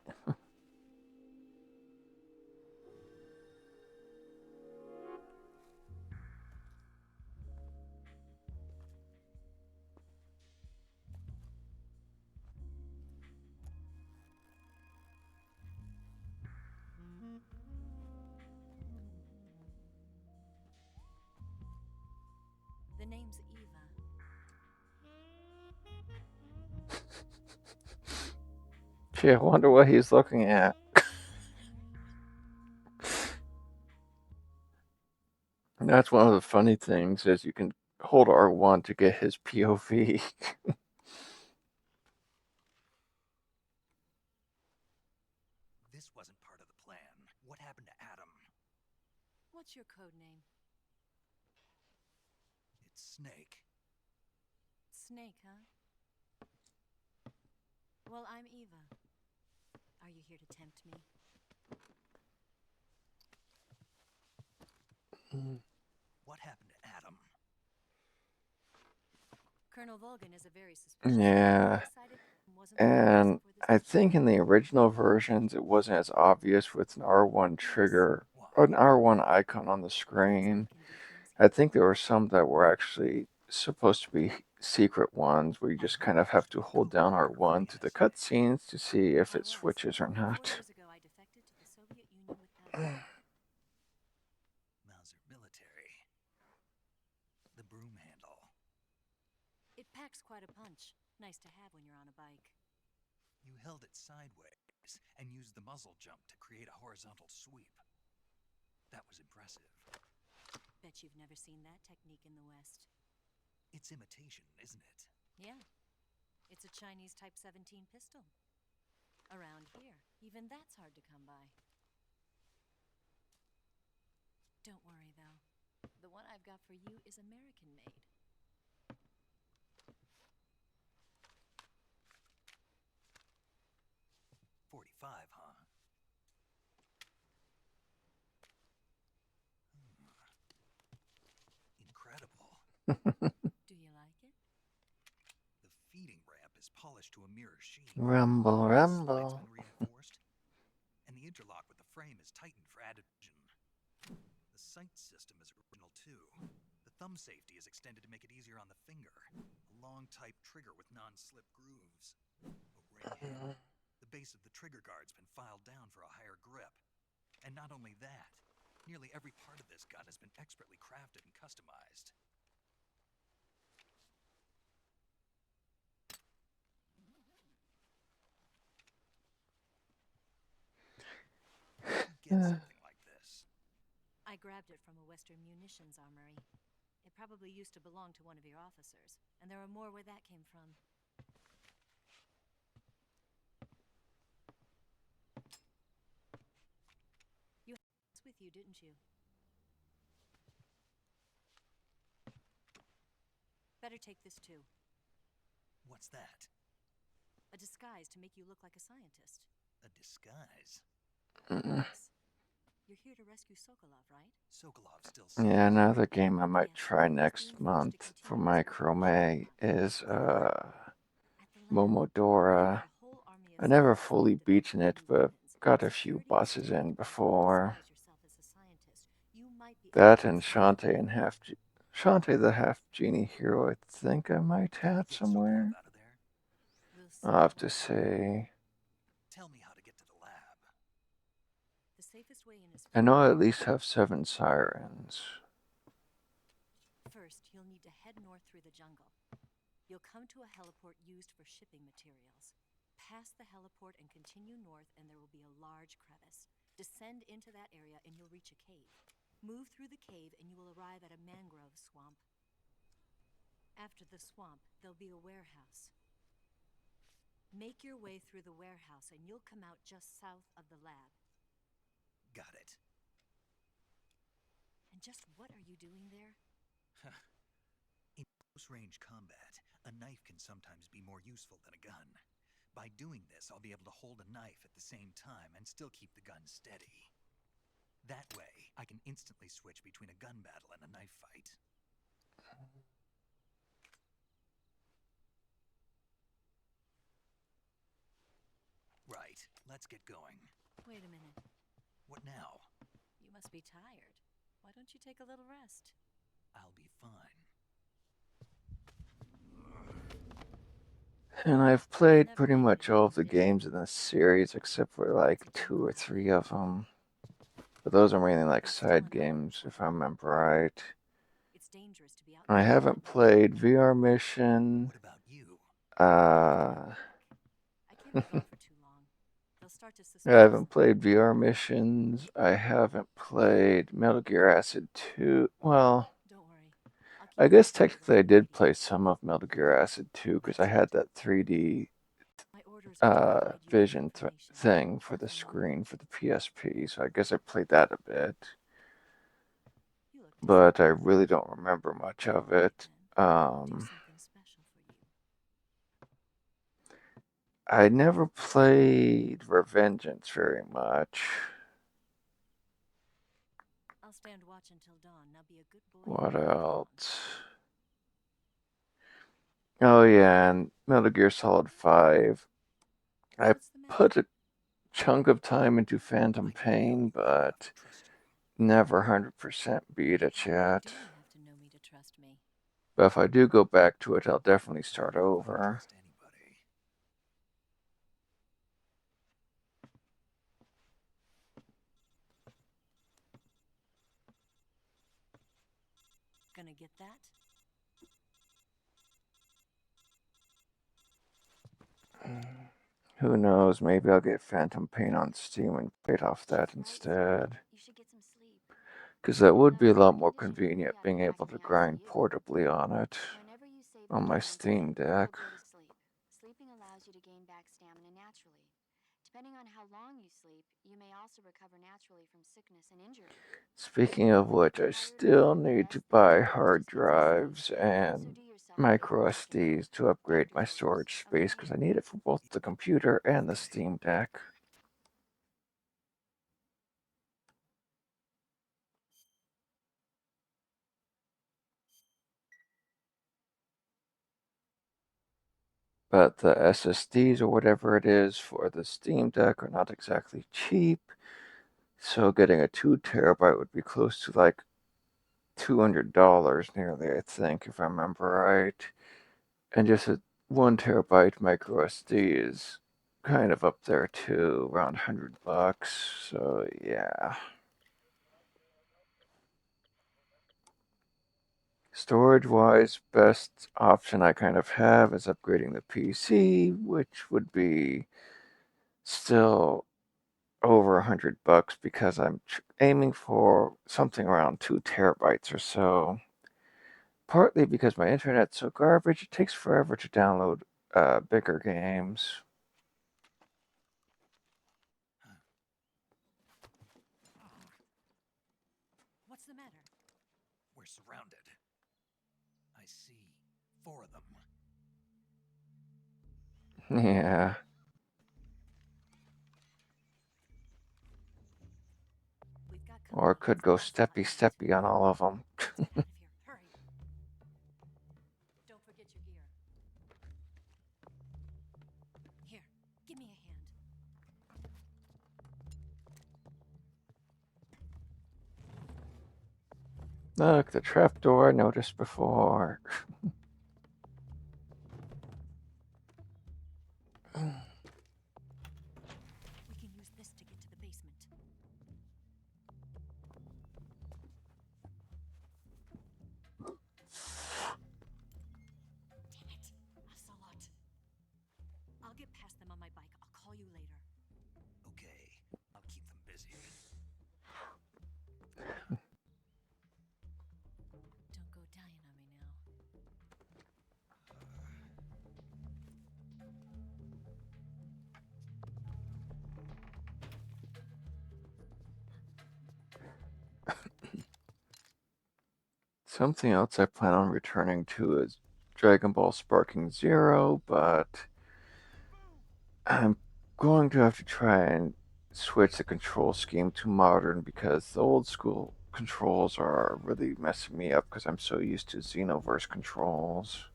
M: The name's Eva.
A: Gee, I wonder what he's looking at. And that's one of the funny things is you can hold R1 to get his POV.
B: This wasn't part of the plan. What happened to Adam?
M: What's your code name?
B: It's Snake.
M: Snake, huh? Well, I'm Eva. Are you here to tempt me?
B: What happened to Adam?
M: Colonel Volgan is a very suspicious
A: Yeah.
M: man. Decided wasn't the right
A: And
M: person for this
A: I
M: mission.
A: think in the original versions, it wasn't as obvious with an R1 trigger
B: Why?
A: or an R1 icon on the
M: That's how
A: screen.
M: we can do things
A: I think there were some that were actually supposed to be secret ones where you just kind of have to hold down R1 through the cutscenes to see if
M: I
A: it
M: was.
A: switches or
M: 4
A: not.
M: years ago, I defected to the Soviet Union with that name.
B: Mauser military. The broom handle.
M: It packs quite a punch. Nice to have when you're on a bike.
B: You held it sideways and used the muzzle jump to create a horizontal sweep. That was impressive.
M: Bet you've never seen that technique in the West.
B: It's imitation, isn't it?
M: Yeah. It's a Chinese Type 17 pistol. Around here, even that's hard to come by. Don't worry, though. The one I've got for you is American made.
B: 45, huh? Incredible.
M: Do you like it?
B: The feeding ramp is polished to a mirror sheen.
A: Rumble,
B: The slide's
A: rumble.
B: been reinforced, and the interlock with the frame is tightened for added precision. The sight system is original too. The thumb safety is extended to make it easier on the finger. A long type trigger with non-slip grooves. A ring head. The base of the trigger guard's been filed down for a higher grip. And not only that, nearly every part of this gun has been expertly crafted and customized. How'd you get something like this?
M: I grabbed it from a Western munitions armory. It probably used to belong to one of your officers, and there are more where that came from. You had this with you, didn't you? Better take this too.
B: What's that?
M: A disguise to make you look like a scientist.
B: A disguise?
M: Yes. You're here to rescue Sokolov, right?
B: Sokolov's still safe.
A: Yeah, another game I might
M: Yes,
A: try
M: he's
A: next
M: being forced to
A: month for
M: continue
A: my
M: his work on
A: Chrome
M: Shepard.
A: is
M: At the lab, I've
A: Momodora.
M: got a whole army of
A: I never
M: scientists
A: fully
M: who've developed
A: beaten it,
M: new
A: but
M: weapons.
A: got a few
M: Security is
A: bosses in
M: strict, but if you
A: before.
M: disguise yourself as a scientist, you might be able
A: That
M: to
A: and
M: escape.
A: Shantae the half genie hero, I think I might
B: Can we
A: have
B: get
A: somewhere.
B: Sokolov out of there?
M: We'll see.
A: I'll have to say.
B: Tell me how to get to the lab.
M: The safest way in is
A: I know I at least have 7 sirens.
M: first, you'll need to head north through the jungle. You'll come to a heliport used for shipping materials. Pass the heliport and continue north, and there will be a large crevice. Descend into that area, and you'll reach a cave. Move through the cave, and you will arrive at a mangrove swamp. After the swamp, there'll be a warehouse. Make your way through the warehouse, and you'll come out just south of the lab.
B: Got it.
M: And just what are you doing there?
B: In close-range combat, a knife can sometimes be more useful than a gun. By doing this, I'll be able to hold a knife at the same time and still keep the gun steady. That way, I can instantly switch between a gun battle and a knife fight. Right, let's get going.
M: Wait a minute.
B: What now?
M: You must be tired. Why don't you take a little rest?
B: I'll be fine.
A: And I've played pretty much all of the games in this series except for like 2 or 3 of them. But those are mainly like side games, if I remember right.
M: It's dangerous to be out.
A: I haven't played VR Mission.
B: What about you?
M: I can't be gone for too long. They'll start to
A: I
M: suspect.
A: haven't played VR Missions. I haven't played Metal Gear Acid 2. Well,
M: Don't worry.
A: I guess technically I did play some of Metal Gear Acid 2 because I had that 3D
M: My orders are to provide you with
A: vision
M: information.
A: thing for the
M: Nothing more.
A: screen for the PSP, so I guess I played that a bit.
M: You look
A: But I
M: disappointed.
A: really don't remember much of it.
M: Do something special for you.
A: I never played Revengeance very much.
M: I'll stand watch until dawn. Now be a good boy.
A: What
M: and come on.
A: else? Oh yeah, and Metal Gear Solid 5. I
M: What's the matter?
A: put a chunk of time into Phantom Pain, but never 100% beat it
M: How well
A: yet.
M: do you have to know me to trust me?
A: But if I do go back to it, I'll definitely start
B: I don't know if I
A: over.
B: trust anybody.
M: Gonna get that?
A: Who knows, maybe I'll get Phantom Pain on Steam and play it off that
F: It's night,
A: instead.
F: You should get some sleep.
A: Because that would be a lot
F: Air
A: more
F: conditioning
A: convenient
F: will be
A: being
F: on
A: able
F: back
A: to
F: in the
A: grind
F: ICU.
A: portably on it.
F: Whenever you save
A: On
F: the
A: my
F: game,
A: Steam Deck.
F: you'll go to sleep. Sleeping allows you to gain back stamina naturally. Depending on how long you sleep, you may also also recover naturally from sickness and injury.
A: Speaking of which, I still need to buy hard drives and micro SDs to upgrade my storage space because I need it for both the computer and the Steam Deck. But the SSDs or whatever it is for the Steam Deck are not exactly cheap. So getting a 2 terabyte would be close to like $200 nearly, I think, if I remember right. And just a 1 terabyte micro SD is kind of up there too, around $100. So yeah. Storage wise, best option I kind of have is upgrading the PC, which would be still over $100 because I'm aiming for something around 2 terabytes or so. Partly because my internet's so garbage, it takes forever to download bigger games.
M: What's the matter?
B: We're surrounded. I see 4 of them.
A: Yeah.
M: We've got
A: Or
M: company
A: could
M: that's
A: go
M: about to
A: steppy
M: fly out.
A: steppy on all of them.
M: Let's get out of here. Hurry. Don't forget your gear. Here, give me a hand.
A: Look, the trapdoor I noticed before.
M: We can use this to get to the basement. Damn it, Ocelot. I'll get past them on my bike. I'll call you later.
B: Okay, I'll keep them busy.
M: Don't go dying on me now.
A: Something else I plan on returning to is Dragon Ball Sparking Zero, but I'm going to have to try and switch the control scheme to modern because the old school controls are really messing me up because I'm so used to Xenoverse controls.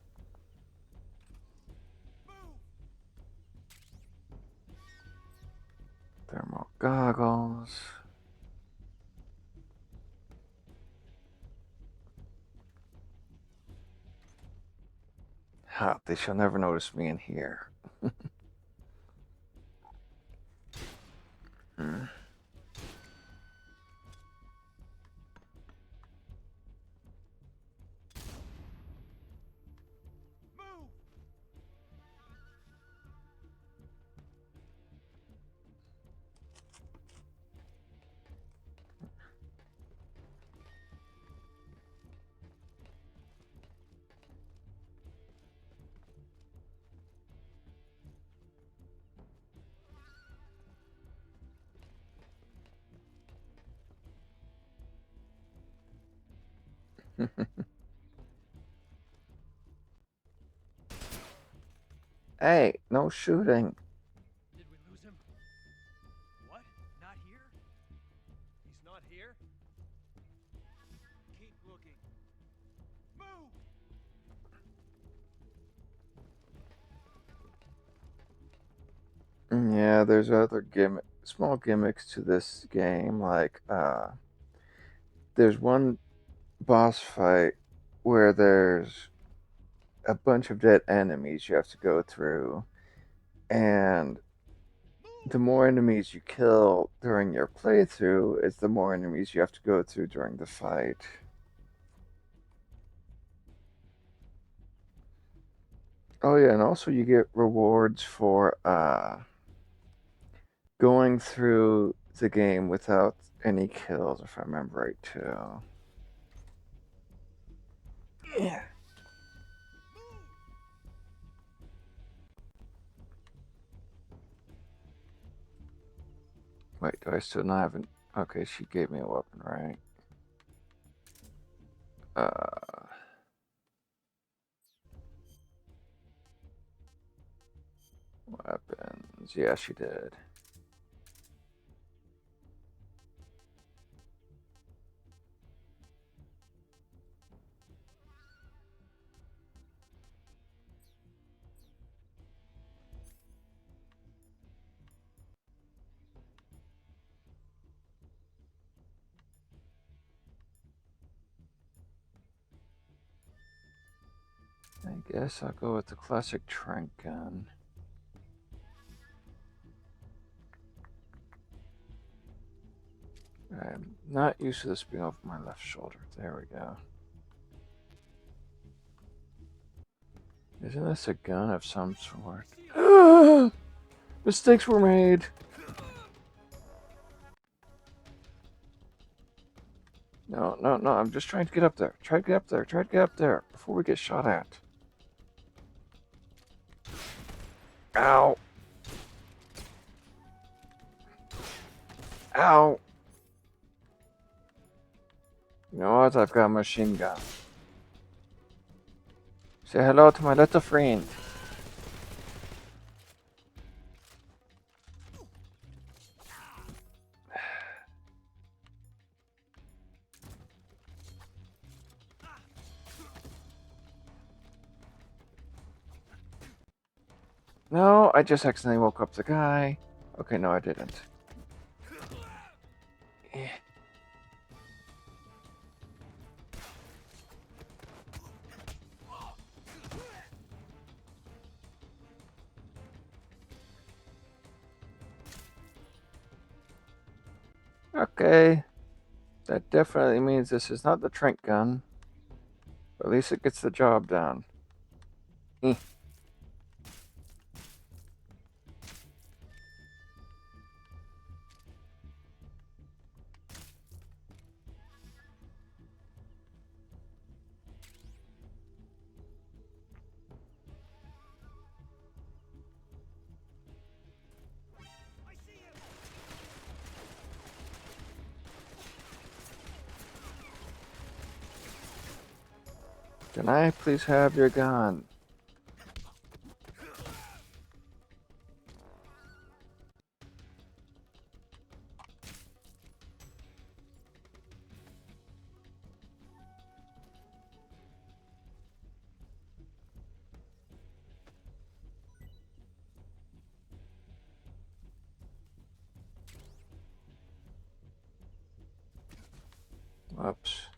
A: Thermal goggles. Ha, they shall never notice me in here. Hmm. Hey, no shooting.
E: Did we lose him? What? Not here? He's not here? Keep looking. Move!
A: Yeah, there's other small gimmicks to this game. Like, there's one boss fight where there's a bunch of dead enemies you have to go through, and the more enemies you kill during your playthrough is the more enemies you have to go through during the fight. Oh yeah, and also you get rewards for going through the game without any kills, if I remember right too. Yeah. Wait, do I still not have an... Okay, she gave me a weapon, right? Weapons. Yeah, she did. I guess I'll go with the classic trank gun. I'm not used to this being over my left shoulder. There we go. Isn't this a gun of some sort? Mistakes were made. No, no, no. I'm just trying to get up there. Try to get up there. Try to get up there before we get shot at. Ow. Ow. You know what? I've got a machine gun. Say hello to my little friend. No, I just accidentally woke up the guy. Okay, no, I didn't. Eh. Okay. That definitely means this is not the trank gun. But at least it gets the job done. Eh. Can I please have your gun? Whoops.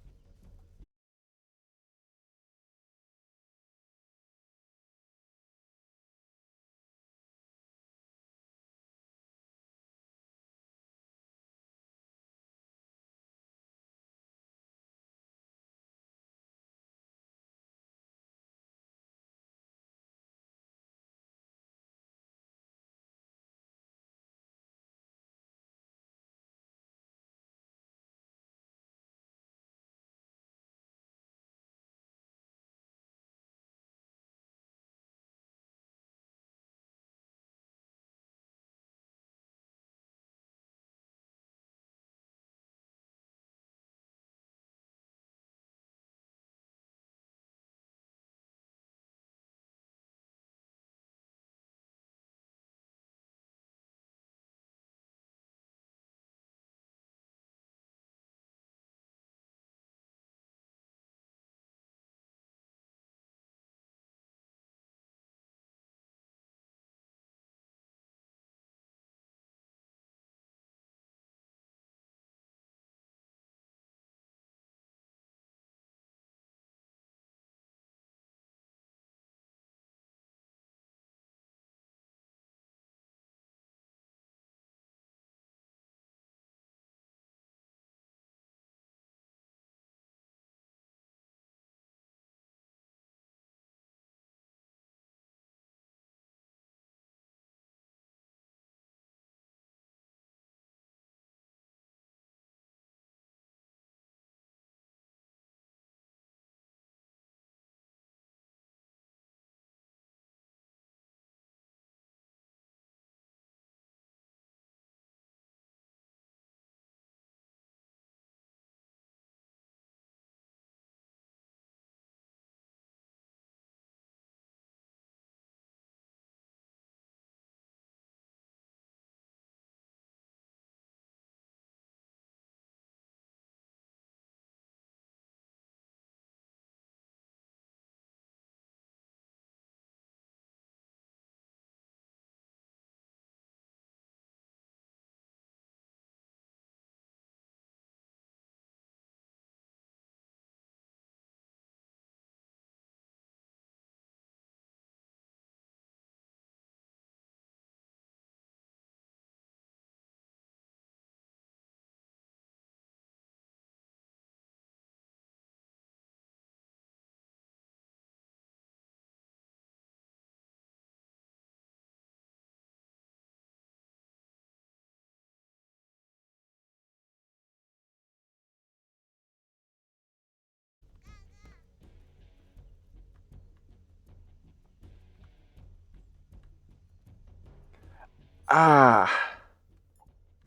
A: Ah,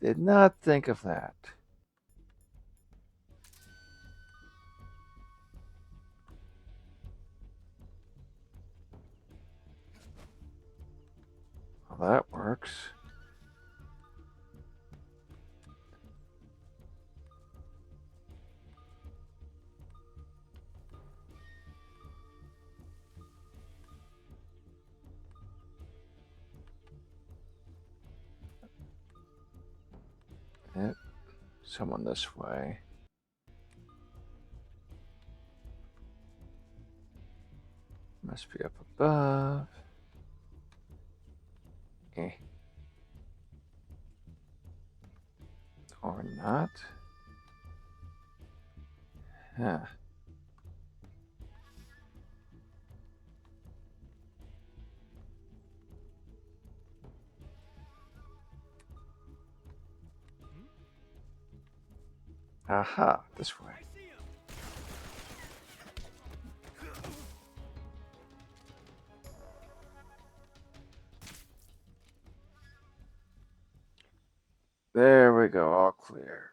A: did not think of that. Well, that works. Yep, someone this way. Must be up above. Eh. Or not. Huh. Aha, this way.
E: I see him.
A: There we go, all clear.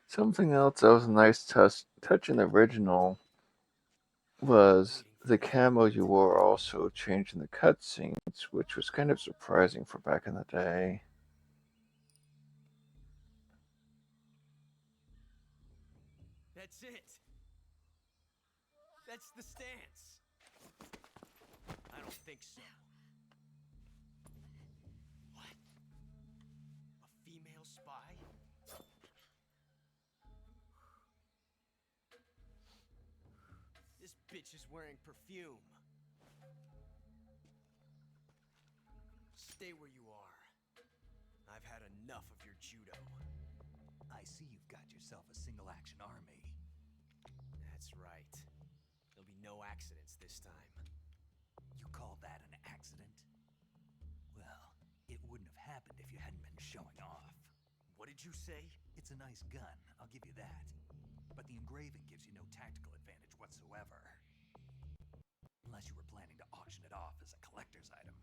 A: Something else that was a nice touch in the original was the camo you wore also changed in the cutscenes, which was kind of surprising for back in the day.
K: That's it. That's the stance. I don't think so. What? A female spy? This bitch is wearing perfume. Stay where you are. I've had enough of your judo.
B: I see you've got yourself a single-action army.
K: That's right. There'll be no accidents this time.
B: You call that an accident? Well, it wouldn't have happened if you hadn't been showing off.
K: What did you say?
B: It's a nice gun, I'll give you that. But the engraving gives you no tactical advantage whatsoever. Unless you were planning to auction it off as a collector's item.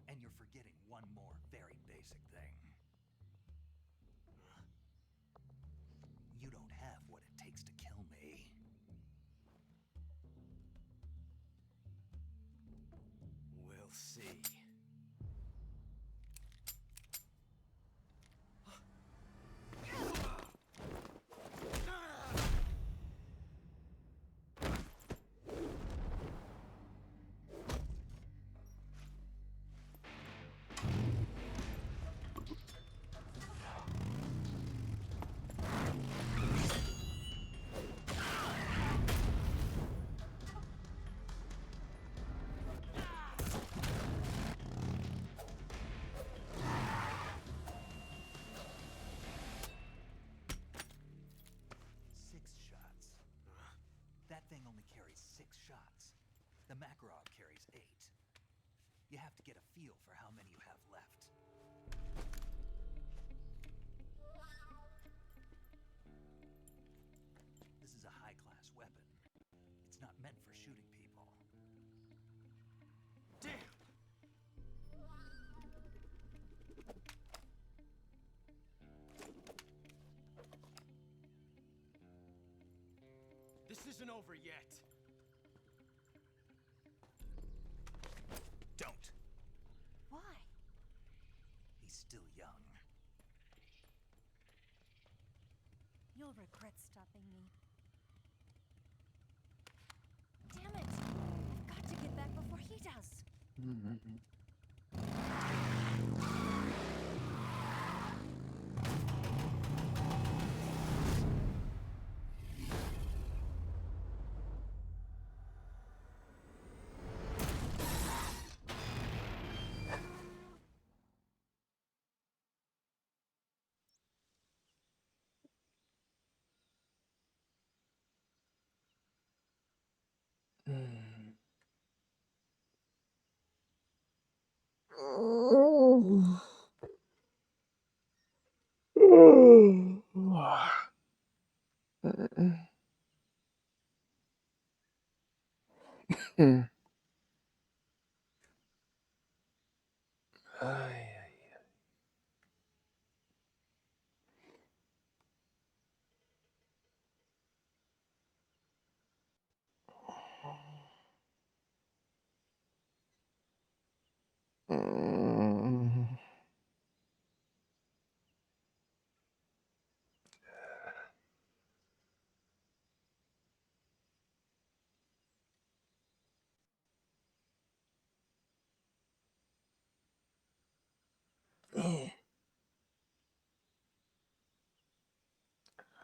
B: And you're forgetting one more very basic thing. You don't have what it takes to kill me.
K: We'll see.
B: That thing only carries 6 shots. The Makarov carries 8. You have to get a feel for how many you have left. This is a high-class weapon. It's not meant for shooting people.
K: Damn! This isn't over yet.
B: Don't.
M: Why?
B: He's still young.
M: You'll regret stopping me. Damn it! I've got to get back before he does.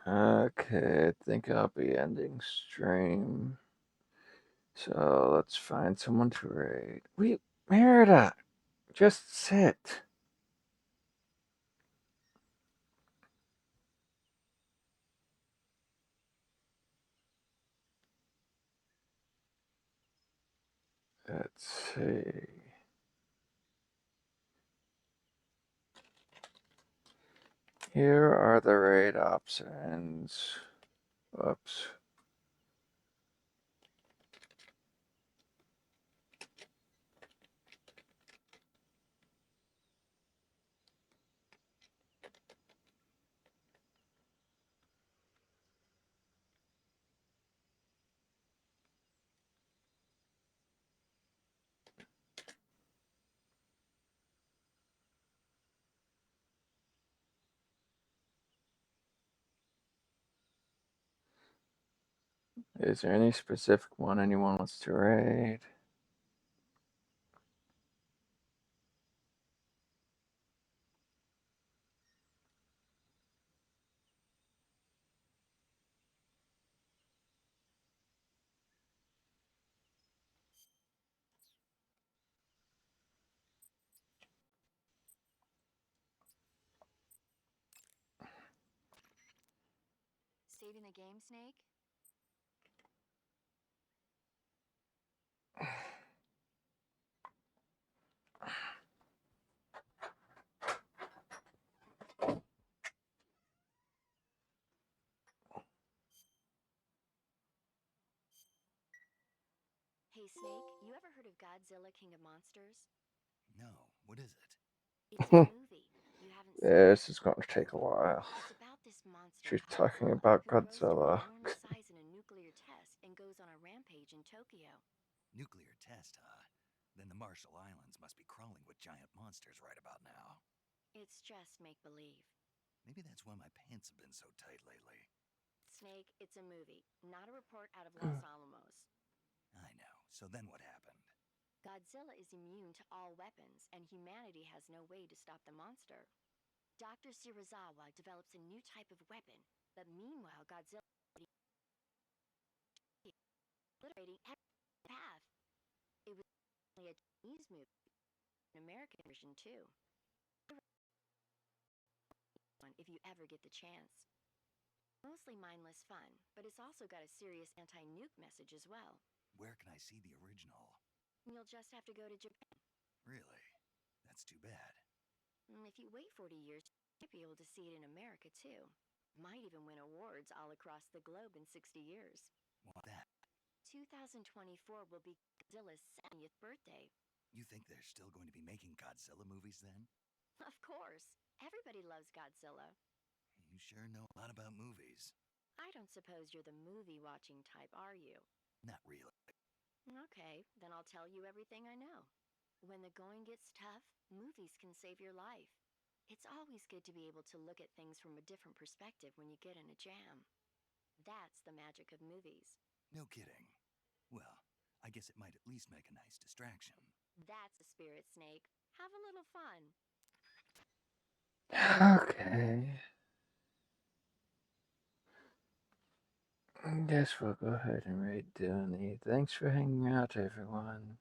A: Okay, I think I'll be ending stream. So let's find someone to raid. Wait, Merida, just sit. Let's see. Here are the raid options. Whoops. Is there any specific one anyone wants to raid?
F: Saving the game, Snake? Hey, Snake, you ever heard of Godzilla King of Monsters?
B: No, what is it?
F: It's a movie. You haven't seen it?
A: This is going to take a while.
F: It's about this monster,
A: She's talking
F: Godzilla,
A: about
F: who grows to
A: Godzilla.
F: enormous size in a nuclear test and goes on a rampage in Tokyo.
B: Nuclear test, huh? Then the Marshall Islands must be crawling with giant monsters right about now.
F: It's just make-believe.
B: Maybe that's why my pants have been so tight lately.
F: Snake, it's a movie, not a report out of Los Alamos.
B: I know. So then what happened?
F: Godzilla is immune to all weapons, and humanity has no way to stop the monster. Dr. Shirazawa develops a new type of weapon, but meanwhile, Godzilla is obliterating every path. It was only a Chinese movie, an American version too. If you ever get the chance. Mostly mindless fun, but it's also got a serious anti-nuke message as well.
B: Where can I see the original?
F: You'll just have to go to Japan.
B: Really? That's too bad.
F: If you wait 40 years, you might be able to see it in America too. Might even win awards all across the globe in 60 years.
B: Why that?
F: 2024 will be Godzilla's 70th birthday.
B: You think they're still going to be making Godzilla movies then?
F: Of course. Everybody loves Godzilla.
B: You sure know a lot about movies.
F: I don't suppose you're the movie-watching type, are you?
B: Not really.
F: Okay, then I'll tell you everything I know. When the going gets tough, movies can save your life. It's always good to be able to look at things from a different perspective when you get in a jam. That's the magic of movies.
B: No kidding. Well, I guess it might at least make a nice distraction.
F: That's a spirit, Snake. Have a little fun.
A: Okay. I guess we'll go ahead and rate Dooney. Thanks for hanging out, everyone.